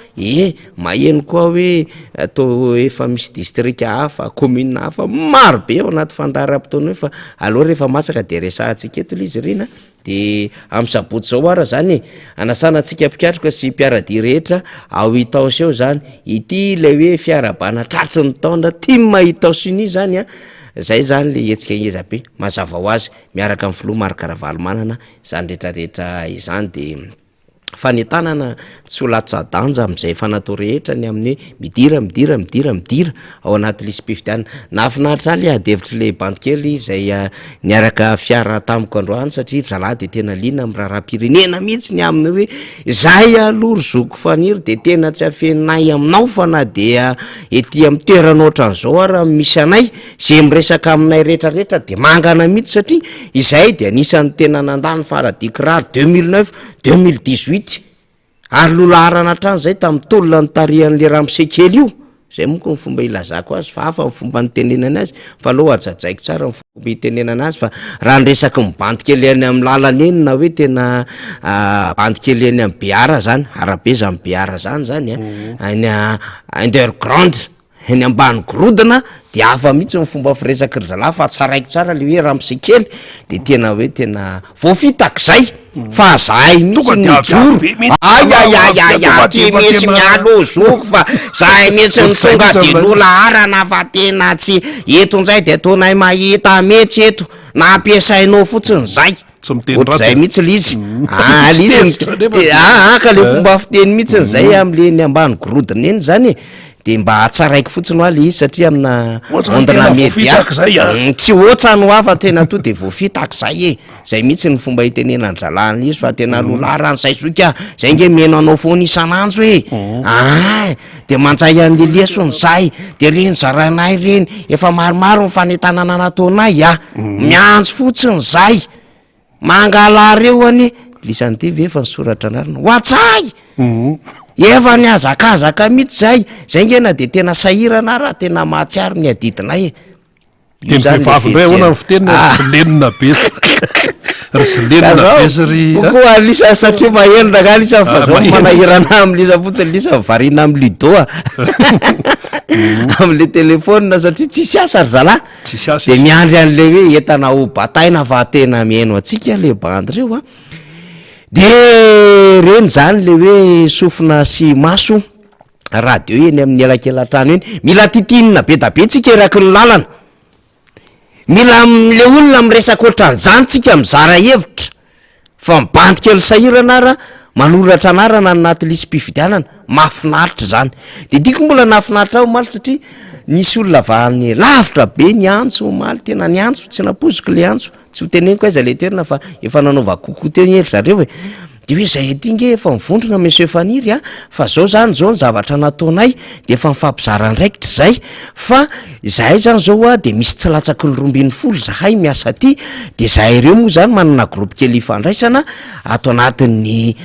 maheno koa hoe atao efa misy district hafa commune hafa maro be ao anaty fandaharam-potoana fa aloha rehefa masaka de resahantsika eto izy rina de amin'ny sabotsy zao ara zany anasana antsika mpikatroka sy mpiaradia rehetra ao Itaosy eo zany ity le hoe fiarabana tratry ny taona tima Itaosy iny zany a zay zany le hetsika ngezabe mazava ho azy miaraka amin'ny filoha Marikaravalo manana zany rehetrarehetra izany de fanetanana tsy ho latsa danja amin'izay fanatao rehetra ny amin'ny midira ao anaty lisy-pifidianana nahafinaritra le adevitra le bandikely izay niaraka fiara tamiko androany satria zalahy de tena liana amin'ny raharam-pirenena mihitsy ny aminy hoe zay aloha zoko faniry de tena tsy afenay aminao fa na dia ety amin'ny toerana ohatran'izao ara misy anay zay miresaka aminay rehetrarehetra de mangana mihitsy satria izay de anisan'ny tena nandany faradikirary 2009-2018 ary lolaharana trany zay tamin'ny tolona ny tarihan'le ramsekely io zay moko ny fomba ilazako azy fa hafa ny fomba nitenenana azy fa aloha ajajaiko tsara ny fomba hitenenana azy fa raha nyresaky mibandikely any amin'ny lalana eny na hoe tena bandikely eny amin'ny Beara zany arabe zany Beara zany any underground eny ambany gorodona de hafa mihitsy ny fomba firesaky ry zalahy fa tsaraiko tsara le hoe ramsekely de tena hoe tena voafitak'izay fa zahay mihitsy nijoro ty misy mialo zoko fa zahay mihitsy ny tonga de lolaharana fa tena tsy eto nzay de ataonay mahita metsy eto na ampiasainao fotsiny zay ohatrzay mihitsy lizy ka le fomba fiteny mihitsy zay am'le ny ambany gorodona eny zany de mba hatsaraiko fotsiny hoa le izy satria amina ondana media tsy ohatsany ho afa tena to de voafitak'zay zay mihitsy ny fomba hitenenandralana izy fa tena lolaharanyzay zoka zay nge meno anao foana isanandro de manjay an'le lesony zay de reny zaranay reny efa maromaro ny fanetanana nataonay miantso fotsiny zay mangalareo any lisany ty ve efa nysoratra anarina hoatsay efa ny azakazaka mihitsy zay ngena de tena sahirana raha tena mahatsiaro ny adidinay koa lisa satria mahenona ka lisa fa zao manahirana amin'ny lisa fotsiny lisa varina amin'ny lido am'le telefona satria tsisy asa ry zalahy de miandry an'le hoe entana ho bataina fa tena mihaino atsika le bandy reo de reny zany le hoe sofina sy maso radio eny amin'ny elakelatrano eny mila titinina be da be tsika eraky ny lalana mila le olona miresaka ohatran'izany tsika mizara hevitra fa mibandika ely sahirana ara manoratra anarana anaty lisy-pifidianana mahafinaritra zany de diako mbola nahafinaritra ao maly satria nisy olona vany lavitra be ny antso maly tena ny antso tsy napoziko le antso tsy ho teneniko aiza le toerana fa efa nanaova kokoa teny ery zareo de hoe zay ety nge efa mivondrona monsieur Faniry fa zao zany zao ny zavatra nataonay de efa mifampizara ndraikitra zay fa zahay zany zao de misy tsy latsaky ny 20 zahay miasa aty de zahay ireo moa zany manana groupe kely ifandraisana ato anatin'ny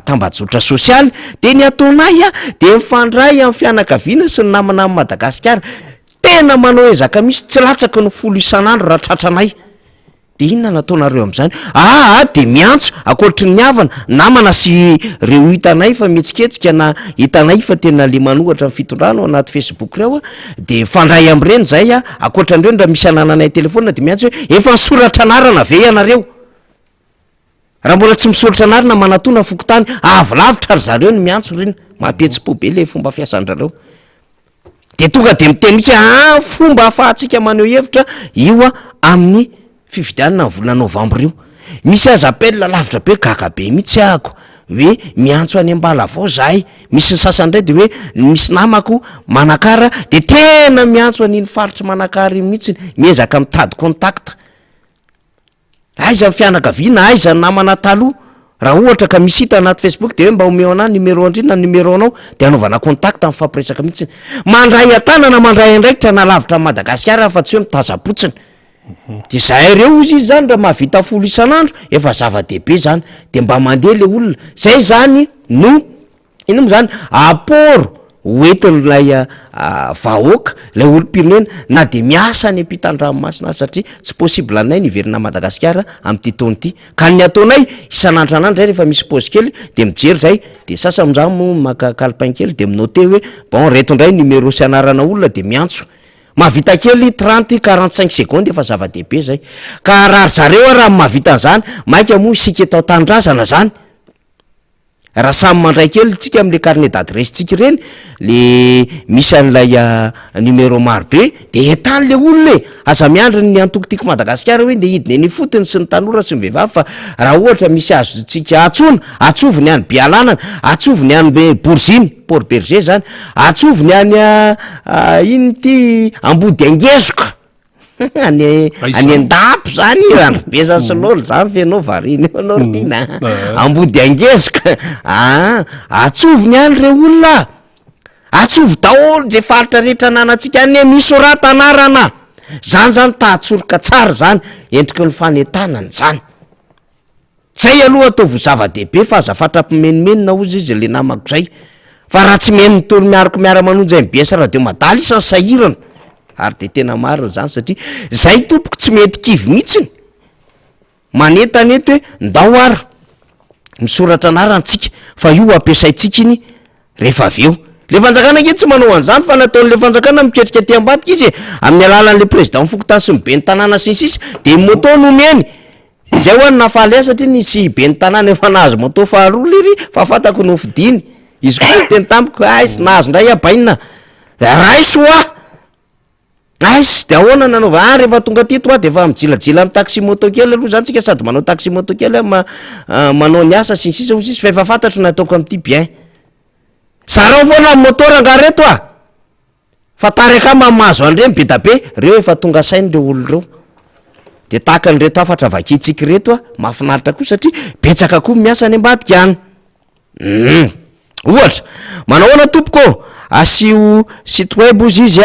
tambajotra sosialy de ny ataonay de mifandray amin'ny fianakaviana sy ny namana amin'ny Madagasikara tena manao ezaka misy tsy latsaky ny 10 isan'andro raha tratranay de inona nataonareo am'zany de miantso akoatry ny havana namana sy reo hitanay fa mihetsiketsika na hitanay fa tena le manohatra ny fitondrano anaty Facebook reo de fandray am'ireny zay akoatra andreo ndra misy anananay telefona de miantso hoe efa nisoratra anarana ve ianareo raha mbola tsy misoratra anarana manatona fokotany avolavitra ry zareo ny miantso reny mampietsi-po be le fomba fiasandrareo de tonga de miteny mihitsy fomba ahafahantsika maneho hevitra io amin'ny fifidianana ny volana novambra io misy aza appel lavitra be gaga be mihitsy ahako hoe miantso any ambala avao zahay misy ny sasandray de hoe misy namako manakara de tena miantso an'iny faritry manakary mihitsy miezaka mitady contact aiza ny fianakaviana aiza ny namana taloha raha ohatra ka misy hita anaty Facebook de hoe mba omeo ana numéro andrina numéro anao de anaovana contact amin'ny fampiresaka mihitsy mandray atanana mandray andraikitra nalavitra Madagasikara fa tsy hoe mitazapotsiny de zahay reo izy zany raha mahavita folo isan'andro efa zava-dehibe zany de mba mandeha le olona zay zany no ino mo zany apport hoentin'ilay vahoaka lay olom-pirenena na de miasa any ampitan-dranomasina satria tsy possible anay niverina Madagasikara am'ty taona ity ka ny ataonay isan'andranandro zay rehefa misy pause kely de mijery zay de sasa am'zany mo maka calepin kely de minote hoe bon reto indray numéro sy anarana olona de miantso mahavita kely 30-45 secondes efa zava-dehibe zay ka raha zareo raha mahavita an'zany maika moa isika etao tandrazana zany raha samy mandray kely tsika am'le carnet d'adresse tsika reny le misy an'ilay numéro marobe de entany le olona aza miandry ny antokotiko Madagasikara hoe nde hidiny ny fotony sy ny tanora sy ny vehivavy fa raha ohatra misy azo tsika atsona atsoviny any Bialanana atsoviny any Borziny Port Berger zany atsoviny any ino ty Ambody Angezoka any andapy zany randrobezany sololo zany fenao variny anao rina Ambody Angezoka atsoviny any re olona atsovy daholo je faritra rehetra ananatsika any misy orata anarana zany tahatsoroka tsara zany endriky ny fanetanany zany zay aloha ataovy zava-dehibe fa aza fatra-pimenimenina ozy izy le namako zay fa raha tsy meny mitory miariko miara-manonjy ny biasa radio madala isan'ny sahirana ary de tena marina zany satria zay tompoko tsy mety kivy mihitsiny manetanety hoe ndao ara misoratra anarantsika fa io ampiasaitsika iny rehefa aveo le fanjakana ke tsy manao an'izany fa nataon'le fanjakana miketrika ty ambadika izy amin'ny alalan'le président mifokotany sy mibe ny tanàna sy ny sisa de moto nomeny zay hoany nafaly azy satria nisy be ny tanàna efa nahazo moto faharoa lery fa fatako nofidiny izy koa teny tamiko sy nahazo ndray abaina raisoa aisy de ahoana nanaova rehefa tonga tito de efa mijilajila amin'ny taxi moto kely aloha zany tsika sady manao taxi moto kely manao ny asa sy ny sisa ozy izy fa efa fantatro nataoko am'ty bien zareo foana amin'ny motora nga reto fa tareka mamazo andre be da be reo efa tonga sainy le olo reo de tahaka ny reto afatra vakitsika reto mahafinaritra koa satria betsaka koa miasa any ambadika any ohatra manao hoana tompoko asio site web ozy izy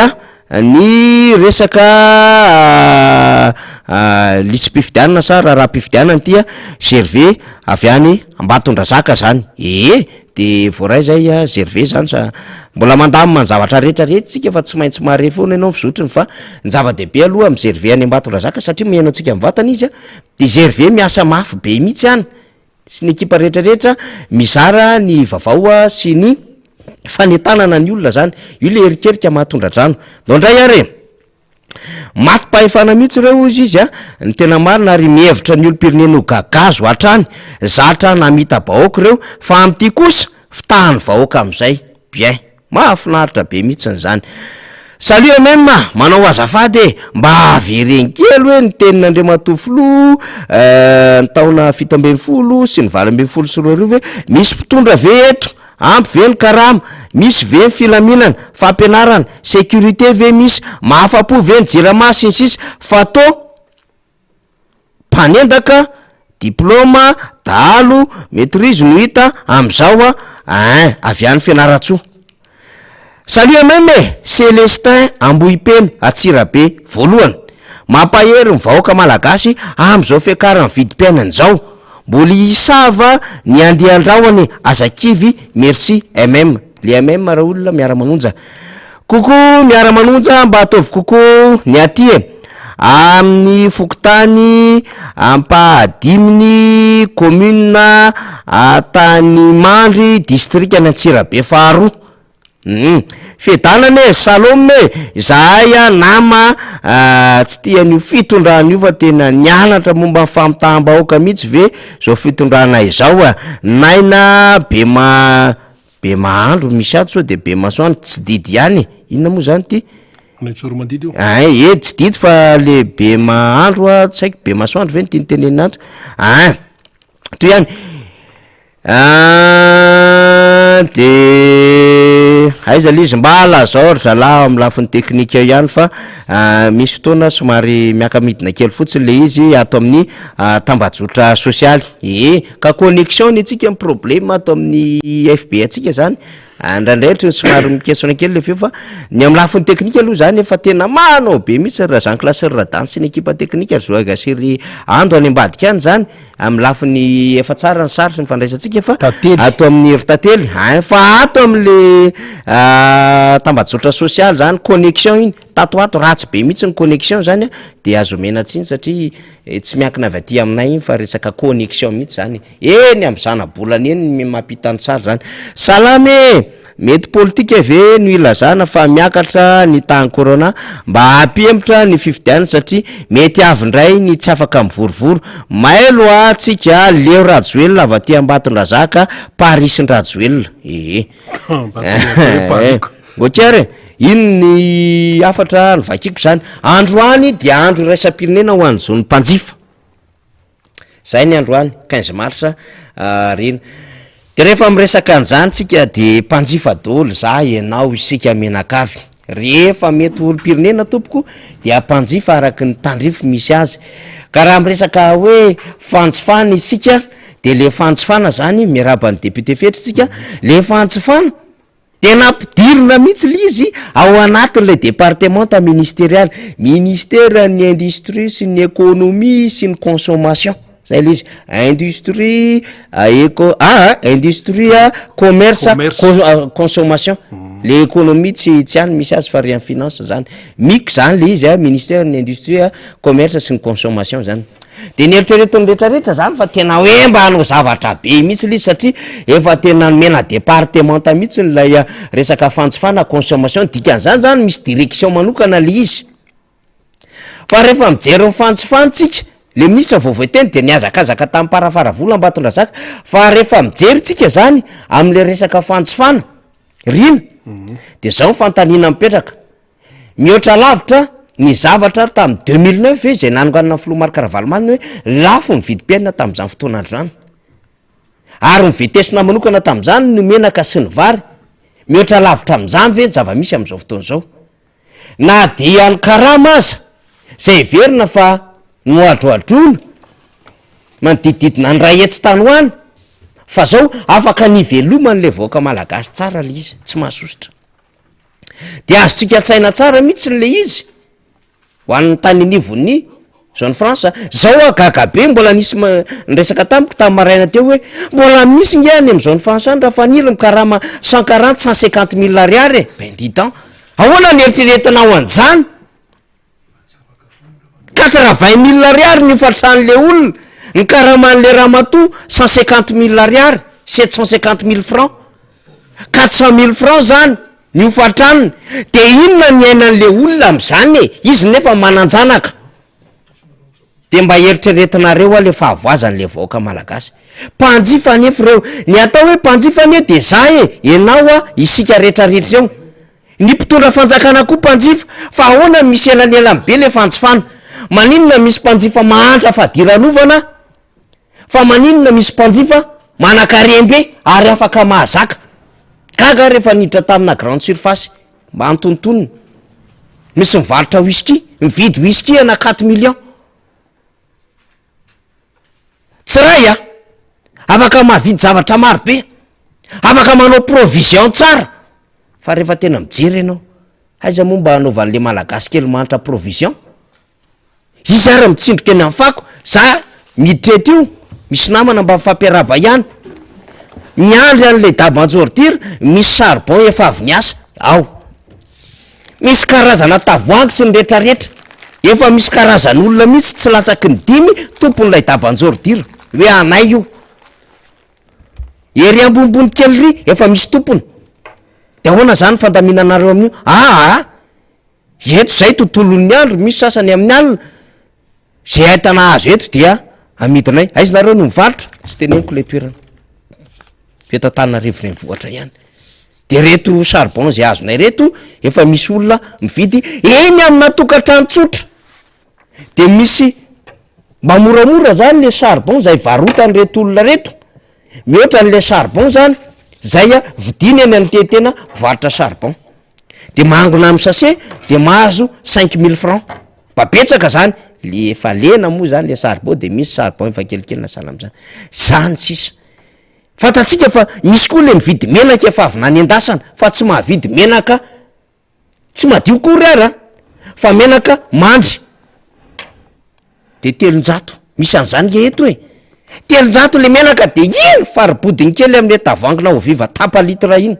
ny resaka lisy-pifidianana sa raha pifidianana tya Gervais avy any Ambatondrazaka zany de voaray zay Gervais zany sa mbola mandamy manzavatra rehetrarehetra tsika fa tsy maintsy mare foana ianao mizotriny fa ny zava-dehibe aloha amin'ny Gervais any Ambatondrazaka satria mihaino antsika mivantana izy de Gervais miasa mafy be mihitsy any sy ny ekipa rehetrarehetra mizara ny vavao sy ny fanetanana ny olona zany io le erikerika mahatondradrano ndray are maty-pahefana mihitsy reo izy ny tena marina ary mihevitra ny olom-pirenena ho gagazo hatrany zatra namita bahoaka reo fa am'ty kosa fitahany vahoaka am'izay bien mahafinaritra be mihitsy zany salut même manao azafady mba avereny kely hoe ny tenin'Andriamatofilo ny taona 17 sy ny 18 sy 22 misy mpitondra ve eto ampy ve ny karama misy ve ny filaminana fampianarana sécurité ve misy mahafapo ve ny jirama sy ny sisa fato mpanendaka diplôma dalo maîtrise no hita am'izao avy any fianaratsoa salut même Célestin Ambohipeny Atsirabe voalohany mampahery mivahoaka malagasy am'izao fiakarany vidim-piainana zao mbola isava ny andehan-drahony azakivy merci le raha olona miara-manonja koko miara-manonja mba ataovy koko ny aty amin'ny fokotany ampahadiminy commune Tanimandry district any Antsirabe faharoa fedanane Salome zahay nama tsy tian'io fitondran'io fa tena nianatra momba ny famitaham-bahoaka mihitsy ve zao fitondrana izao naina be mahandro misy ato so de be masoandro tsy didy ihany inona moa zany ty tsy didy fa le be mahandro tsy haiko be masoandro ve ny tinyteneninato toy ihany de aiza le izy mba lazao ry zalahy amin'ny lafiny teknika ihany fa misy fotoana somary miaka-midina kely fotsiny le izy ato amin'ny tambajotra sosialy ka connexion itsika amin'ny problème ato amin'ny FB atsika zany ndraindraytra somary mikesona kely le feo fa ny amin'ny lafiny teknika aloha zany efa tena manao be mihitsy raha Jean-Classe Radany sy ny équipe teknika Zoaga Sery Ando any ambadika any zany amin'ny lafiny efa tsara ny sary sy mifandraisantsika fa ato amin'ny ry tantely fa ato amin'le tambajotra sosialy zany connexion iny tatoato ratsy be mihitsy ny connexion zany de azo mena tsiny satria tsy miankina avy aty aminay iny fa resaka connexion mihitsy zany eny amin'ny zanabolana eny mampitany tsara zany salame mety politika ve no ilazana fa miakatra ny tany corona mba hampiemotra ny fifidiana satria mety avindray ny tsy afaka mivorivory mailo atsika Leo Rajoelina avy aty Ambatondrazaka Paris Rajoelina Gokere ino ny afatra ny vakiko zany androany dia andro raisam-pirenena ho an'ny zony mpanjifa zay ny androany 15 mars reny de rehefa miresaka an'izany tsika de mpanjifa daholo za ianao isika menakavy rehefa mety olo-pirenena tompoko dia mpanjifa araky ny tandrifo misy azy ka raha miresaka hoe fanjifana isika de le fanjifana zany miarabany député fetritsika le fanjifana tena ampidirina mihitsy le izy ao anatin'le département ministériel ministère ny industrie sy ny économie sy ny consommation zay le izy industrie industrie commerce consommation le économie tsy any misy azy fa ry amin'ny finance zany mix zany le izy ministère ny industrie commerce sy ny consommation zany de ny eritreretiny rehetrarehetra zany fa tena hoe mba hanao zavatra be mihitsy le izy satria efa tena mena départementa mihitsy nylay resaka fanjifana consommation dikan'izany zany misy direction manokana le izy fa rehefa mijery ny fanjifantsika le ministre vovoeteny de niazakazaka tamin'ny parafaravola Ambatondrazaka fa rehefa mijery tsika zany am'le resaka fanjifana rina de zao fantanina mipetraka mihoatra lavitra ny zavatra tamin'ny 2009 zay nanonganina Filomark Ravalomanina hoe lafo ny vidim-piainana tamin'izany fotoana andro zany ary ny vitesina manokana tamin'izany no menaka sy ny vary mihoatra lavitra amin'izany ve ny zava-misy amin'izao fotoana zao na dia ny karama aza zay verina fa noadroadrona manodidididina ny ray etsy tany hoany fa zao afaka niveloman'le voaka malagasy tsara le izy tsy mahasositra de azotsika tsaina tsara mihitsy le izy ho an'ny tany nivony zone France zao agaga be mbola nisy nyresaka tamiko tamin'ny maraina teo hoe mbola misy ngany amin'ny zone France any raha fanily mikarama 140-150 000 ariary ben didan ahoana ny eritreretina ho an'izany 80 000 ariary ny fatran'le olona ny karaman'le ramatoa 150 000 ariary 750 000 francs 400 000 francs zany ny hofatraniny de inona ny ainan'le olona am'izany izy nefa mananjanaka de mba eritreretinareo le fahavoazan'le vahoaka malagasy mpanjifa nefa reo ny atao hoe mpanjifa ne de za ianao isika rehetrarehetra eo ny mpitondra fanjakana koa mpanjifa fa ahoana misy elanelany be le fanjifana maninona misy mpanjifa mahantra fadiranovana fa maninona misy mpanjifa manakarembe ary afaka mahazaka gaga rehefa niditra tamina grande surface mba antontonona misy mivarotra whisky mividy whisky ana 4 millions tsy ray afaka mahavidy zavatra maro be afaka manao provision tsara fa rehefa tena mijery ianao aiza moa mba hanaovan'le malagasy kely mahantra provision izy ara mitsindroka eny amin'ny fako za miditra io misy namana mba mifampiaraba ihany miandry an'le dabanjortir misy charbon efa avy niasa ao misy karazana tavoangy sy ny rehetrarehetra efa misy karazan'olona mihitsy tsy latsaky ny 5 tompon'ilay dabanjortir hoe anay io ery ambonimbony kely ry efa misy tompony de ahoana zany fandaminanareo amin'io eto zay tontolon'ny andro misy sasany amin'ny alina zay aitana azo eto dia amidinay aizinareo no mivarotra tsy teneniko le toerana fetatanina revony vohatra ihany de reto charbon zay azonay reto efa misy olona mividy eny amina tokantrano tsotra de misy mba moramora zany le charbon zay varotany reto olona reto mihoatra n'le charbon zany zay a vidiny eny am'tetena mpivarotra charbon de mangona amy sase de mahazo 5000 francs babetsaka zany le efa lena moa zany le charbon de misy charbon efa kelikely na sala am'zany zany sisa fatatsika fa misy koa le mividy menaka efa avy nany an-dasana fa tsy mahavidy menaka tsy madio kory ara fa menaka mandry de 300 misy an'zany ke eto e 300 le menaka de ino faribodiny kely am'le tavangina ho viva tapa litra iny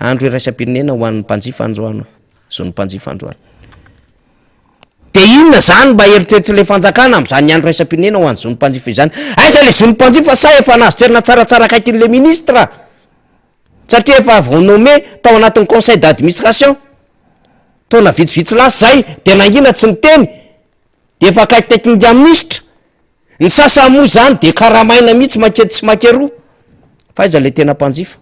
andro iraisam-pirenena ho an'ny mpanjifa androano zon'ny mpanjifa androano de inona zany mba eritreritry le fanjakana am'zany ny andro raisam-pirenena ho an'ny zon'ny mpanjifa izany aiza le zon'ny mpanjifa sa efa nazo toerana tsaratsara akaikin'le ministra satria efa vonome tao anatin'ny conseil d'administration taona vitsivitsy lasy zay de nangina tsy ny teny de efa akaikikaikin'ndy aminisitra ny sasa moa zany de karamaina mihitsy makedy tsy makeroa fa aiza le tena mpanjifa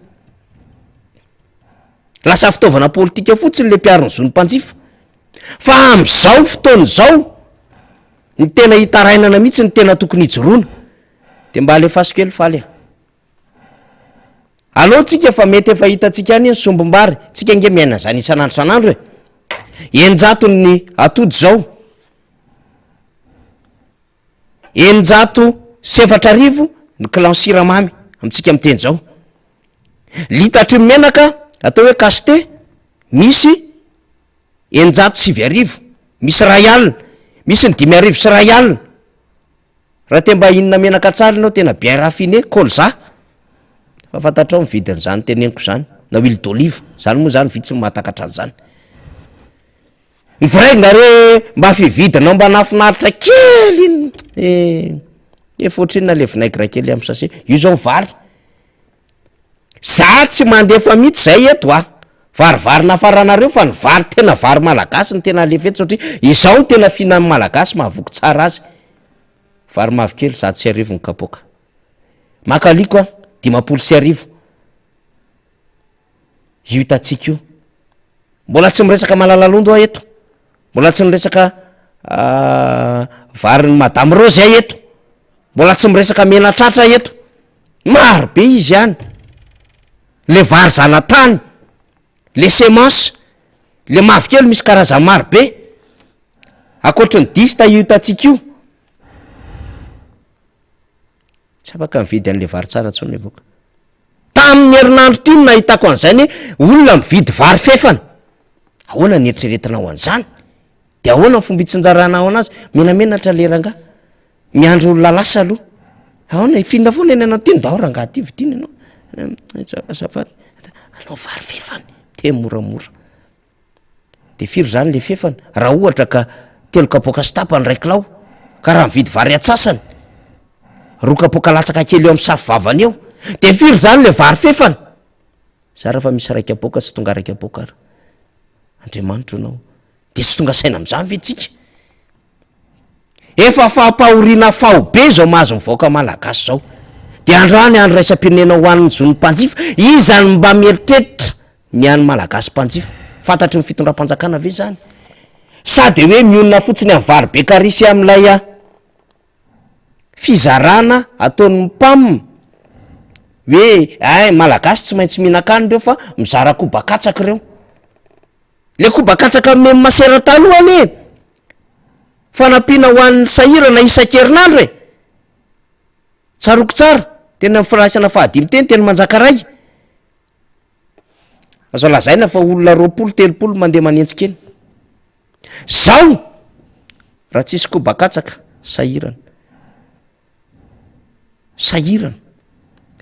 lasa fitaovana politika fotsiny le mpiaro ny zon'ny mpanjifa fa am'zao fotoany zao ny tena hitarainana mihitsy ny tena tokony hijoroana de mba alefaso kely faly aloha tsika fa mety efa hitatsika any ny sombombary tsika nge miaina zany isan'andro san'andro e enjatony atody zao 700 ny kilan siramamy amitsika miteny zao litatry menaka atao hoe kaste misy 950 misy ray alina misy ny 5 sy ray alina raha te mba inona menaka tsara anao tena bien raffiné colza fa fantatrao mividiny zany teneniko zany na huile d'olive zany moa zany vitsy mahatakatra zany ny vraigna re mba fividinao mba nafinaritra kely efoatriny na le vinaigre kely amy sase io zao vary za tsy mandefa mihitsy zay eto a varivary nafaranareo fa ny vary tena vary malagasy ny tena alefeto satria izao ny tena fihinany malagasy mahavoky tsara azy vary mavokely 100 ny kapoka makaliko a 50 io hitatsika io mbola tsy miresaka malalalondo a eto mbola tsy miresaka vary ny madame rose a eto mbola tsy miresaka menatratra eto maro be izy any le vary zanatany le semence le mavokely misy karazany maro be akoatra ny dista io hitatsika io tsy afaka mividy an'le vary tsara tsony evoka tamin'ny herinandro ty no nahitako an'izany hoe olona mividy vary fefana ahoana ny eritreretina ho an'izany de ahoana ny fomba itsinjarana ao anazy menamenatra le ranga miandro olona lasa aloha ahoana ifinina foana eny anao ty ndao ranga ty vidiny anao azafady anao vary fefana te moramora de firy zany le fefana raha ohatra ka 3 kapoka stapany raiky lao ka raha mividy vary atsasany 2 kapoka latsaka kely eo amin'ny safy vavany eo de firy zany le vary fefana za raha fa misy raiky apoka sy tonga raiky apoka ara andriamanitra anao de sy tonga saina am'zany vetsika efa fampahoriana fahobe zao mahazo mivoaka malagasy zao de androany andro raisam-pirenena ho an'ny zon'ny mpanjifa izany mba mieritreritra ny an'ny malagasy mpanjifa fantatry ny fitondram-panjakana ve zany sady hoe mionona fotsiny amin'ny vary be karisy am'ilay a fizarana ataon'ny mpam hoe ay malagasy tsy maintsy mihinan-kany reo fa mizara kobakatsaka reo le kobakatsaka me maserataloany e fanampiana ho an'ny sahirana isan-kerinandro e tsaroko tsara tena mifiraisana fahadimy teny teny manjakaray azo lazaina fa olona 20-30 mandeha manentsikeny zao raha tsisy kobakatsaka sahirana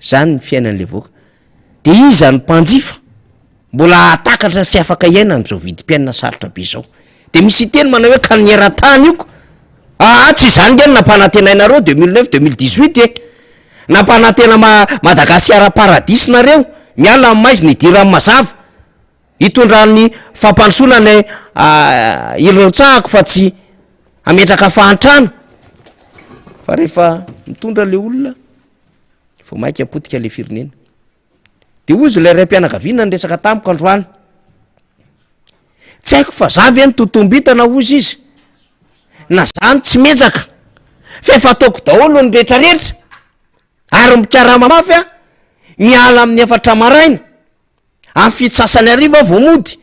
zany ny fiainan'le voaka de izany mpanjifa mbola atakatra sy afaka iaina n'zao vidim-piainana sarotra be zao de misy teny manao hoe kanieran-tany ioko tsy izany ngeny nampanatenainareo 2009-2018 e nampanantena madagasiara paradisy nareo miala ny maizy ny idiran'ny mazava hitondrany fampandrosoana ny ilotsahako fa tsy ametraka fahantrano fa rehefa mitondra le olona vo mainky apotika le firenena de ozy le ray-mpianakaviana ny resaka tamiko androany tsy haiko fa zavy any totombitana ozy izy na zany tsy mezaka fa efa ataoko daholo ny rehetrarehetra ary mikarama mafy a miala amin'ny efatra maraina amin'ny fitsasany ariva vao mody,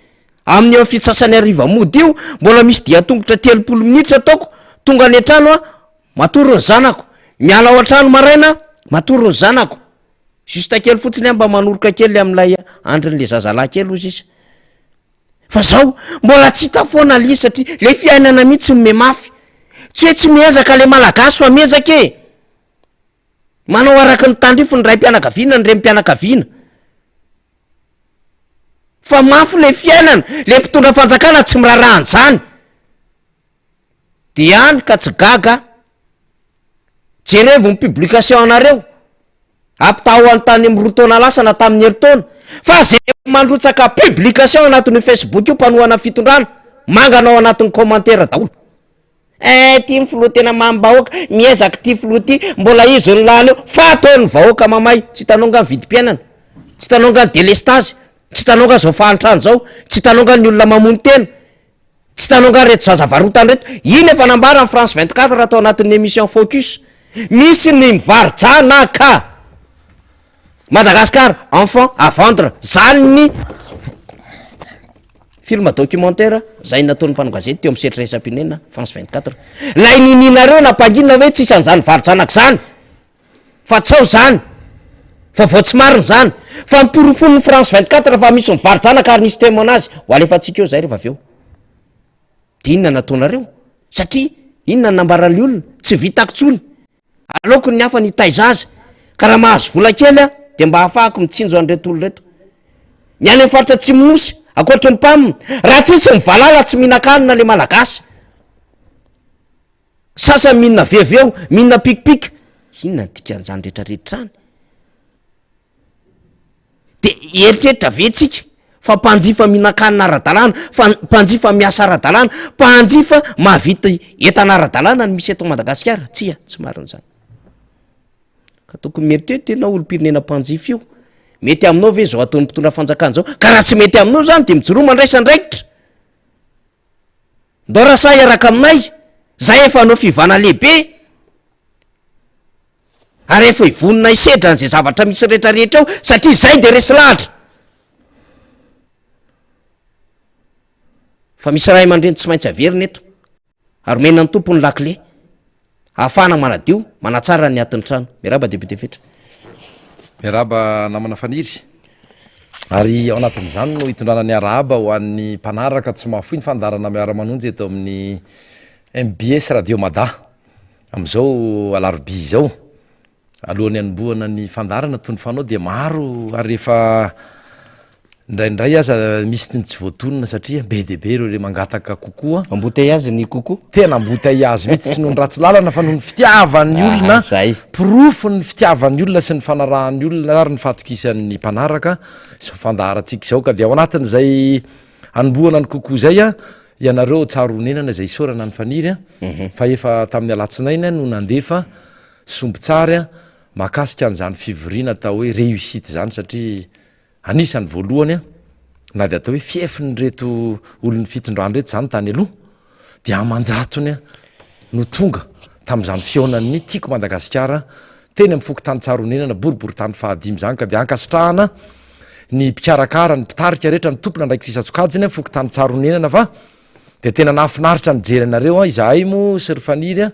amin'ny eo fitsasany ariva mody io mbola misy dia tongotra 30 minitra ataoko tonga any an-trano a matoro ny zanako, miala ao an-trano maraina matoro ny zanako, justa kely fotsiny mba manoroka kely amin'ilay andron'le zazalahy kely ozy izy. Fa zao mbola tsy hita foana li satria le fiainana mihitsy ny memafy, tsy hoe tsy miezaka le malagasy fa miezaka e, manao araky ny tandrifo ny ray mpianakaviana ny rem-pianakaviana, fa mafy le fiainana, le mpitondra fanjakana tsy mirarahany zany de any ka tsy gaga jerevo ny publication anareo ampitaho an-tany amin'ny roa taona lasana tamin'ny heritaona, fa zay mandrotsaka publication anatin'ny Facebook io mpanohana fitondrana manganao anatin'ny commentaire daholo, ty filoha tena mambahoaka miezaka ty filoha ty mbola izy ny lany eo, fa ataony vahoaka mamay, tsy tanonga ny vidim-piainana, tsy tanonga ny délestage, tsy tanonga zao fahantrano zao, tsy tanonga ny olona mamony tena, tsy tanonga reto zazavarotany reto. Iny efa nambara ny France 24 atao anatin'ny émission Focus, misy ny mivarjanaka Madagascar enfant à vendre, zany ny film documentaire zay nataon'ny mpanao gazety teo amin'ny setra isam-pinena France 24. Lay nininareo nampangina hoe tsisy an'izany varjanaka zany, fa tsao zany, fa vao tsy mariny zany, fa miporofon'ny France 24 fa misy mivarjanaka ary nisy témoignage ho alefatsika eo zay rehefa avy eo. De inona nataonareo? Satria inona nambaran'ny olona tsy vitako tsony, aleoko ny hafa ny taizaza ka raha mahazo vola kely a de mba hafahako mitsinjo an'reto olo reto. Ny any amin'ny faritra Atsimonosy akoatra ny mpamina, raha tsisy ny valala tsy mihinan-kanina le malagasy, sasa mihinana veveo, mihinana pikipika, inona ny dikan'izany rehetrarehetra zany? De eritreritra vetsika fa mpanjifa mihinan-kanina ara-dalàna, fa mpanjifa miasa ara-dalàna, mpanjifa mahavita entana ara-dalàna ny misy eto Madagasikara, tsy marina zany. Ka tokony mieritreritra tena olo-pirenena mpanjifa io, mety aminao ve zao ataon'ny mpitondra fanjakana zao, ka raha tsy mety aminao zany de mijoro mandraisandraikitra, ndao rasa iaraka aminay, zay efa anao fivana lehibe, ary efa ivonina isedra n'izay zavatra misy rehetrarehetra eo, satria zay de resy lahatra. Fa misy raha aman-dreny tsy maintsy averina eto, ary omena ny tompony lakle ahafahana manadio manatsara ny atin'ny trano. Miaraba député Fetra. Miaraba namana faniry, ary ao anatin'izany no hitondrana ny arahaba ho an'ny mpanaraka tsy mahafoy ny fandarana miara-manonjy eto amin'ny MBS Radio Mada amin'izao alarobia izao. Alohan'ny anombohana ny fandarana toy ny fanao dia maro, ary rehefa indraindray aza misy ny tsy voatonona satria be dia be ireo le mangataka kokoa. Embouteillage ny kokoa, tena embouteillage mihitsy, tsy noho ny ratsy lalana fa noho ny fitiavan'ny olona, pirofo ny fitiavan'ny olona sy ny fanarahan'ny olona ary ny fatokisan'ny mpanaraka izao fandarantsika izao. Ka dia ao anatin'izay anombohana ny kokoa zay a, ianareo tsara honenana izay isaorana ny faniry a, fa efa tamin'ny alatsinainy no nandefa sombitsary a mahakasika an'izany fivoriana atao hoe réussite zany, satria anisan'ny voalohany a na de atao hoe fiefiny reto olon'ny fitondrany reto zany tany aloha dia amanjatony a no tonga tamin'izany fiaonan'ny tiako Madagasikara teny amin'ny fokotany tsaronenana boribory tany fahadimy zany. Ka dia ankasitrahana ny mpikarakara ny mpitarika rehetra ny tompona ndraiky sisa-tsokajiny fokotany tsaronenana, fa de tena nahafinaritra ny jery anareo a, izahay mo sy ry faniry a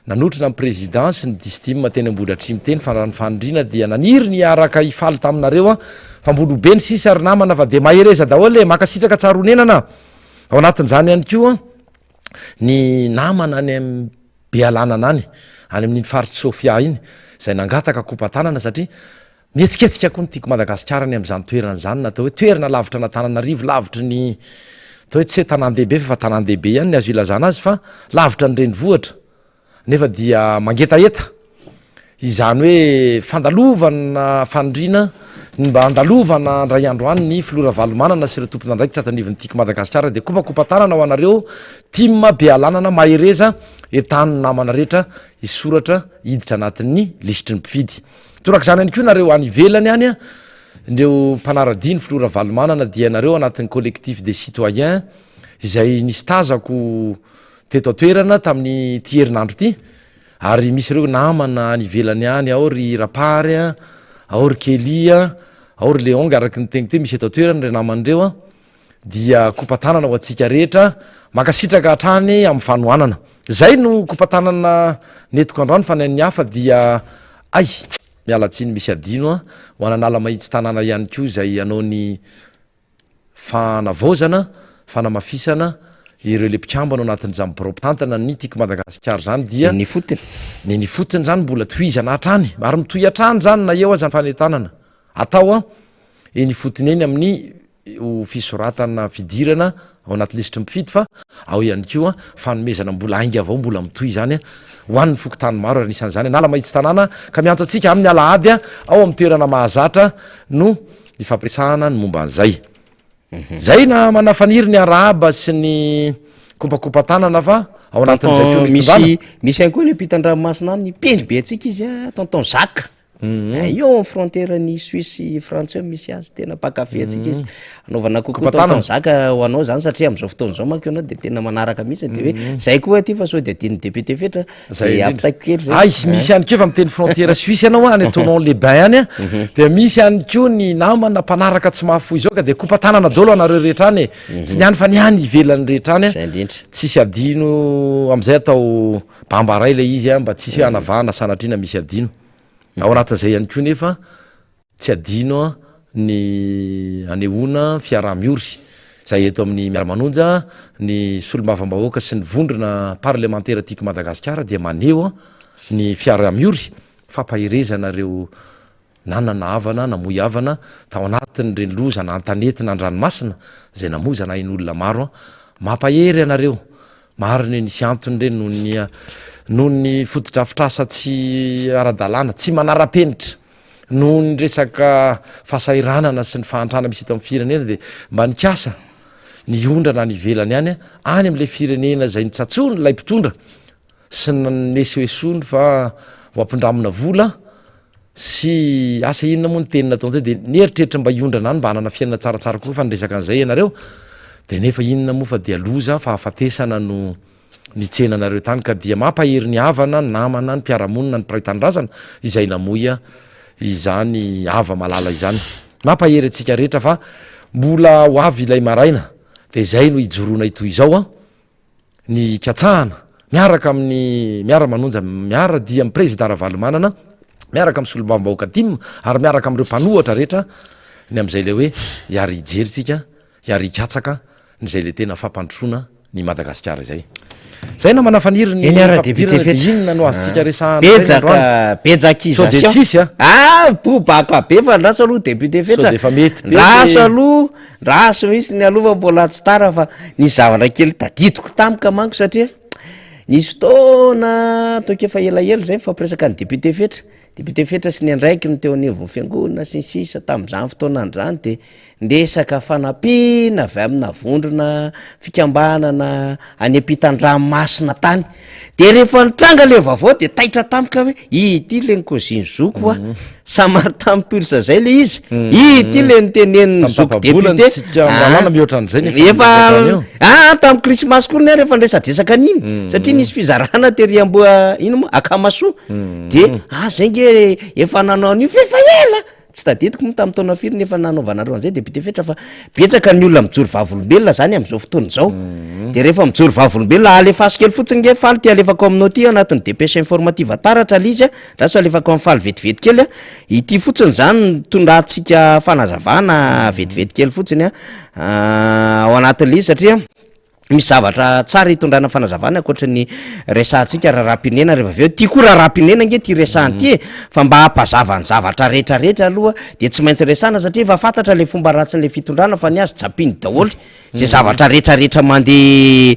nanotrina amin'ny présidence ny distime teny Ambolatrimo teny fanarany fanindrina dia naniry ny araka ifaly taminareo a, fa mbolo be ny sisa ary namana fa de mahereza daholo e makasitraka tsaronenana. Ao anatin'izany ihany koa ny namana any amin'ny Bealanana any amin'iny faritsy Sofia iny zay nangataka kopatanana, satria mihetsiketsika koa ny tiako Madagasikara ny amin'izany toerana zany, natao hoe toerana lavitra na Tananarivo, lavitra ny atao hoe tsy hoe tanan-dehibe fa tanan-dehibe ihany ny azo ilazana azy, fa lavitra ny renivohitra nefa dia mangetaeta, izany hoe fandalovana fanindrina ny mba andalovana andray andro any ny filora valomanana sy ireo tompona ndraikitra atanivon'ny tiako Madagasikara. De kopakopatanana ho anareo tima Bealanana mahereza entan'ny namana rehetra isoratra hiditra anatin'ny listry ny mpifidy. Torak' izany ihany koa nareo any ivelany any a, ireo mpanaradiany filora valomanana dia nareo anatin'ny collectif des citoyens izay nisy tazako teto atoerana tamin'ny ty herinandro ty, ary misy ireo namana any ivelany any ao ry rapary a, ao ry kelia ao ry leonga araky ny tegny teo misy eto toerany re namandreo a dia kopatanana ho atsika rehetra makasitraka hatrany amin'ny fanoanana zay no kopatanana netiko androany fa ny hafa dia ay mialatsiny misy adino a ho ananala mahitsy tanàna ihany ko zay anao ny fanavaozana fanamafisana ireo le mpikambana ao anatin'zany proptantana ny tiako madagasikara zany dia ny fotony ny fotony zany mbola tohizana hatrany ary mitohy hatrany zany na eo azany fanetanana atao a ny fotony eny amin'ny fisoratana fidirana ao anaty lisitry mifidy fa ao ihany koa fanomezana mbola aingy avao mbola mitohy zany hoan'ny fokotany maro anisan'zany nala mahitsy tanàna ka miantso atsika amin'ny alaady a ao amin'ny toerana mahazatra no ifampiresahana ny momba an'zay zay na manafaniry ny arahaba sy ny kopakopatanana fa ao anatin'zay misy any koa le mpitandranomasina any pendry be atsika izy a tonton Jacques io amin'ny frontière ny Suisse français misy azy tena pakafe atsika izy anaovana kokoa tonton Jacques ho anao zany satria am'izao fotoana zao manko anao de tena manaraka mihitsy de hoe zay koa aty fa sao de adiny député fetra zay apitaiko kely zay misy ihany koa fa miteny frontière Suisse ianao any tonon les bains any de misy ihany koa ny namana mpanaraka tsy mahafoy zao ka de kopatanana dolo anareo rehetra any tsy niany fa niany ivelany rehetra any tsisy adino am'izay atao bambaray le izy a mba tsisy hoe anavahana sanatrina misy adino ao anatin'zay ihany koa nefa tsy adino a ny anehoana fiaraha-miory zay eto amin'ny miara-manonja ny solomavambahoaka sy ny vondrona parlementaire tiako madagasikara dia maneo a ny fiaraha-miory fampahirezana reo nanana havana namoy havana tao anatiny reny loza na antanety na andranomasina zay namozana ain'olona maro a mampahery anareo mariny nisy antony reny noho ny fotodrafitrasa tsy ara-dalàna tsy manara-penitra noho ny resaka fahasairanana sy ny fahantrana misy eto amin'ny firenena de mba nikasa ny ondrana ny ivelany any any am'le firenena zay nitsatsony lay mpitondra sy nesoesony fa ho ampindramina vola sy asa inona moa ny tenina atao zay de nieritreritra mba iondrana any mba hanana fiainana tsaratsara koa fa nyresaka an'izay ianareo de nefa inona moa fa dia loza fa hafatesana no ny tsenanareo tany ka dia mampahery ny havana ny namana ny mpiaramonina ny piraitanydrazana izay namoya izany ava malala izany mampahery atsika rehetra fa mbola ho avy ilay maraina de zay no ijoroana itoy izao a ny katsahana miaraka amin'ny miara-manonja miara dia amin'ny président Ravalomanana miaraka amin'ny solombavam-bahoaka dimy ary miaraka amin'ireo mpanohatra rehetra ny am'izay le hoe iary ijerytsika iary ikatsaka nyzay le tena fampandrosoana ny Madagasikara zay na manafaniry ny ara-député inona no azontsika resahana béjakisation bobaka be fa ndraso aloha député fetra ndraso aloha ndraso misy ny alova mbola tsy tara fa ny zavatra kely tadidiko tamika manko satria nisy fotoana toke fa elaela zay mifampiresaka ny député fetra sy ny andraiky ny teo anivon'ny fiangonana sy ny sisa tam'izany fotoana andrany de ndesaka fanampiana avy amina vondrona fikambanana any ampitan-dranomasina tany de rehefa nitranga le vaovao de taitra tamika hoe ity le nykoziny zoko a samary tampirsa zay le izy ity le niteneniny zoko député efa tamy krismasy koa ny rehefa ndresadresaka aniny satria nisy fizarana teriamboa ino moa akamasoa de zay nge efa nanao an'io fefa ela tsy tadidiko moa tam'y taona firy nefa nanaovanareo an'izay député fetra fa betsaka ny olona mijory vavolombelona zany am'izao fotoana zao de rehefa mijory vavolombelona alefaso kely fotsiny nge faly ty alefako aminao ty anatin'ny dépêche informative taratra lizy a raso alefako amin'ny faly vetivety kely a ity fotsiny zany tondratsika fanazavana vetivety kely fotsiny a ao anatin'le izy satria misy zavatra tsara hitondrana fanazavana akoatra ny resantsika raharapinena rehefa aveo ty koa raharapinena nge ty resanty fa mba hampazava ny zavatra rehetrarehetra aloha de tsy maintsy resana satria efa fantatra le fomba ratsin'le fitondrana fa ny azy tsapiny daholy zay zavatra rehetrarehetra mandeha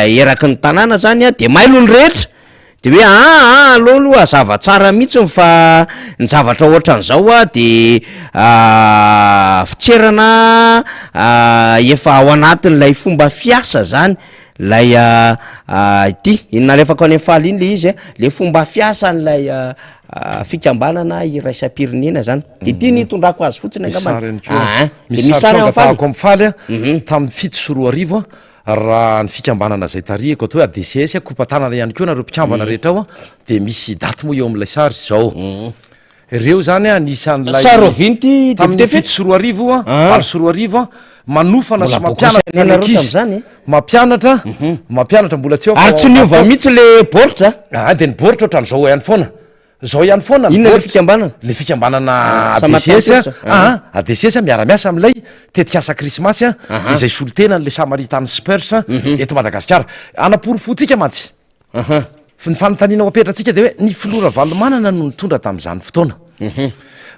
eraky ny tanàna zany a de mailo ny rehetra de hoe aloha aloha azava tsara mihitsy fa ny zavatra ohatran'izao a de fitserana efa ao anatin'lay fomba fiasa zany lay ity inalefako any faly iny le izy le fomba fiasa n'lay fikambanana iraisam-pirenena zany de ty nitondrako azy fotsiny angamany misy saryko am faly a tamin'ny fito sy roa arivo a raha ny fikambanana zay tariako atao hoe ADCS kopatanana ihany koa nareo mpikambana rehetra ao a de misy daty moa eo am'lay sary zao ireo zany anisan'lay sarovinty tamin'ny fito sy roa arivo a valo sy roa arivo a manofana sy mampianatra mbola tsy ary tsy niova mihitsy le boritra de ny boritra ohatran'zao ihany foana zao ihany foana inona le fikambanana le fikambanana ADCS miara-miasa am'ilay tetikasa krismasy a izay solotena n'le samaritany spurs eto madagasikara anapory fotsika mantsy ny fanontaniana o apetratsika de hoe ny filora valomanana no nitondra tam'izany fotoana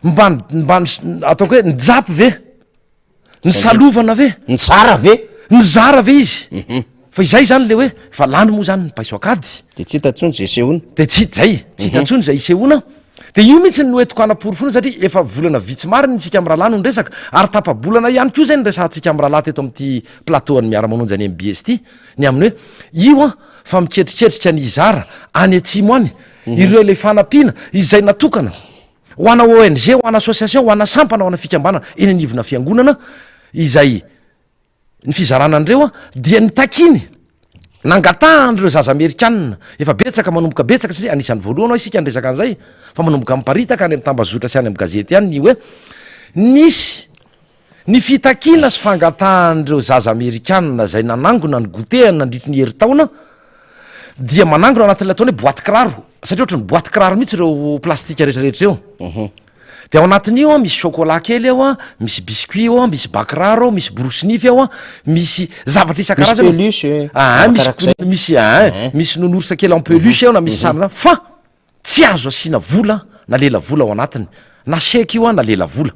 mba ataoko hoe nijapy ve ny salovana ve ny zara ve ny zara ve izy fa izay zany le hoe fa lany moa zany ny paisoakady de tsy hitatsony zay sehoana de tsy zay tsy hitatsony zay isehoana de io mihitsy ny oetiko anapory fona satria efa volana vitsy mariny tsika am' rahalahy no nresaka ary tapabolana ihany ko zay ny resantsika am' rahalahy teto am'ty plateau ny miara-manonjy any MBS ty ny aminy hoe io a fa miketriketrika ny izara any atsimo any ireo le fanampiana izay natokana ho ana ONG ho ana association ho ana sampana ho ana fikambanana eny anivona fiangonana izay ny fizarana andreo a dia nitakiny nangatahndreo zaza amerikanina efa betsaka manomboka betsaka satria anisan'ny voalohana isika nresaka an'izay fa manomboka miparitaka any am'tambazotra sy any am' gazety any hoe nisy ny fitakina sy fangatahandreo zaza amerikanina zay nanangona ny gotehany nandritry ny heri taona dia manangona anatin'le ataony hoe boaty kiraro satria ohatra ny boaty kiraro mihitsy reo plastika rehetrarehetra eo de ao anatin'io a misy chocolat kely ao a misy biscuit ao a misy bakiraro ao misy brosinify ao a misy zavatra isan-karazany misy nonorsa kely en peluche ao na misy sarina fa tsy azo asiana vola na lela vola ao anatiny na sheky io a na lela vola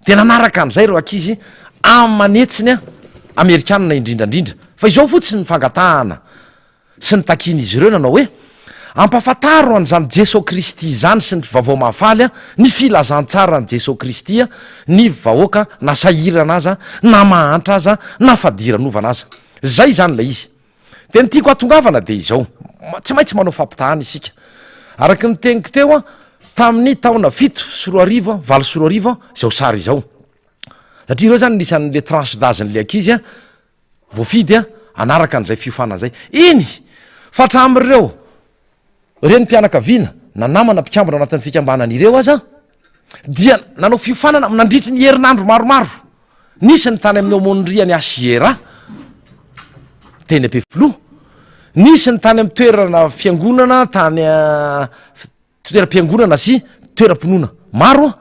de nanaraka an'izay reo akizy am'manetsiny a amerikanina indrindrandrindra fa izao fotsiny ny fangatahana sy ny takiny izy ireo nanao hoe ampafantaro an'zany jesosy kristy zany sy ny vaovao mahafaly a ny filazantsara ny jesosy kristy a ny vahoaka na sahirana aza na mahantra aza na fadiranovana aza zay zany la izy de ny tiako atongavana de izao tsy maintsy manao fampitahana isika araky ny teniko teo a tamin'ny taona fito sy roa arivo a valo sy roa arivo a zao sary izao satria ireo zany nisan'le tranche d'azyn'le akizy a voafidy a anaraka an'izay fiofana zay iny fa hatramin'ireo reny mpianakaviana na namana mpikambona anatin'ny fikambanan'ireo aza dia nanao fiofanana nandritry ny herinandro maromaro nisy ny tany amin'ny omonindriany asiera teny ampefilo nisy ny tany amy toerana fiangonana tany toeram-piangonana sy toeram-pinoana maro a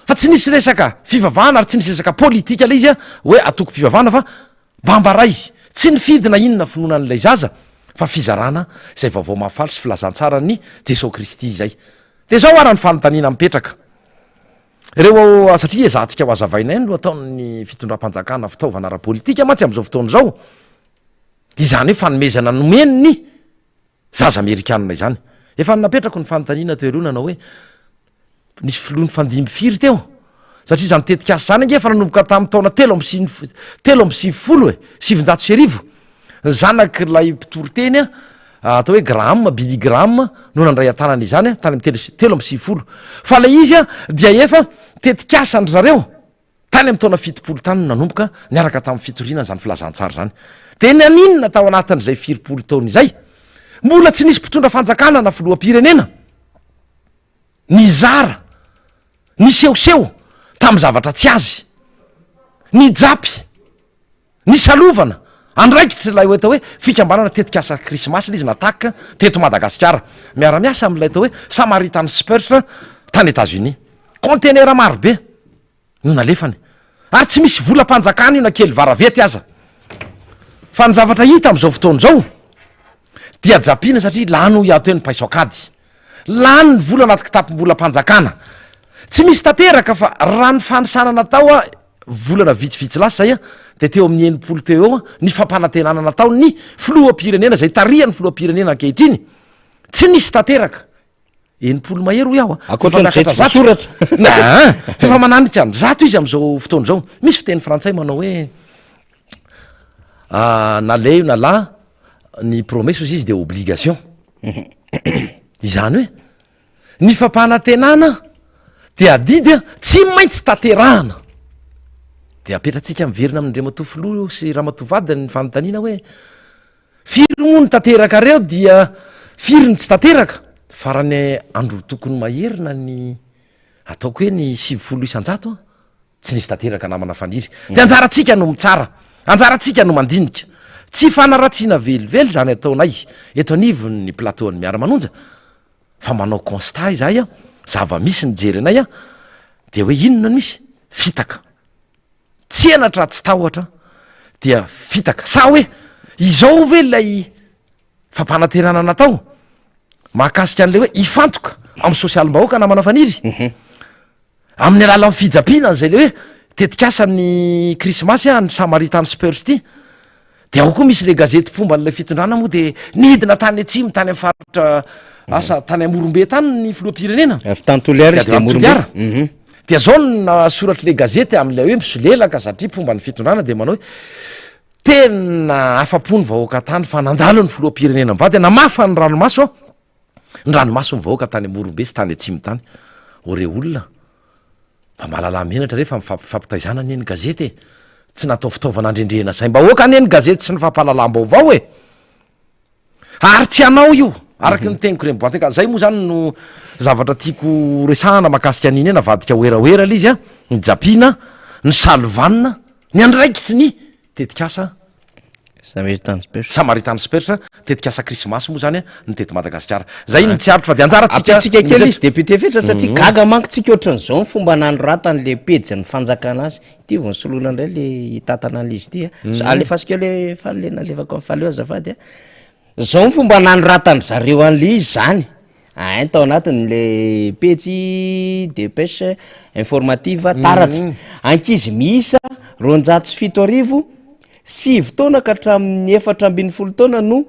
fa tsy nisy resaka fivavahana ary tsy nisy resaka politika le izy a hoe atoko mpivavahana fa bambaray tsy nifidina inona finoana an'ilay zaza fa fizarana zay vaovao mahafaly sy filazantsara ny jesosy kristy zay de zao ara ny fanontaniana mipetraka reo satria ezahantsika ho azavainay no ataony fitondram-panjakana fitaovana ara-politika matsy am'izao fotoana zao izany hoe fanomezana nomeny ny zaza amerikanina izany efa napetrako ny fanontaniana teo aloha nanao hoe nisy filohany fandimy firy teo satria zany tetikasa zany ange fa nanomboka tamin'ny taona telo amby sivifolo e 700 ny zanaky lay mpitoroteny a atao hoe grame biligrame no nandray an-tanany izany a tany amy telo amby sivifolo fa la izy a dia efa tetikasandry zareo tany amy taona fitopolo tany no nanomboka niaraka tamin'ny fitoriana zany filazantsara zany de ny aninona tao anatin'izay firipolo taona izay mbola tsy nisy mpitondra fanjakana na filoam-pirenena ny zara ny sehoseo tamy zavatra tsy azy ny japy ny salovana andraikitry lay hoe atao hoe fikambanana tetikasa krismasy le izy nataka teto madagasikara miara-miasa am'lay atao hoe samaritany spurs tany Etats-Unis contenera maro be no nalefany ary tsy misy volam-panjakana io na kely varavety aza fa ny zavatra hita am'izao fotoana zao dia japina satria lano iato hoe ny paisoakady lany ny vola anaty kitapom-bolam-panjakana tsy misy tanteraka fa raha ny fanisanana tao a volana vitsivitsy lasa zay a de teo amin'ny enimpolo teo eo a ny fampanantenana natao ny filoam-pirenena zay taria ny filoam-pirenena ankehitriny tsy nisy tanteraka enimpolo mahery ho iaho fefa mananika ny zato izy am'izao fotoana zao misy fiteny frantsay manao hoe nalay io na la ny promesse ozy izy de obligation izany hoe ny fampanantenana de adidy a tsy maintsy tanterahana de apetratsika miverina amindre matofilo sy raha matovady ny fanontaniana hoe firy moa ny tanteraka reo dia firy ny tsy tanteraka farany andro tokony maherina ny ataoko hoe ny 70 isanjato a tsy nisy tanteraka namana faniry de anjaratsika no mitsara anjaratsika no mandinika tsy fanaratsiana velively zany ataonay eto anivony ny plateauny miara-manonja fa manao constat izahay a zava-misy nijery anay a de hoe inona misy fitaka tsy enatra tsy tahotra dia fitaka sa hoe izao ve lay fampanaterana natao mahakasika an'le hoe ifantoka amin'ny sosialim-bahoaka namana faniry amin'ny alala ny fijapina zay le hoe tetikasan'ny krismasy a ny samaritany spurs ty de ao koa misy le gazety fomba n'lay fitondrana moa de nidina tany atsimy tany amin'ny faritra asa tany amorombe tany ny filoam-pirenena tantoliara izy de morombe dia zao na soratry le gazety amin'ilay hoe misolelaka satria fomba ny fitondrana de manao hoe tena afa-pony vahoaka tany fa nandalo ny filoam-pirenena mivady namafa ny ranomaso ao ny ranomaso mivahoaka tany amorombe sy tany atsimy tany ore olona mba mahalala menatra rehefa mifampitaizana ane ny gazety tsy natao fitaovana andrendrehana saim-bahoaka ane ny gazety sy ny fampahalalam-baovao e ary tsy anao io araky ny teniko reny boateka zay moa zany no zavatra tiako resahana mahakasika an'iny ena vadika oeraoera la izy a ny japina ny salvanina ny andraikitry ny tetikasa samaritany spersa tetikasa krismasy moa zany a ny tety madagasikara zay ny tsy arotro fa de anjaratsika kely izy député fetra satria gaga mankotsika ohatran'izao ny fomba nandro ratany le pejy ny fanjakana azy ty vo ny soloana indray le hitatana an'izy ty a alefasika le falena levako amin'ny faleo azafady a zao ny fomba nandro ratany zareo an'le izy zany tao anatin'le pejy dépêche informative taratra ankizy miisa 207 sivy taona ka hatramin'ny 4 taona no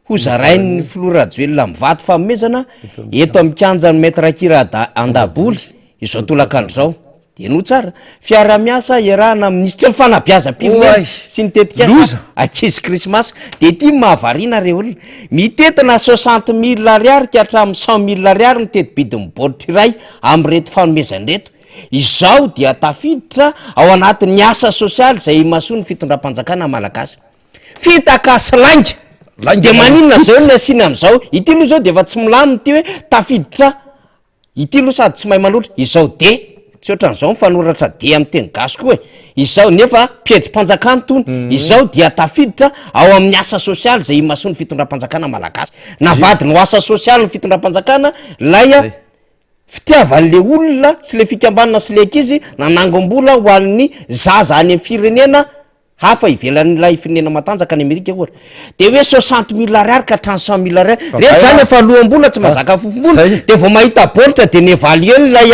ho zarain'ny filorajoelona mivaty famomezana eto amin'ny kianjany maître Akira Andaboly izao tolakandro zao de no tsara fiara-miasa iarahana ministra ny fanabeazam-pirenena sy ny tetikasa ankizy krismasy de ty mahavariana reo olona mitetina 60,000 ariary ka hatramin'ny 100,000 ariary ny teti-bidiny baolitra iray amin'ny reto fanomezany reto izao dia tafiditra ao anatin'ny asa sosialy zay masoa ny fitondram-panjakana malagasy fitakasy lainga de maninona zao ny asiny am'izao ity loha zao de efa tsy milaminy ty hoe tafiditra ity loha sady tsy mahay maloatra izao de tsy ohatran'izao mifanoratra de amin'ny teny gasy koa e izao nefa pejy-mpanjakana tony izao dia tafiditra ao amin'ny asa sosialy zay masoa ny fitondram-panjakana malagasy navady no asa sosialy ny fitondram-panjakana laya fitiavan'le olona sy le fikambanana sy le ankizy nanangom-bola ho an'ny zaza any amin'ny firenena hafa ivelan'ilay firenena matanjaka any Amerika ohatra de hoe 60,000 ariary ka hatrany 100,000 ariary rehetra zany efa loham-bola tsy mahazaka fofom-bola de vao mahita baolitra de nevalie lay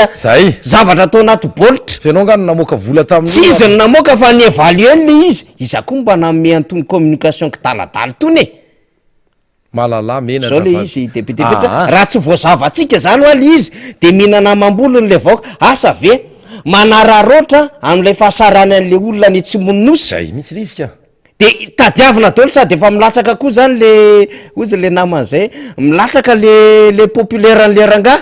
zavatra atao anaty baolitra fenao ngano namoaka vola tamin'ny tsy izy ny namoaka fa nevalie le izy iza koa mba nanome antony communication kitaladala tony e malala mena zao le izy député fetra raha tsy voazavatsika zany oa le izy de mihinana mambolony le vaoka asa ve manararoatra amin'ilay fahasarany an'le olona ny tsy monosy zay mihitsy risika de tadiavina daholo sady efa milatsaka koa zany le ozy le naman'zay milatsaka le populaire an'le ranga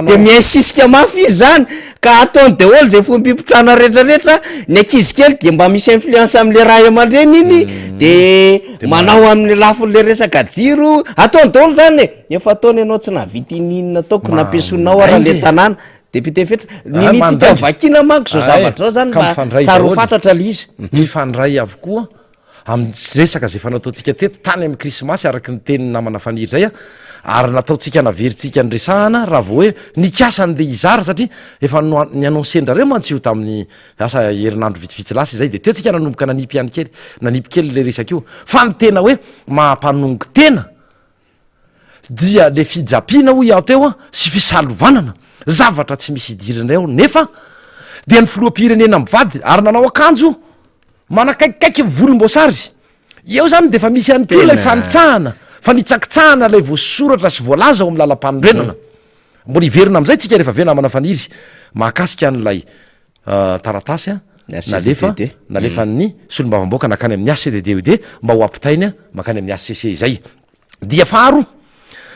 de miinsisika mafy izy zany ka ataony daholo zay fombipotrana rehetrarehetra ny ankizy kely de mba misy influence am'le raha aman-dreny iny de manao amin'ny lafon'le resaka jiro ataony daholo zany e efa ataony ianao tsy navitininina ataoko nampiasonao araha le tanàna député fetra ninitsika vakina manko zao zavatra zao zany mba tsara ho fantatra le izy mifandray avokoa amin'ny resaka zay fanataotsika teto tany amin'ny krismasy araky ny teny namana faniry zay a ary nataotsika naveritsika ny resahana raha vao hoe nikasany de izara satria efa ny annoncendrareo mantsio tamin'ny asa herinandro vitivitsy lasa zay de teotsika nanomboka nanipy ihany kely nanipy kely le resaka io fa ny tena hoe mahampanongo tena dia le fijapina ho iaho teo a sy fisalovanana zavatra tsy misy idirana ao nefa de ny filoam-pirenena mivady ary nanao akanjo manakaikikaiky volomboasary eo zany de fa misy ihany ko lay fanitsahana fa nitsakitsahana lay voasoratra sy voalaza ao amin'ny lalam-panorenana mbola iverina am'izay tsika rehefa ve namana faniry mahakasika an'lay taratasy a nalefa ny solombavam-boaka nakany amin'ny ACDD mba ho ampitainy a makany amin'ny ACC zay dia faharo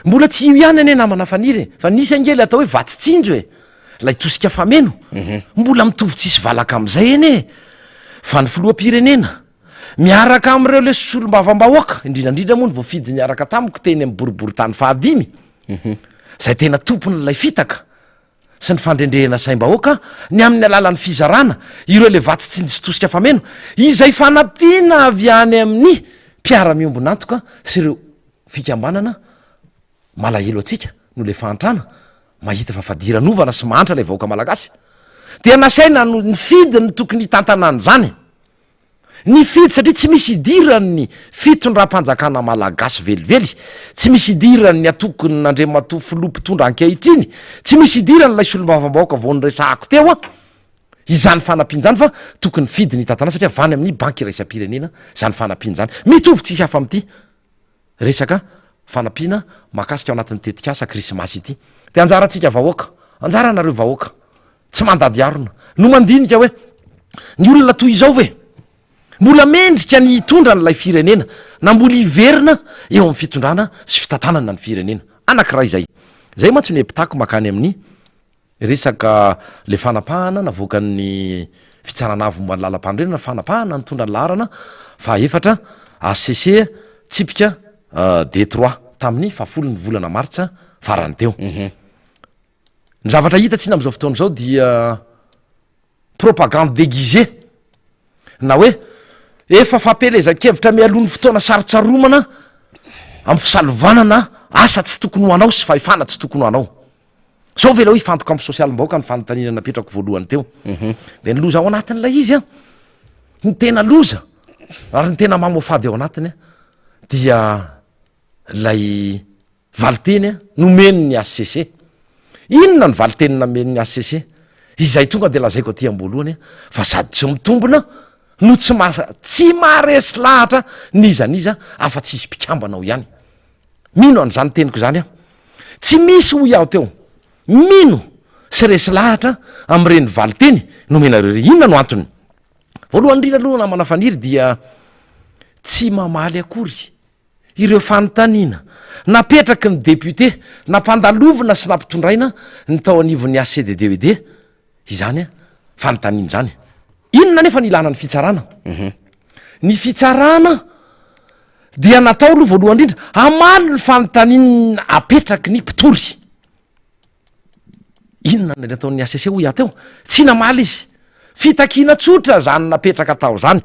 mbola tsy io ihany ane namana faniry fa nisy angely atao hoe vatitsinjo e lay tosika fameno mbola mitovy tsisy valaka am'izay ene fa ny filoam-pirenena miaraka am'ireo le solombavam-bahoaka indrindrandrindra moa ny voafidy niaraka tamiko teny amin'ny boribory tany fahadimy zay tena tompon'ilay fitaka sy ny fandrendrehana saim-bahoaka ny amin'ny alalan'ny fizarana ireo le vatsy tsy ndisitosika fameno izay fanampiana avy any amin'ny mpiara-miombonantoka sy ireo fikambanana malahelo atsika no le fahantrana mahita fafadiranovana sy mahantra lay vahoaka malagasy dia nasaina no ny fidy ny tokony hitantanany zany ny fidy satria tsy misy idirany fitondram-panjakana malagasy velively tsy misy idirany atokony nandremato filompitondra ankehitriny tsy misy idirany lay solom-bavambahoaka vao nyresahako teo a izany fanampinjany fa tokony fidy ny tantana satria vany amin'ny banky iraisam-pirenena zany fanampinjany mitovy tsisy hafa am'ty resaka fanampiana mahakasika ao anatin'ny tetikasa krismasy ity de anjarantsika vahoaka anjara nareo vahoaka tsy mandady arona no mandinika hoe ny olona toy izao ve mbola mendrika ny hitondra n'lay firenena na mbola iverina eo amin'ny fitondrana sy fitantanana ny firenena anankiray zay matsy no epitako makany amin'ny resaka le fanapahana navoakan'ny fitsarana avo momba ny lalam-pandrenana fanapahana nytondra ny laharana fa efatra ACC tsipika D3 tamin'ny fahafolony volana martsa farany teo ny zavatra hitatsina am'izao fotoana zao dia propagande déguisé na hoe efa fampelezan-kevitra mialohan'ny fotoana sarotsaromana amin'ny fisalovanana asa tsy tokony ho anao sy fahefana tsy tokony ho anao zao ve la hoe ifantoka amin'ny sosialim-bahoaka ny fanontaniana napetrako voalohany teo de ny loza ao anatin'ilay izy a ny tena loza ary ny tena mamoafady ao anatiny a dia lay valiteny a nomen'ny ACC inona ny valiteny namen'ny ACC izay tonga de lazaiko aty amboalohany fa sady tsy mitombona no tsy maharesy lahatra nizaniza afa-tsy izy mpikambanao ihany mino an'zany teniko zany a tsy misy ho iaho teo mino sy resy lahatra am'ireny valiteny nomenareo inona no antony voalohany rina aloha namana faniry dia tsy mamaly akory ireo fanontaniana napetraky ny député nampandalovina sy nampitondraina ny tao anivon'ny ACDDED izany a fanontaniana zany inona nefa nilana ny fitsarana ny fitsarana dia natao aloha voalohany indrindra amaly ny fanontaniana apetraky ny mpitory inona ny nataon'ny ACC ho ia teo tsy namaly izy fitakina tsotra zany napetraka tao zany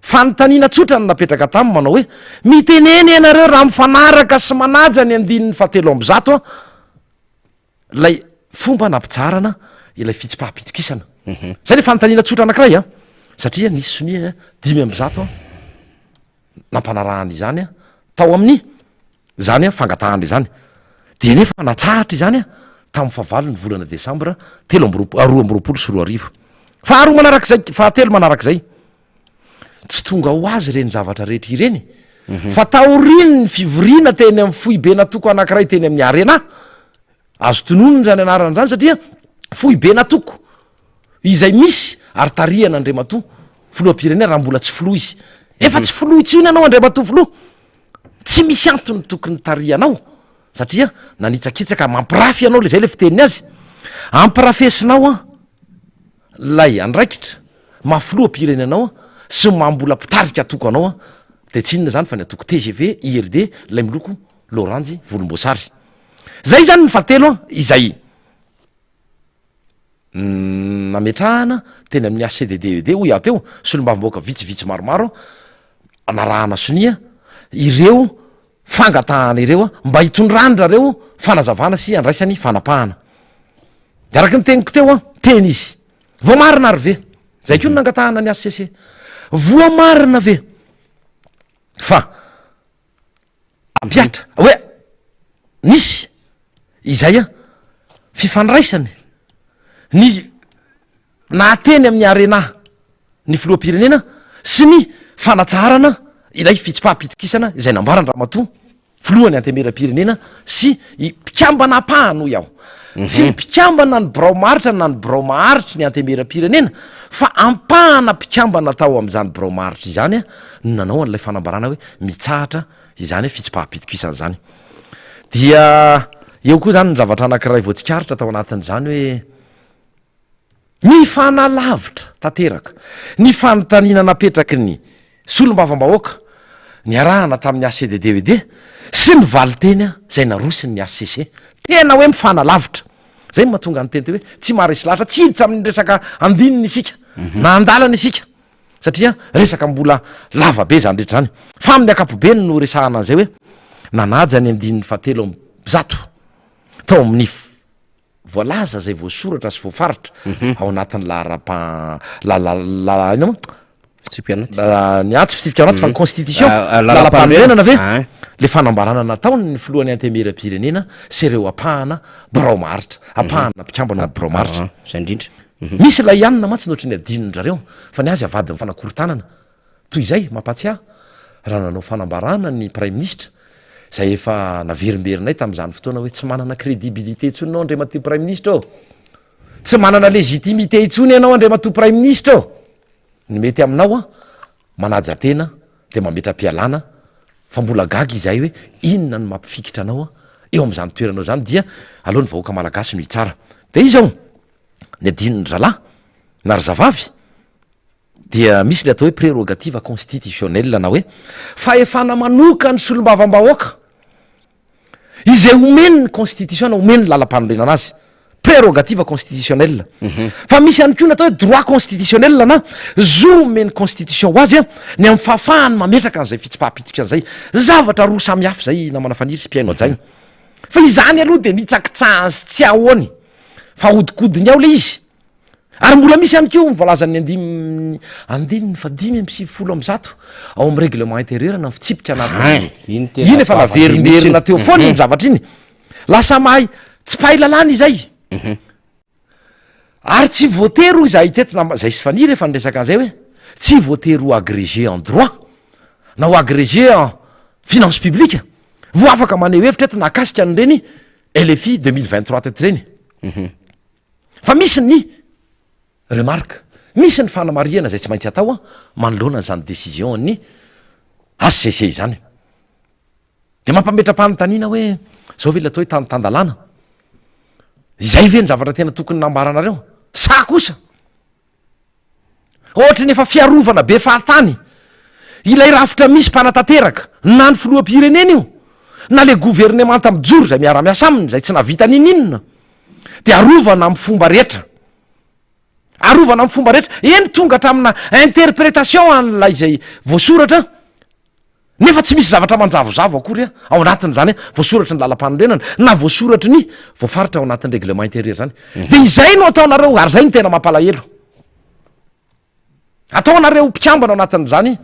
fanontaniana tsotra ny napetraka tamy manao hoe miteneny ianareo raha mifanaraka sy manaja ny andininy fahatelo ambizato a lay fomba nampitsarana ilay fitsipahapitokisana zay le fanontaniana tsotra anankiray a satria nisy sonia 5 ambizato a nampanarahany izany a tao amin'ny zany a fangatahana izany de nefa natsahatra izany a tamin'ny fahavalo ny volana desambra 2 sy 4 faharoa manarak'zay fahatelo manarak'zay tsy tonga ho azy reny zavatra rehetra ireny fa taoriny ny fivoriana teny amin'ny foibe natoko anankiray teny amin'ny arena azo tononony zany anarana zany satria foibe natoko izay misy ary tariana andremato filoam-pirenena raha mbola tsy filoa izy efa tsy filoa itsony anao andremato filoa tsy misy antony tokony tarianao satria nanitsakitsaka mampirafy ianao le zay le fiteniny azy ampirafesinao a lay andraikitra mafiloam-pirenenao a sy mambola mpitarika atoko anao a de tsy inona zany fa ny atoko TGV IRD lay miloko loranjy volomboasary zay zany ny fahatelo a izay nametrahana teny amin'ny ACDDED ho ia teo solom-bavambahoaka vitsivitsy maromaro anarahana sonia ireo fangatahana ireo a mba hitondrandrareo fanazavana sy andraisany fanapahana de araky ny teniko teo a teny izy voamarina ary ve zay ko no nangatahana ny ACC voamarina ve fa ampiatra hoe nisy izay a fifandraisany ny naateny amin'ny arena ny filoam-pirenena sy ny fanatsarana ilay fitsipahapitokisana izay nambarany ramatoa filohany antemeram-pirenena sy mpikambana apahany ho iaho tsy mpikambana ny birao maharitra na ny birao maharitry ny antemeram-pirenena fa ampahana mpikambana tao am'izany birao maharitra izany a no nanao an'ilay fanambarana hoe mitsahatra izany hoe fitsipahapitokisana zany dia eo koa zany ny zavatra anankiray voatsikaritra tao anatin'izany hoe ny fanalavitra tanteraka ny fanontaniana napetraky ny solom-bavambahoaka ny arahana tamin'ny ACDDED sy ny valiteny a zay narosiny ny ACC tena hoe mifanalavitra zay n mahatonga ny teny te hoe tsy maharesy lahatra tsy hiditra amin'ny resaka andininy isika na andalana isika satria resaka mbola lavabe zany rehetra zany fa amin'ny akapobeny no resahana an'izay hoe nanaja ny andininy fatelo zato tao amin'ny voalaza zay voasoratra sy voafaritra ao anatin'ny ino ny anty fitsipikanaty fa ny constitution lalam-panorenana ve le fanambarana nataony ny filohan'ny antemera-pirenena sy ireo apahana braomaritra apahana mpikambana braomaritra zay indrindra misy la ianina matsy nohatra ny adinondrareo fa ny azy avady ny fanakorontanana toy izay mampatsiahy raha nanao fanambarana ny prime ministre zay efa naverimberinay tamin'izany fotoana hoe tsy manana crédibilité intsony anao andre mato prime ministre ao tsy manana légitimité intsony ianao andre mato prime ministre ao ny mety aminao a manaja tena de mametram-pialana fa mbola gaga izay hoe inona ny mampifikitra anao a eo am'izany toeranao zany dia aloha ny vahoaka malagasy no hitsara de izao ny adinony zalahy na ry zavavy dia misy le atao hoe prérogative constitutionnelle na hoe fahefana manoka ny solombavam-bahoaka izay omeny ny constitution na omeny ny lalam-panorenana azy prérogative constitutionnelle fa misy ihany koa natao hoe droit constitutionnel na zo omeny constitution ho azy a ny amin'ny fahafahany mametraka an'izay fitsipahapitika an'izay zavatra roa samy hafa zay namana faniry sy mpiaino adjaigny fa izany aloha de mitsakitsahany sy tsy ahoany fa hodikodiny ao le izy ary mbola misy ihany keo mivoalazany andininy fa 5 ao amin'ny règlement intérieur na fitsipika anaty iny efa naverimerina teo foana ny zavatra iny lasa mahay tsy pahay lalàna izay ary tsy voatery izay tetina zay sy faniry efa nyresaka an'izay hoe tsy voatery ho agrégé en droit na ho agrégé en finance publique vo afaka maneho hevitra eto nakasika an'ireny LFI 2023 teto reny fa misy ny remarque misy ny fanamariana zay tsy maintsy atao a manoloana n'izany décision ny HCC zany de mampametra-panontaniana hoe zao ve le atao hoe tantandalàna izay ve ny zavatra tena tokony nambaranareo sa kosa ohatra ny efa fiarovana be fahatany ilay rafitra misy mpanatanteraka na ny filoam-pirenena io na le gouvernemanta mijoro zay miara-miasa aminy zay tsy navita nininona de arovana amin'ny fomba rehetra arovana amin'ny fomba rehetra eny tonga hatramina interprétation an'lay zay voasoratra nefa tsy misy zavatra manjavozavo akory a ao anatin' zany voasoratra ny lalam-panorenana na voasoratra ny voafaritra ao anatin'ny règlement intérieur zany de izay no ataonareo ary zay ny tena mampalahelo ataonareo mpikambana ao anatin'zany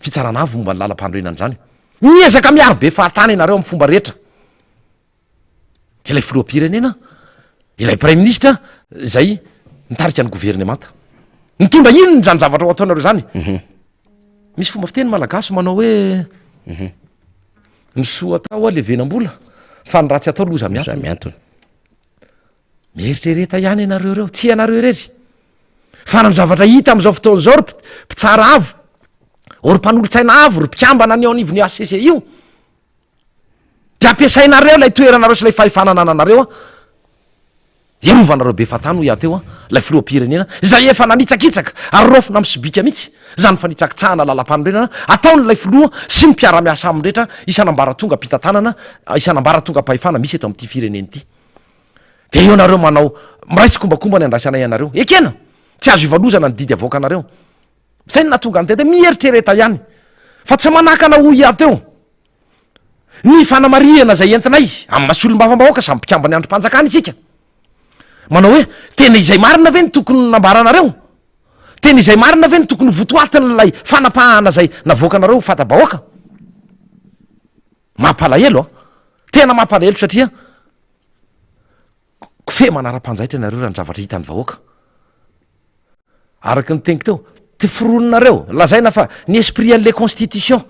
fitsaranavo momba ny lalam-panorenana zany miezaka miaro be fahatany ianareo amin'ny fomba rehetra ilay filoam-pirenena ilay prime ministre zay nitarika ny gouvernemanta nitondra ino ny zany zavatra ho ataonareo zany misy fomba fiteny malagasy manao hoe ny soa atao a levenam-bola fa ny ratsy atao loza miantony mieritrereta ihany ianareo reo tsy ianareo rery fa na ny zavatra hita am'izao fotoana zao ry mpitsara avo o ry mpanolotsaina avo ry mpikambana ny ao anivon'io ACC io de ampiasainareo lay toeranareo sy lay fahefananananareo a iarovanareo be fatany ho iateo a lay filoam-pirenena zay efa nanitsakitsaka ary rofona misobika mihitsy zany fanitsakitsahana lalam-panorenana ataony lay filoa sy ny mpiara-miasa aminy rehetra isanambaratonga mpitatanana isanambaratonga mpahefana misy eto am'ty fireneny ity de eo nareo manao miraisy kombakombany andraisanay ianareo ekena tsy azo ivalozana ny didy avoaka anareo zay ny natonga ny tety mieritrereta ihany fa tsy manakana ho iateo ny fanamariana zay entinay amin'ny masolom-bavambahoaka samy mpikambany androm-panjakana isika manao hoe tena izay marina ve ny tokony nambaranareo tena izay marina ve ny tokony votoatin'lay fanapahana zay navoaka anareo fatabahoaka mampalahelo a tena mampalahelo satria fe manara-panjaitra ianareo raha ny zavatra hitany vahoaka araky ny teniko teo ty firononareo lazaina fa ny esprit an'le constitution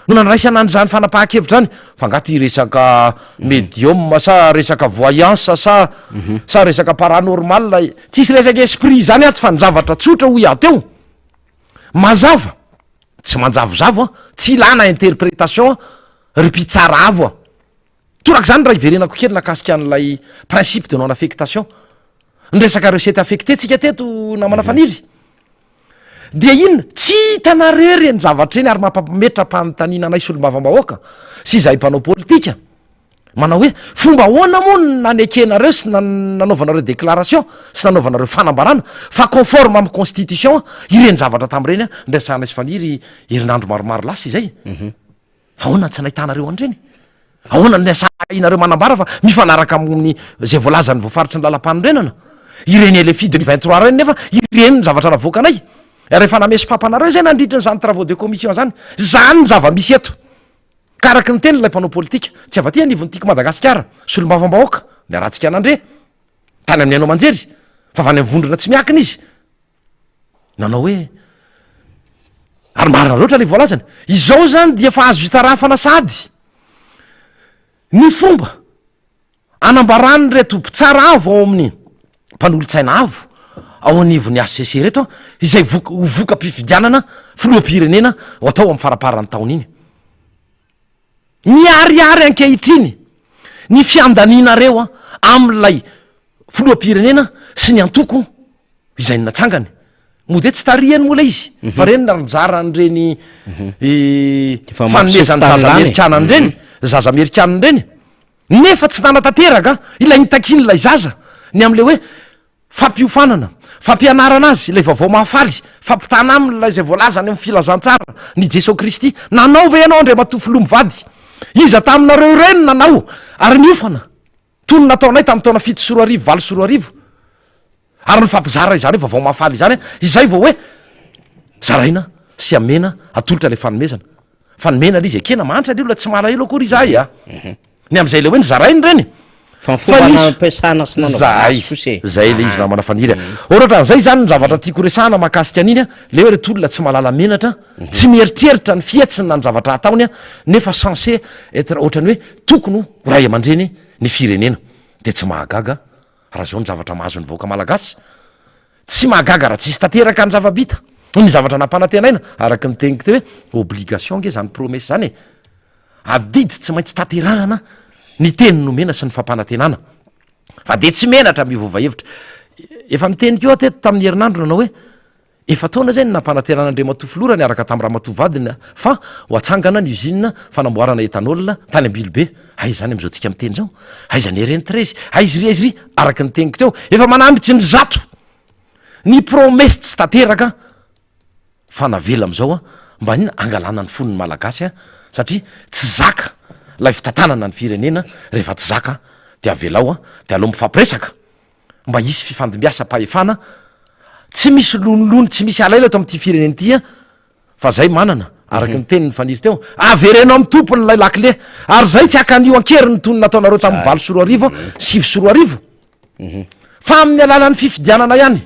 no nandraisanany zany fanapahan-kevitra zany fa ngaty resaka médium sa resaka voyance sa resaka paranormal tsisy resaka esprit zany aty fa ny zavatra tsotra ho iateo mazava tsy manjavozavo a tsy ilana interprétation a ry mpitsara avo a torak' zany raha iverenako kely nakasika an'lay principe de non affectation ny resaka recette affecté tsika teto namana faniry de inona tsy hitanareo reny zavatra eny ary mampametra-panontaniana anay solom-bavambahoaka sy izay mpanao politika manao hoe fomba ahoana moa nanekenareo sy nanaovanareo déclaration sy nanaovanareo fanambarana fa conforme amin'ny constitution ireny zavatra tam'ireny a ndrasana isy faniry herinandro maromaro lasa izay fa ahoana tsy nahitanareo an'ireny ahoana nasainareo manambara fa mifanaraka amin'ny zay voalazany voafaritry ny lalam-panorenana ireny LFI 2023 reny nefa ireny ny zavatra navoakanay rehefa namesy pampanareo zay nandritra nyzany travaux de commission zany zany ny zava-misy eto karaky ny teny lay mpanao politika tsy avaty anivonytiako Madagasikara solom-bavambahoaka ny arahantsika anandre tany amin'ny anao manjery fa avany amin'ny vondrona tsy miakina izy nanao hoe ary marina loatra le voalazany izao zany dia fa azo hitarafana sady ny fomba anambarany reto mpitsara avo ao amin'ny mpanolo-tsaina avo ao anivony ACC reto izay voka-pifidianana filoam-pirenena ho atao amin'ny faraparany taona iny miariary ankehitriny ny fiandaninareo a amin'ilay filoam-pirenena sy ny antoko izay ny natsangany mode tsy tariany mola izy fa reny naronjaran'ireny fanomezany zaza amerikanany reny zaza amerikanany reny nefa tsy nanatanteraka ilay nitakin'ilay zaza ny am'le hoe fampiofanana fampianarana azy ilay vaovao mahafaly fampitana amin'ilay zay voalazany amin'ny filazantsara ny Jesosy Kristy nanao ve ianao andre matofilo mivady iza taminareo ireny nanao ary niofana toy ny nataonay tamin'ny taona 7 sy 4 arivo 4 sy 4 arivo ary ny fampizara izany hoe vaovao mahafaly izany izay vao hoe zaraina sy amena atolotra le fanomezana fanomena le izy ekena manitra le olona tsy malahelo akory izahay a ny am'izay le hoe ny zarainy reny zay le izy namana faniry ohatra zay zany ny zavatra tiako resana mahakasika an'iny a le hoe retolona tsy malala menatra tsy mieritreritra ny fietsiny na ny zavatra ataony a nefa censé etre ohatrany hoe tokony ray aman-dreny ny firenena de tsy mahagaga raha zao ny zavatra mahazo ny vahoaka malagasy tsy mahagaga raha tsisy tanteraka ny zavabita ny zavatra nampanantenaina araky ny teniko teo hoe obligation nge zany promesse zany e adidy tsy maintsy tanterahana ny teny nomena sy ny fampanantenana fa de tsy menatra mivova hevitra efa nitenikeo ateto tamin'ny herinandro nanao hoe efa taona zay ny nampanantenan'Andriamatofilora ny araka tamin'ny Ramatovadina fa ho atsangana ny usine fanamboarana etanol tany Ambilobe zany am'izao tsika miteny zao aiza ny RN13 aizy ry araky ny teniko teo efa manambitry ny zato ny promesse tsy tanteraka fa navela am'izao a mba nina angalana ny fonony malagasy a satria tsy zaka lay fitantanana ny firenena rehefa tsy zaka de avelao a de aloha mifampiresaka mba hisy fifandimbiasa-pahefana tsy misy lonolony tsy misy alaila eto am'ty fireneny ty a fa zay manana araky ny teniny faniry teo averenao amin'ny tompony lay lakile ary zay tsy akan'io ankery ny tony nataonareo tamin'ny 20 sy 4 arivo 7 sy 4 arivo fa amin'ny alalan'ny fifidianana ihany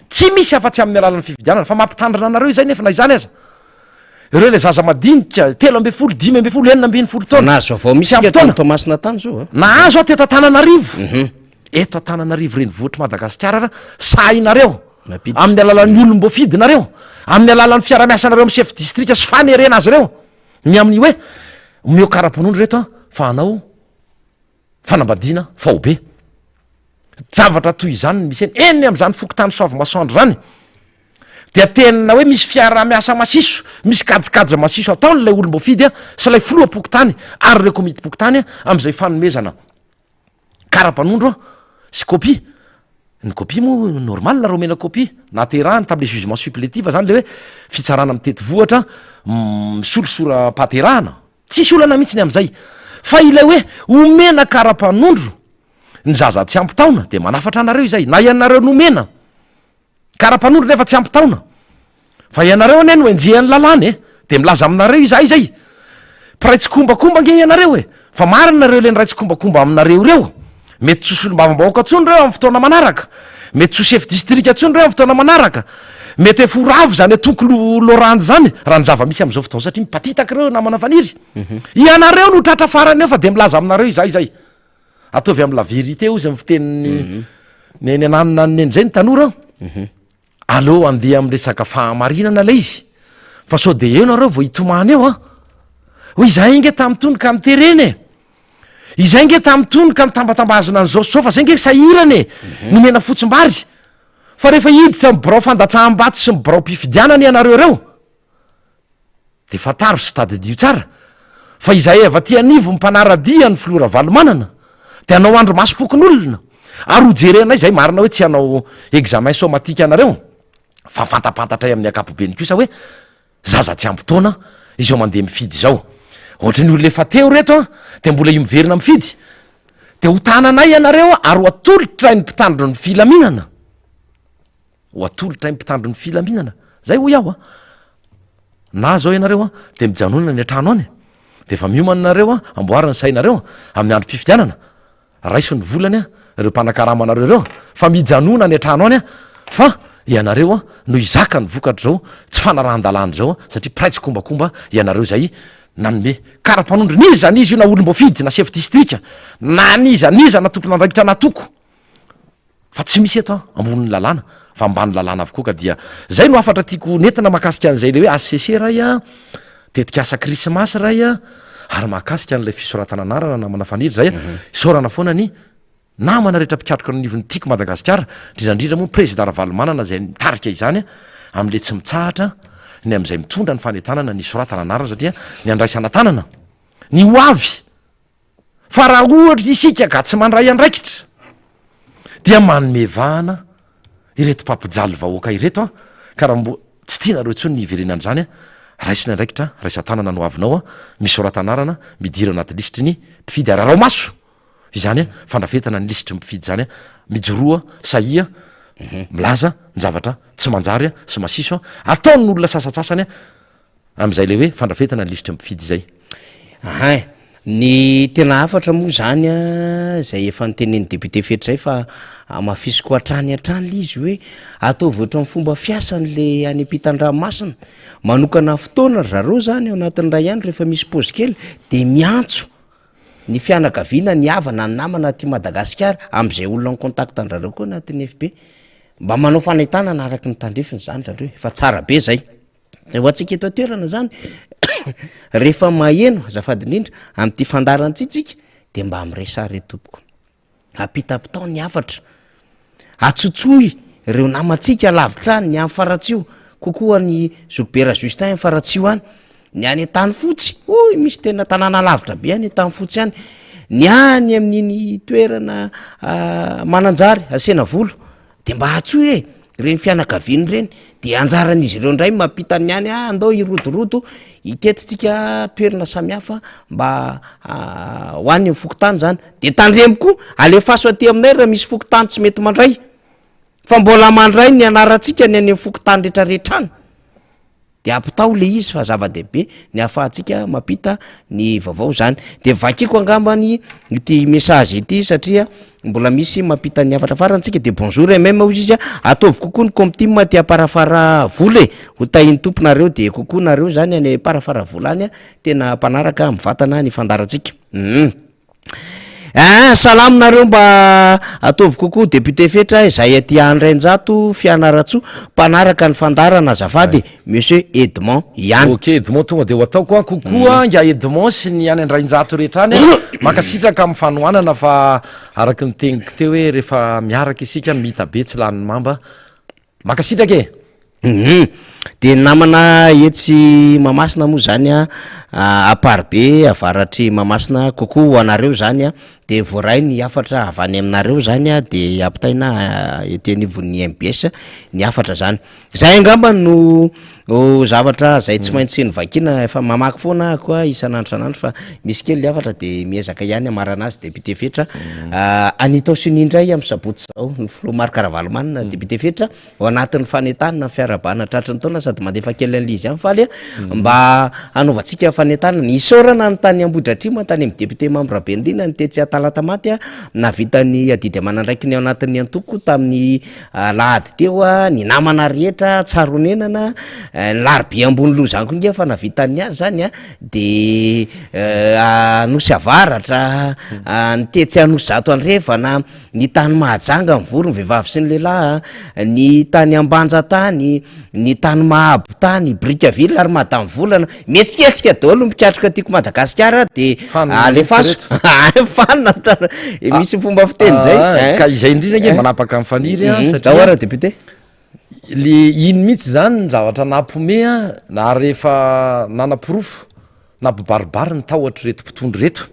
tsy misy afa-tsy amin'ny alalan'ny fifidianana fa mampitandrina anareo izay nefa na izany aza ireo le zaza madinika 13 15 19 taona nazo avao misy Tomasina tany zao nahazo a teto Antananarivo eto Antananarivo reny vohatra Madagasikara sainareo amin'ny alalan'ny olom-boafidinareo amin'ny alalan'ny fiara-miasanareo amin'ny chef district sy fanerena azy reo ny amin'ny hoe meo karapanondro reto a fa anao fanambadiana faobe zavatra toy izany misy eny am'izany fokotany soavy masoandro zany de tenina hoe misy fiara-miasa masiso misy kajikajy masiso ataon'lay olom-boafidy a sy lay filoha-pokotany ary le komity pokotany a am'izay fanomezana karapanondro sy copie ny copie moa normal reo mena copie naterahany tam'le jugement supplétif zany le hoe fitsarana mitety vohatra misolosora paterahana tsisy olana mihitsy ny am'izay fa ilay hoe omena karapanondro ny zaza tsy ampitaona de manafatra anareo izay na ianareo nomena karapanondro nefa tsy ampitaona fa ianareo ane no enjehan'ny lalany de milaza aminareo izay zay piraitsy kombakomba nge ianareo fa marinareo le ny raitsy kombakomba aminareo reo mety tsy solom-bavambahoaka tsony reo amin'ny fotoana manaraka mety tsy chef district tsony reo amin'ny fotoana manaraka mety eforavo zany tokolo lorandy zany raha ny zava-misy am'izao fotoana satria mipatitaky reo namana faniry ianareo no tratra farany eo fa de milaza aminareo izay zay ataovy amin'ny la vérité ozy amin'ny fiteniny neny ananina neny zay ny tanora allo andeha amin'ny resaka fahamarinana lay izy fa sao de eo nareo vao hitomany eo a ho izay nge tamy tony ka mitereny izay nge tamy tony ka mitambatambazina an'izao sao fa zay nge sahirany nomena fotsim-bary fa rehefa hiditra mibirao fandatsaham-bato sy mibirao mpifidianany ianareo reo de fataro sy tadidio tsara fa izay ava ty anivo mpanaradia ny filora valomanana de anao andro masopokon'olona ary hojerenay zay marina hoe tsy anao examen somatika anareo fa fantapantatra ay amin'ny akapobeny kosa hoe zaza tsy ampytaona izao mandeha mifidy zao ohatra ny olona efa teo reto a de mbola io miverina mifidy de ho tananay ianareo ary ho atolotra ny mpitandro ny filaminana ho atolotra ny mpitandro ny filaminana zay ho iaho a na zao ianareo a de mijanonana ny an-trano any de efa miomananareo a amboariny sainareo amin'ny andro mpifidianana raiso ny volany a reo mpanakaramanareo reo fa mijanona ny an-trano any a fa ianareo a no izaka ny vokatra zao tsy fanarahan-dalany zao satria praitsy kombakomba ianareo zay nanome kara-panondro niza nizy io na olom-bo fidy na chef distrika na niza na tompona andraikitra natoko fa tsy misy eto a amboniny lalàna fa ambany lalàna avokoa ka dia zay no afatra tiako nentina mahakasika an'izay le hoe ACC ray a tetika asa krismasy ray a ary mahakasika an'lay fisoratana anarana namana faniry zay a isaorana foana ny namana rehetra mpikatroka nonivony tiako madagasikara indrindrandrindra moa président ravalomanana zay mitarika izany a am'le tsy mitsahatra ny am'izay mitondra ny fanetanana ny soratana anarana satria ny andraisana tanana ny ho avy fa raha ohatra isika ka tsy mandray andraikitra dia manomevahana ireto mpampijaly vahoaka ireto a ka raha mbo tsy tianareo tsony ny iverenan'zany a raisony andraikitra raisan-tanana no avinao a misoratanarana midira anaty listry ny mpifidy ary arao maso izany a fandrafetana ny listry mpifidy zany a mijoroa sahia milaza ny zavatra tsy manjary a sy masiso a ataon'olona sasatsasany a am'izay le hoe fandrafetana ny listry mpifidy zay ny tena afatra moa zany a zay efa nytenen'ny député fetra zay fa mafisiko hatrany hatrany le izy hoe ataovy oatra ny fomba fiasan'le any ampitan-dranomasina manokana fotoana zareo zany ao anatin'ny ray andro rehefa misy paozy kely de miantso ny fianakaviana ny havana ny namana ty Madagasikara am'izay olona ny contact andrareo koa anatin'ny FB mba manao fanaitanana araky ny tandrifiny zany zareo fa tsara be zay de ho atsika eto atoerana zany rehefa maheno azafady indrindra am'ty fandarantsitsika de mba am'resary tompoko apitapitao ny afatra atsotsoy reo namatsika lavitra ny am'faratsio kokoa ny Zobera Justin faratsio any ny any tany fotsy oy misy tena tanàna lavitra be any tany fotsy any ny any amin'iny toerana mananjary asena volo de mba atsoy reny fianakaviany reny de anjaran'izy ireo ndray mampitany any andao irodorodo itetitsika toerana samihafa mba hoan'ny mifokotany zany de tandremo koa alefaso aty aminay raha misy fokotany tsy mety mandray fa mbola mandray ny anaratsika ny any mifokotany rehetrarehetrany de ampitao le izy fa zava-dehibe ny ahafahantsika mampita ny vaovao zany de vakiko angambany ity message ity satria mbola misy mampita ny afatra farantsika de bonjour même ozy izy ataovy kokoa ny comptime ty aparafara vola ho tahiny tomponareo de kokoa nareo zany any aparafara vola any tena mpanaraka mivatana ny fandarantsika salaminareo mba ataovy kokoa député fetra zay aty Andrinjato Fianaratsoa mpanaraka ny fandarana azafady monsieur Edmond Iany. Ok Edmond tonga de ho ataoko a kokoa nga Edmond sy ny any Andrinjato rehetra any makasitraka amin'ny fanohanana fa araky ny teniko teo hoe rehefa miaraka isika mita be tsy lany mamba makasitraka de namana etsy Mamasina moa zany aparbe avaratry Mamasina kokoa ho anareo zany de voaray ny afatra avany aminareo zany de ampitaina ety anivon'ny MBS ny afatra zany zay angamba no zavatra zay tsy maintsy ny vakina efa mamaky foana koa isan'andro fa misy kely afatra de miezaka ihany amarana azy député fetra Anita Sinindray amin'ny sabotsy zao ny Flomar Caravalomanina député fetra ao anatin'ny fanentanana fiarabana tratry ny taona sady mandefa kely an'izy ihany faly mba anaovantsika fanentanana ny isaorana ny tany Ambohidratrimo tany amin'ny député membre Bendrina ny tetsy talata maty navitany adidy amanandraiky ny ao anatin'ny antoko tamin'ny lahady teo ny namana rehetra tsaronenana larbi ambony loha zany koa nge fa navitany azy zany de anosy avaratra ny tetsy anosy zato andrefana ny tany Mahajanga mivory ny vehivavy sy ny lehilahy ny tany Ambanja tany ny tany Mahabo tany Bricaville ary Madame Volana metsiketsika daholo mikatroka tiako Madagasikara de alefaso fanina misy fomba fiteny zay ka izay indrindra nge manapaka amin'ny faniry satria ara député le iny mihitsy zany ny zavatra nampomea na rehefa nanapirofo na bibaribary ny tahotra reto mpitondry reto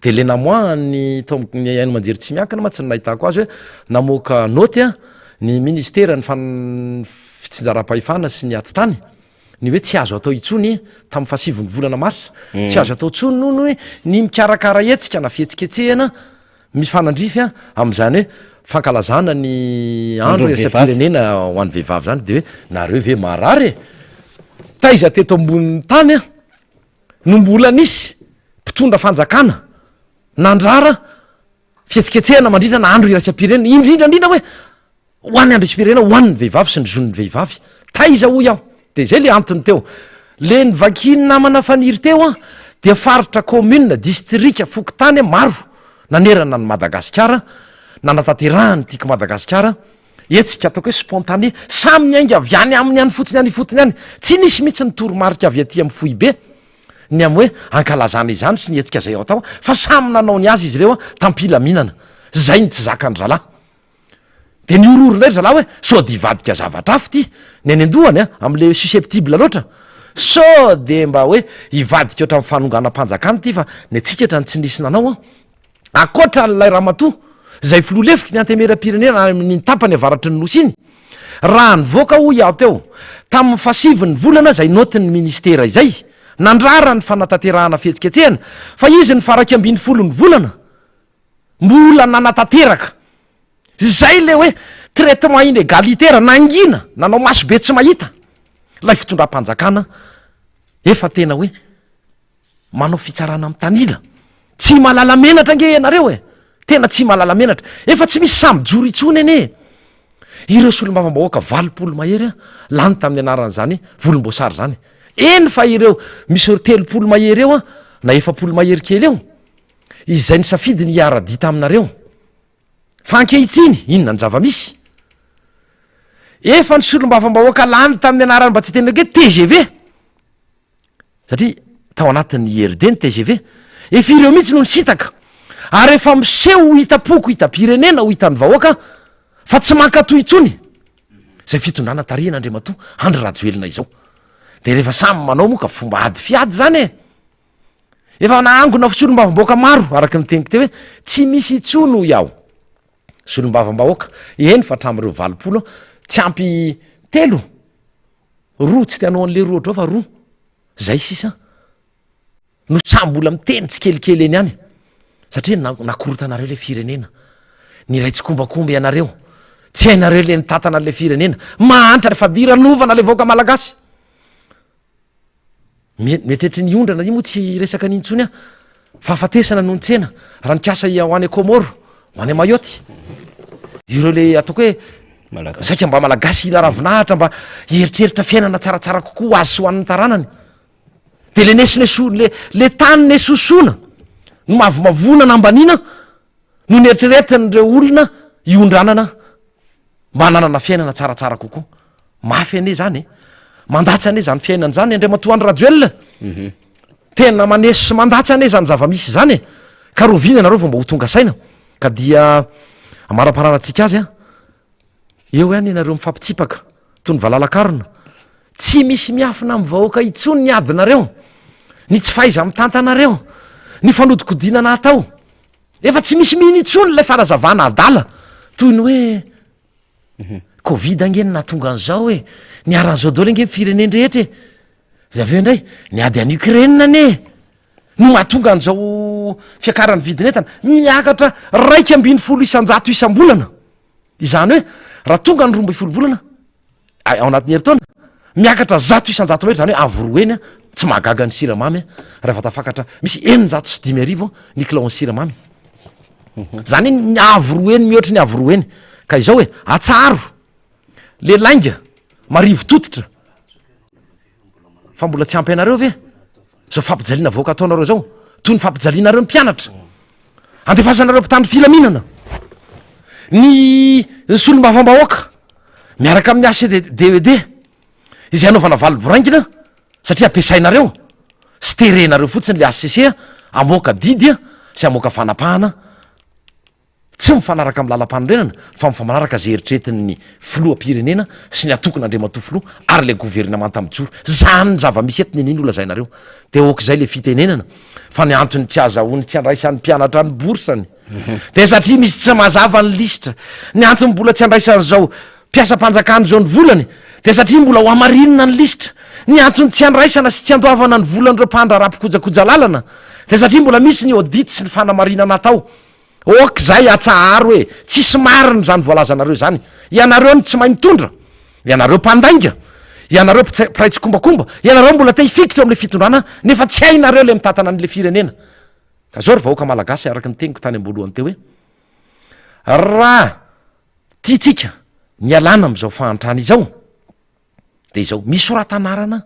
de le namoa ny ny aino manjery tsy miankana ma tsy ny nahitako azy hoe namoaka noty a ny ministera ny fitsinjaram-pahefana sy ny atitany ny hoe tsy azo atao itsony tamin'ny fahasivony volana marsa tsy azo atao tsony noho hoe ny mikarakara etsika na fietsiketsehana mifanandrify a am'izany hoe fankalazana ny andro esa-pirenena ho an'ny vehivavy zany de hoe nareo ve marary taiza teto ambonin'ny tany a no mbola nisy mpitondra fanjakana nandrara fietsiketsehana mandritra na andro iraisam-pirenena indrindrandrindra hoe ho an'ny andro isam-pirenena ho an'ny vehivavy sy ny zon'ny vehivavy taiza hoy aho de zay le antony teo le nyvakiny namana faniry teo a dia faritra commune distrika fokotany maro nanerana ny madagasikara nanatanterahany tiako madagasikara etsika ataoko hoe spontané samy ny ainga avy any amin'ny any fotsiny any fotiny any tsy nisy mihitsy ny toromarika avy aty amin'ny foibe ny am hoe ankalazana izany sy ny etsika zay ao atao fa samy nanao ny azy izy reo a tampilaminana zay ny tsy zakany zalahy de ny ororona ry zalahy hoe so de ivadika zavatra afy ty ny any andohany a am'le susceptible loatra so de mba hoe ivadika oatra amin'ny fanonganam-panjakany ty fa ny atsika hatra ny tsy nisy nanao a akoatra n'lay ramatoa zay filolefiky ny antemera-pirenena ny tapany avaratry ny nosy iny raha nyvoaka ho iaho teo tamin'ny fasiviny volana zay notin'ny ministera izay nandrara ny fanatanterahana fietsiketsehana fa izy ny faraky ambiny folony volana mbola nanatanteraka zay le hoe traitement inégalitera nangina nanao maso be tsy mahita lay fitondram-panjakana efa tena hoe manao fitsarana amin'ny tanila tsy malala menatra nge ianareo e tena tsy malala menatra efa tsy misy samby joro itsony ene ireo solom-bavambahoaka 20 mahery a lany tamin'ny anaran'zany volomboasary zany eny fa ireo misy 3 mahery eo a na 7 mahery kely eo izay ny safidy ny iara-dita aminareo fa ankehitsiny inona ny zava-misy efa ny solom-bavambahoaka lany tamin'ny anarany mba tsy tena hoe TGV satria tao anatin'ny IRD ny TGV efa ireo mihitsy no ny sitaka ary efa miseho ho hitapoko hitam-pirenena ho hitan'ny vahoaka fa tsy mankatoy itsony zay fitondrana tarihana andriamatoa andry rajoelina izao de rehefa samy manao moa ka fomba ady fiady zany e efa naangona solom-bavambahoaka maro araky ny teniko teo hoe tsy misy itsony ho iaho solom-bavambahoaka eny fa hatram'ireo 20 tsy ampy 3 roa tsy tianao an'le roa ohatrao fa roa zay sisa no sambola miteny tsy kelikely eny any satria nakorotanareo le firenena ny ray tsy kombakomba ianareo tsy hainareo le nitatana an'le firenena mahantra le fadiranovana le vahoaka malagasy metretry ny ondrana io moa tsy resaka nintsony a fa afatesana noho ntsena raha nikasa ho any Komoro ho any Mayotte ireo le ataoko hoe saika mba malagasy ila ravinahitra mba eritreritra fiainana tsaratsara kokoa azy sy ho an'ny taranany de le nesoneso le tany nesosona no mavomavonana ambanina no nieritreretin'ireo olona iondranana mba nanana fiainana tsaratsara kokoa mafy ane zany e mandatsy ane zany fiainana zany andriamatoandry rajoelona tena maneso sy mandatsy ane zany zava-misy zany e ka rovina nareo vao mba ho tonga saina ka dia amara-paranantsika azy a eo ihany ianareo mifampitsipaka toy ny valalakarona tsy misy miafina amin'ny vahoaka itsony ny adinareo ny tsy faiza amin'ny tantanareo ny fanodikodinana atao efa tsy misy mihiny itsony lay fanazavana adala toy ny hoe covid angeny nahatonga an'izao hoe niaran'izao daoly angeny firenendrehetra e de aveo indray niady any Ukraine ane no mahatonga an'izao fiakarany vidinentana miakatra 250 isan-jato isam-bolana izany hoe raha tonga ny 12 volana ao anatin'ny herintaona miakatra 100 isan-jato mahery zany hoe avoroeny a tsy mahagaga ny siramamy a rehefa tafakatra misy 950 ny kilao ny siramamy zany ny avoroeny mihoatra ny avoroeny ka izao hoe atsaro le lainga marivo totitra fa mbola tsy ampy anareo ve zao fampijaliana vahoaka ataonareo zao toy ny fampijalianareo ny mpianatra andefasanareo mpitandro filaminana ny solom-bavambahoaka miaraka amin'ny ACDED izay anaovana valoboraingina satria ampiasainareo sy terenareo fotsiny le ACC amoaka didy a sy amoaka fanapahana tsy mifanaraka amin'ny lalam-panorenana fa mifamanaraka zay eritretin'ny filoam-pirenena sy ny atokona andriamatofiloha ary le gouvernemanta mijoro zany ny zava-misy etiny niny ola zay nareo de ok'izay le fitenenana fa ny antony tsy azahoany tsy andraisan'ny mpianatra ny borsany de satria misy tsy mazava ny listra ny antony mbola tsy andraisan'zao mpiasa-panjakany zao ny volany de satria mbola ho amarinina ny listra ny antony tsy andraisana sy tsy andoavana ny volan'ireo mpandra rapikojakoja lalana de satria mbola misy ny audit sy ny fanamarinana atao ok'izay atsaharo hoe tsisy mariny zany voalazanareo zany ianareo ny tsy mahay mitondra ianareo mpandainga ianareo piray tsy kombakomba ianareo mbola te hifikitra am'le fitondrana nefa tsy hainareo le mitatana an'le firenena ka zao ry vahoaka malagasy araky ny teniko tany amboalohany teo hoe raha tiatsika ny alana am'izao fahantrany izao de izao misy oratanarana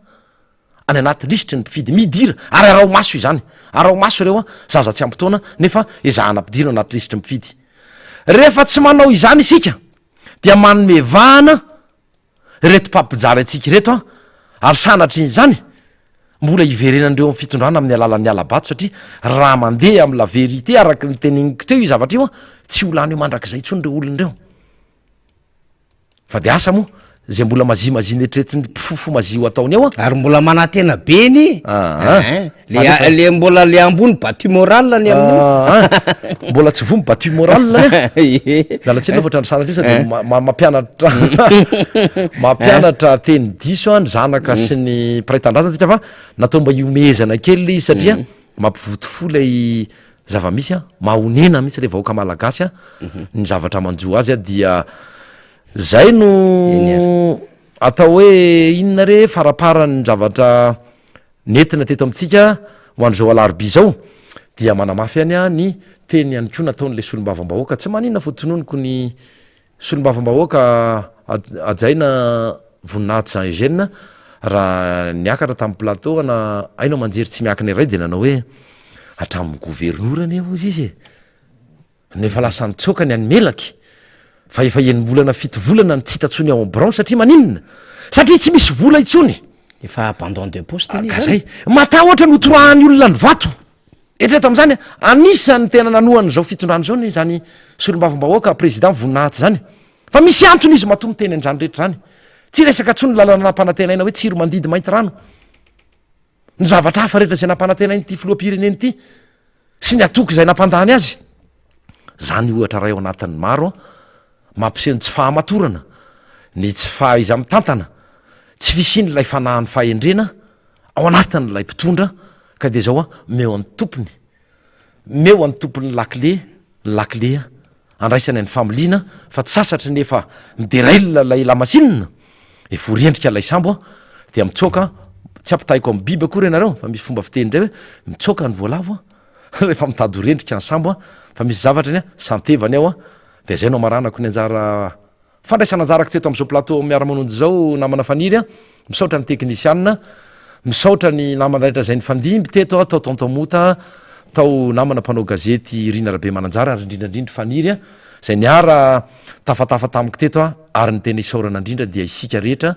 any anaty lisitry ny mpifidy midira ary arao maso izany arao maso reo a zaza tsy ampytaona nefa ezahana mpidirana anaty lisitry mpifidy rehefa tsy manao izany isika dia manome vahana reto mpampijara atsika reto a ary sanatry iny zany mbola iverenandreo amin'ny fitondrana amin'ny alalan'ny alabato satria raha mandeha am'la verité araky ny teniniko teo i zavatra io a tsy olany hoe mandrak'izay tsony reo olon'ireo fa de asa moa zay mbola mazimaziny etretiny mpifofo mazio ataony ao a ary mbola manatena be ny le mbola le ambony batu moral ny amin'io mbola tsy vomy batu moral lalatsena fa trandrasanatra de mampianatra mampianatra teny diso a ny zanaka sy ny piraitan-drazana tsika fa natao mba iomezana kely izy satria mampivotifo lay zava-misy a mahonena mihitsy le vahoaka malagasy a ny zavatra manjo azy a dia zay no atao hoe inona re faraparany zavatra nentina teto amitsika ho an'izao alarby zao dia manamafy any a ny teny ihany ko nataon'le solombavam-bahoaka tsy maninona fotononiko ny solombavam-bahoaka ajaina voninahity Jean Eugène raha niakatra tamin'ny plateau ana ainao manjery tsy miakina iray de nanao hoe hatramin'ny governorany eo izy nefa lasa nitsokany any melaky fa efa enimbolana fito volana ny tsy hitatsony ao ambron satria maninona satria tsy misy vola itsony efa abandon de poste zay mata ohatra ny otorahany olona ny vato etreto am'zany anisan'ny tena nanohany zao fitondrany zao ny zany solombavam-bahoaka président voninahitsy zany fa misy antony izy matomy teny an'zany rehetra zany tsy resaka tsony lalana nampanantenaina hoe tsiro mandidy mainty rano ny zavatra hafa rehetra zay nampanantenainy ty filoam-pireneny ity sy ny atoky zay nampandany azy zany ohatra ray ao anatin'ny maro mampiseno tsy fahamatorana ny tsy fahaiza mitantana tsy fisiny lay fanahan'ny fahendrena ao anatin'lay mpitondra ka de zao a meo an'ny tompony meo an'ny tompony lakle ny laklea andraisany any familiana fa tsy sasatry nefa mideraila lay lamasinina eforendrika lay sambo a de mitsoka tsy ampitaiko amin'ny biby akory ianareo fa misy fomba fiteny ndray hoe mitsoka ny voalavo a rehefa mitady horendrika ny sambo a fa misy zavatra iny a santevany ao a de zay no maranako ny anjara fandraisana anjarako teto am'izao plateau miara-manonjy zao namana faniry a misaotra ny teknisianina misaotra ny namana rehetra zay ny fandimby teto tao tontomota tao namana mpanao gazety rina rabe mananjara ary indrindrandrindra faniry a zay niara tafatafa tamiko teto a ary ny tena isaorana indrindra dia isika rehetra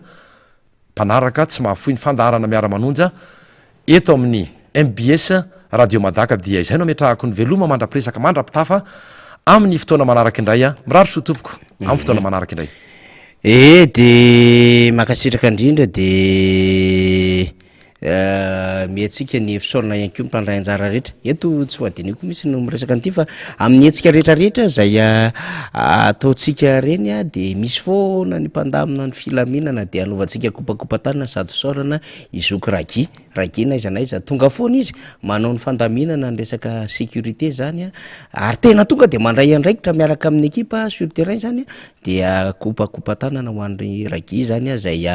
mpanaraka tsy mahafoy ny fandaharana miara-manonja eto amin'ny MBS radio madaka dia izay no ametrahako ny veloma mandra-piresaka mandra-pitafa amin'ny fotoana manaraka indray a miraro sotompoko amin'ny fotoana manaraka indray de makasitraka indrindra de miatsika ny fisaorana ihany ko mitandray anjara rehetra eto tsy ho adiniko misy no miresaka an'ity fa amin'ny etsika rehetrarehetra zay ataotsika reny a de misy foana ny mpandamina ny filaminana de anaovantsika kopakopatanina sady fisaorana izoky ragi na iza na iza tonga foana izy manao ny fandaminana ny resaka sécurité zany a ary tena tonga de mandray andraikitra miaraka amin'ny ekipa sur terrain zany a dia kopakopatanana ho an'ny ragi zany a zay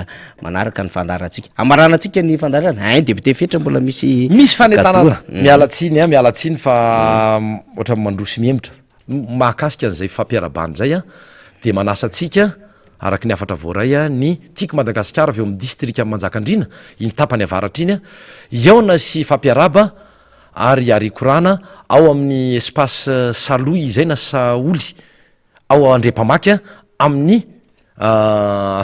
manaraka ny fandarantsika amaranantsika ny fandarana député fetra mbola misy fanentanana mialatsiny mialatsiny fa ohatra mandrosy miemitra mahakasika an'izay fampiarabany zay a de manasatsika araky ny afatra voaray a ny tiako Madagasikara avy eo amin'ny distrika Manjakandriana iny tapany avaratra iny a iaona sy fampiaraba ary arikorana ao amin'ny espace saloy zay na saoly ao andrepamaky a amin'ny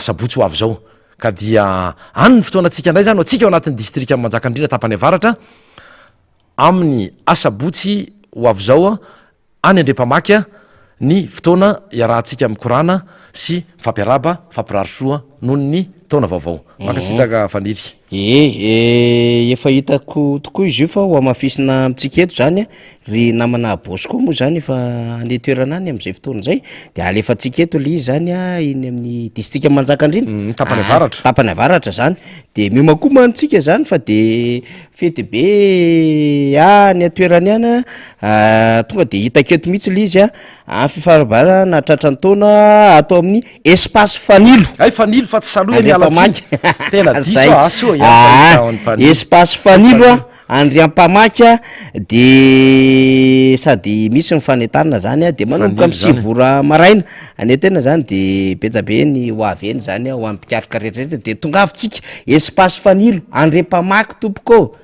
sabotsy ho avy zao ka dia any ny fotoana atsika indray zany atsika ao anatin'ny distrika Manjakandriana tapany avaratra amin'ny asabotsy ho avy zao a any andrepamaky a ny fotoana iarahantsika mikorana sy fampiaraba fampirarisoa noho ny taona vaovao makasitraka faniry efa hitako tokoa izy io fa ho amafisina amitsika eto zany a ry namana bosiko moa zany efa ande toerana any am'izay fotoana zay de alefa atsika eto le izy zany a iny amin'ny distrika Manjakandriana tapany avaratra tapany avaratra zany de miomakoma antsika zany fa de fety be any atoerany any tonga de hitako eto mihitsy le izy a amin'ny fifarabara na tratrany taona atao amin'ny espace fanilo fanilo fa tsy saloa ny alatsika tena diso espace fanilo a andriampamaky a de sady misy ny fanentanana zany a de manomboka amin'ny sivora maraina anetena zany de betsabe ny hoaveny zany a ho amin'ny mpikaroka rehetrarehetra de tonga avitsika espace fanilo andriampamaky tompoko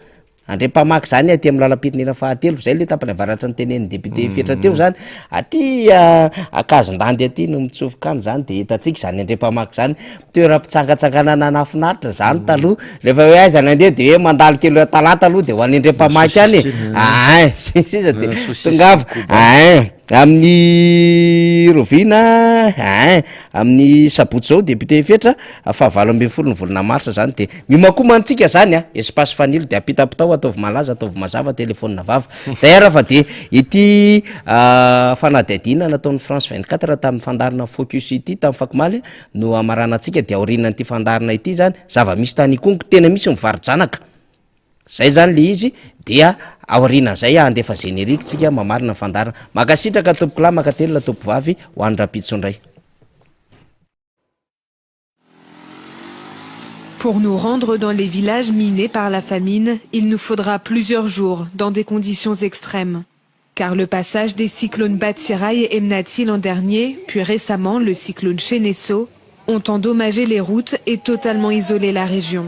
andriampamaky zany aty amin'ny lalam-pirenena fahatelo zay le tapany avaratra ny tenen'ny député fetra teo zany aty akazondandy aty no mitsofokany zany de hitatsika zany andriampamaky zany toeram-pitsangatsanganana nafinaritra zany taloha rehefa hoe aiza ny andeha de hoe mandalo kely talata aloha de ho an'ny andriampamaky any sisa de tongava amin'ny rovina amin'ny sabotsy zao député fetra fa 8 volana marsa zany de miomakoma antsika zany a espace fanilo de apitapitao ataovy malaza ataovy mazava telefônina vava zay ara fa de ity fanadihadina nataon'ny France 24 tamin'ny fandarina focus ity tamin'ny fakomaly no amarana antsika de aorinan'ity fandarina ity zany zava-misy tany kongo tena misy mivarojanaka zay zany le izy dia aorina zay andefa générique tsika mamarina fandarina makasitraka tompokla makatelona tompovavy ho an'ny rapitsondray. Pour nous rendre dans les villages minés par la famine, il nous faudra plusieurs jours dans des conditions extrêmes. Car le passage des cyclones Batsirai et Emnati l'an dernier, puis récemment le cyclone Chenesso, ont endommagé les routes et totalement isolé la région.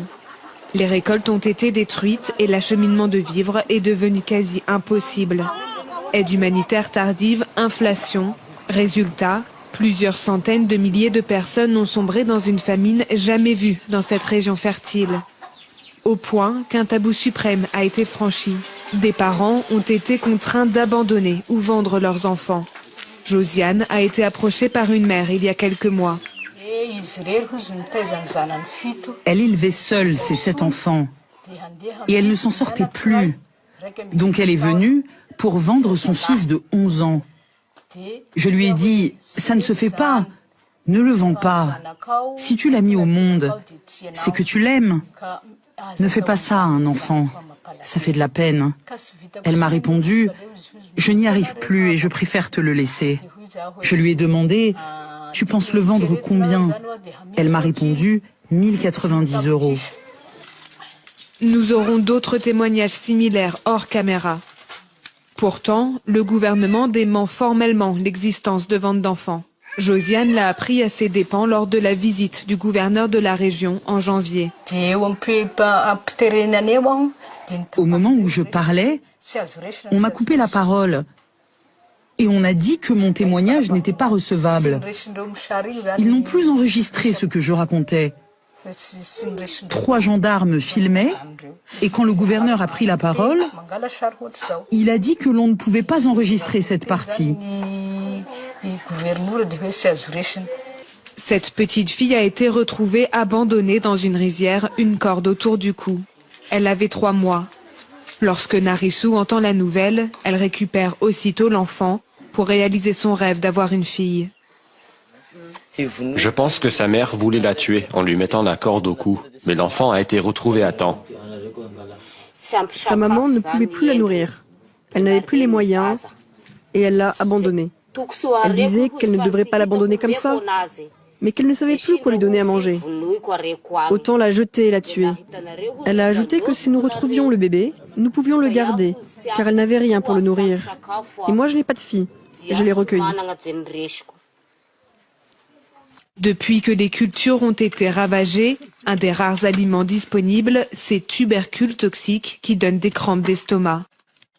Les récoltes ont été détruites et l'acheminement de vivres est devenu quasi impossible. Aide humanitaire tardive, inflation. Résultat, plusieurs centaines de milliers de personnes ont sombré dans une famine jamais vue dans cette région fertile. Au point qu'un tabou suprême a été franchi. Des parents ont été contraints d'abandonner ou vendre leurs enfants. Josiane a été approchée par une mère il y a quelques mois. Elle élevait seule ses 7 enfants et elle ne s'en sortait plus. Donc elle est venue pour vendre son fils de 11 ans. Je lui ai dit, ça ne se fait pas, ne le vends pas. Si tu l'as mis au monde, c'est que tu l'aimes. Ne fais pas ça à un enfant, ça fait de la peine. Elle m'a répondu, je n'y arrive plus et je préfère te le laisser. Je lui ai demandé, tu penses le vendre combien? Elle m'a répondu 1090 €. Nous aurons d'autres témoignages similaires hors caméra. Pourtant, le gouvernement dément formellement l'existence de vente d'enfants. Josiane l'a appris à ses dépens lors de la visite du gouverneur de la région en janvier. Au moment où je parlais, on m'a coupé la parole. Et on a dit que mon témoignage n'était pas recevable. Ils n'ont plus enregistré ce que je racontais. 3 gendarmes filmaient, et quand le gouverneur a pris la parole, il a dit que l'on ne pouvait pas enregistrer cette partie. Cette petite fille a été retrouvée abandonnée dans une rizière, une corde autour du cou. Elle avait 3 mois. Lorsque Narissou entend la nouvelle, elle récupère aussitôt l'enfant pour réaliser son rêve d'avoir une fille. Je pense que sa mère voulait la tuer en lui mettant la corde au cou, mais l'enfant a été retrouvé à temps. Sa maman ne pouvait plus la nourrir. Elle n'avait plus les moyens et elle l'a abandonnée. Elle disait qu'elle ne devrait pas l'abandonner comme ça, mais qu'elle ne savait plus quoi lui donner à manger. Autant la jeter et la tuer. Elle a ajouté que si nous retrouvions le bébé, nous pouvions le garder, car elle n'avait rien pour le nourrir. Et moi, je n'ai pas de fille. Je l'ai recueillie. Depuis que les cultures ont été ravagées, un des rares aliments disponibles, c'est tubercules toxiques qui donnent des crampes d'estomac.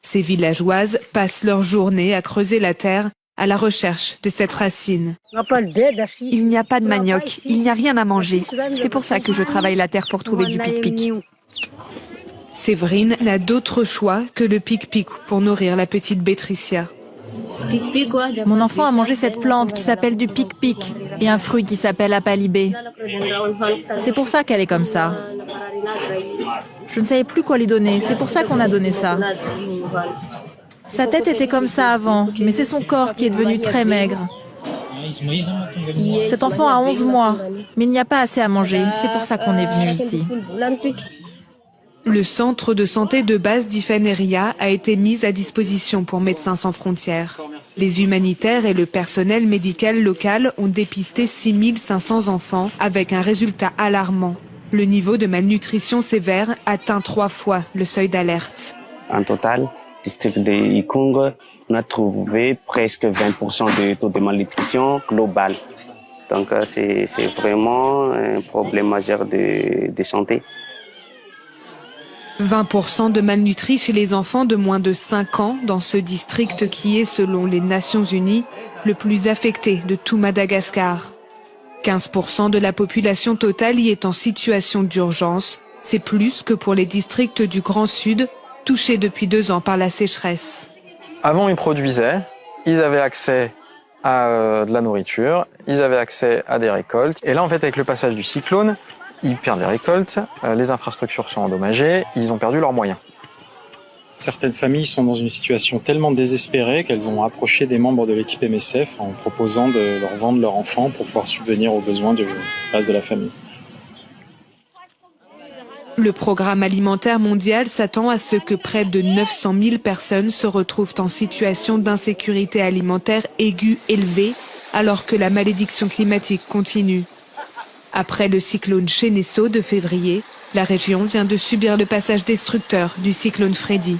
Ces villageoises passent leur journée à creuser la terre à la recherche de cette racine. Il n'y a pas de manioc, il n'y a rien à manger. C'est pour ça que je travaille la terre pour trouver du pic-pic. Séverine n'a d'autre choix que le pic-pic pour nourrir la petite Bétricia. Mon enfant a mangé cette plante qui s'appelle du pic-pic et un fruit qui s'appelle apalibé. C'est pour ça qu'elle est comme ça. Je ne savais plus quoi lui donner, c'est pour ça qu'on a donné ça. Sa tête était comme ça avant, mais c'est son corps qui est devenu très maigre. Cet enfant a 11 mois, mais il n'y a pas assez à manger, c'est pour ça qu'on est venu ici. Le centre de santé de base d'Ifeneria a été mis à disposition pour Médecins sans frontières. Les humanitaires et le personnel médical local ont dépisté 6500 enfants avec un résultat alarmant. Le niveau de malnutrition sévère atteint 3 fois le seuil d'alerte. En total, le district de Ikung, on a trouvé presque 20% de taux de malnutrition global. Donc c'est vraiment un problème majeur de santé. 20% de malnutris chez les enfants de moins de 5 ans dans ce district qui est, selon les Nations Unies, le plus affecté de tout Madagascar. 15% de la population totale y est en situation d'urgence. C'est plus que pour les districts du Grand Sud, touchés depuis 2 ans par la sécheresse. Avant, ils produisaient, ils avaient accès à de la nourriture, ils avaient accès à des récoltes. Et là, en fait, avec le passage du cyclone, ils perdent les récoltes, les infrastructures sont endommagées, ils ont perdu leurs moyens. Certaines familles sont dans une situation tellement désespérée qu'elles ont approché des membres de l'équipe MSF en proposant de leur vendre leur enfant pour pouvoir subvenir aux besoins du reste de la famille. Le programme alimentaire mondial s'attend à ce que près de 900 000 personnes se retrouvent en situation d'insécurité alimentaire aiguë élevée, alors que la malédiction climatique continue. Après le cyclone Cheneso de février, la région vient de subir le passage destructeur du cyclone Freddy.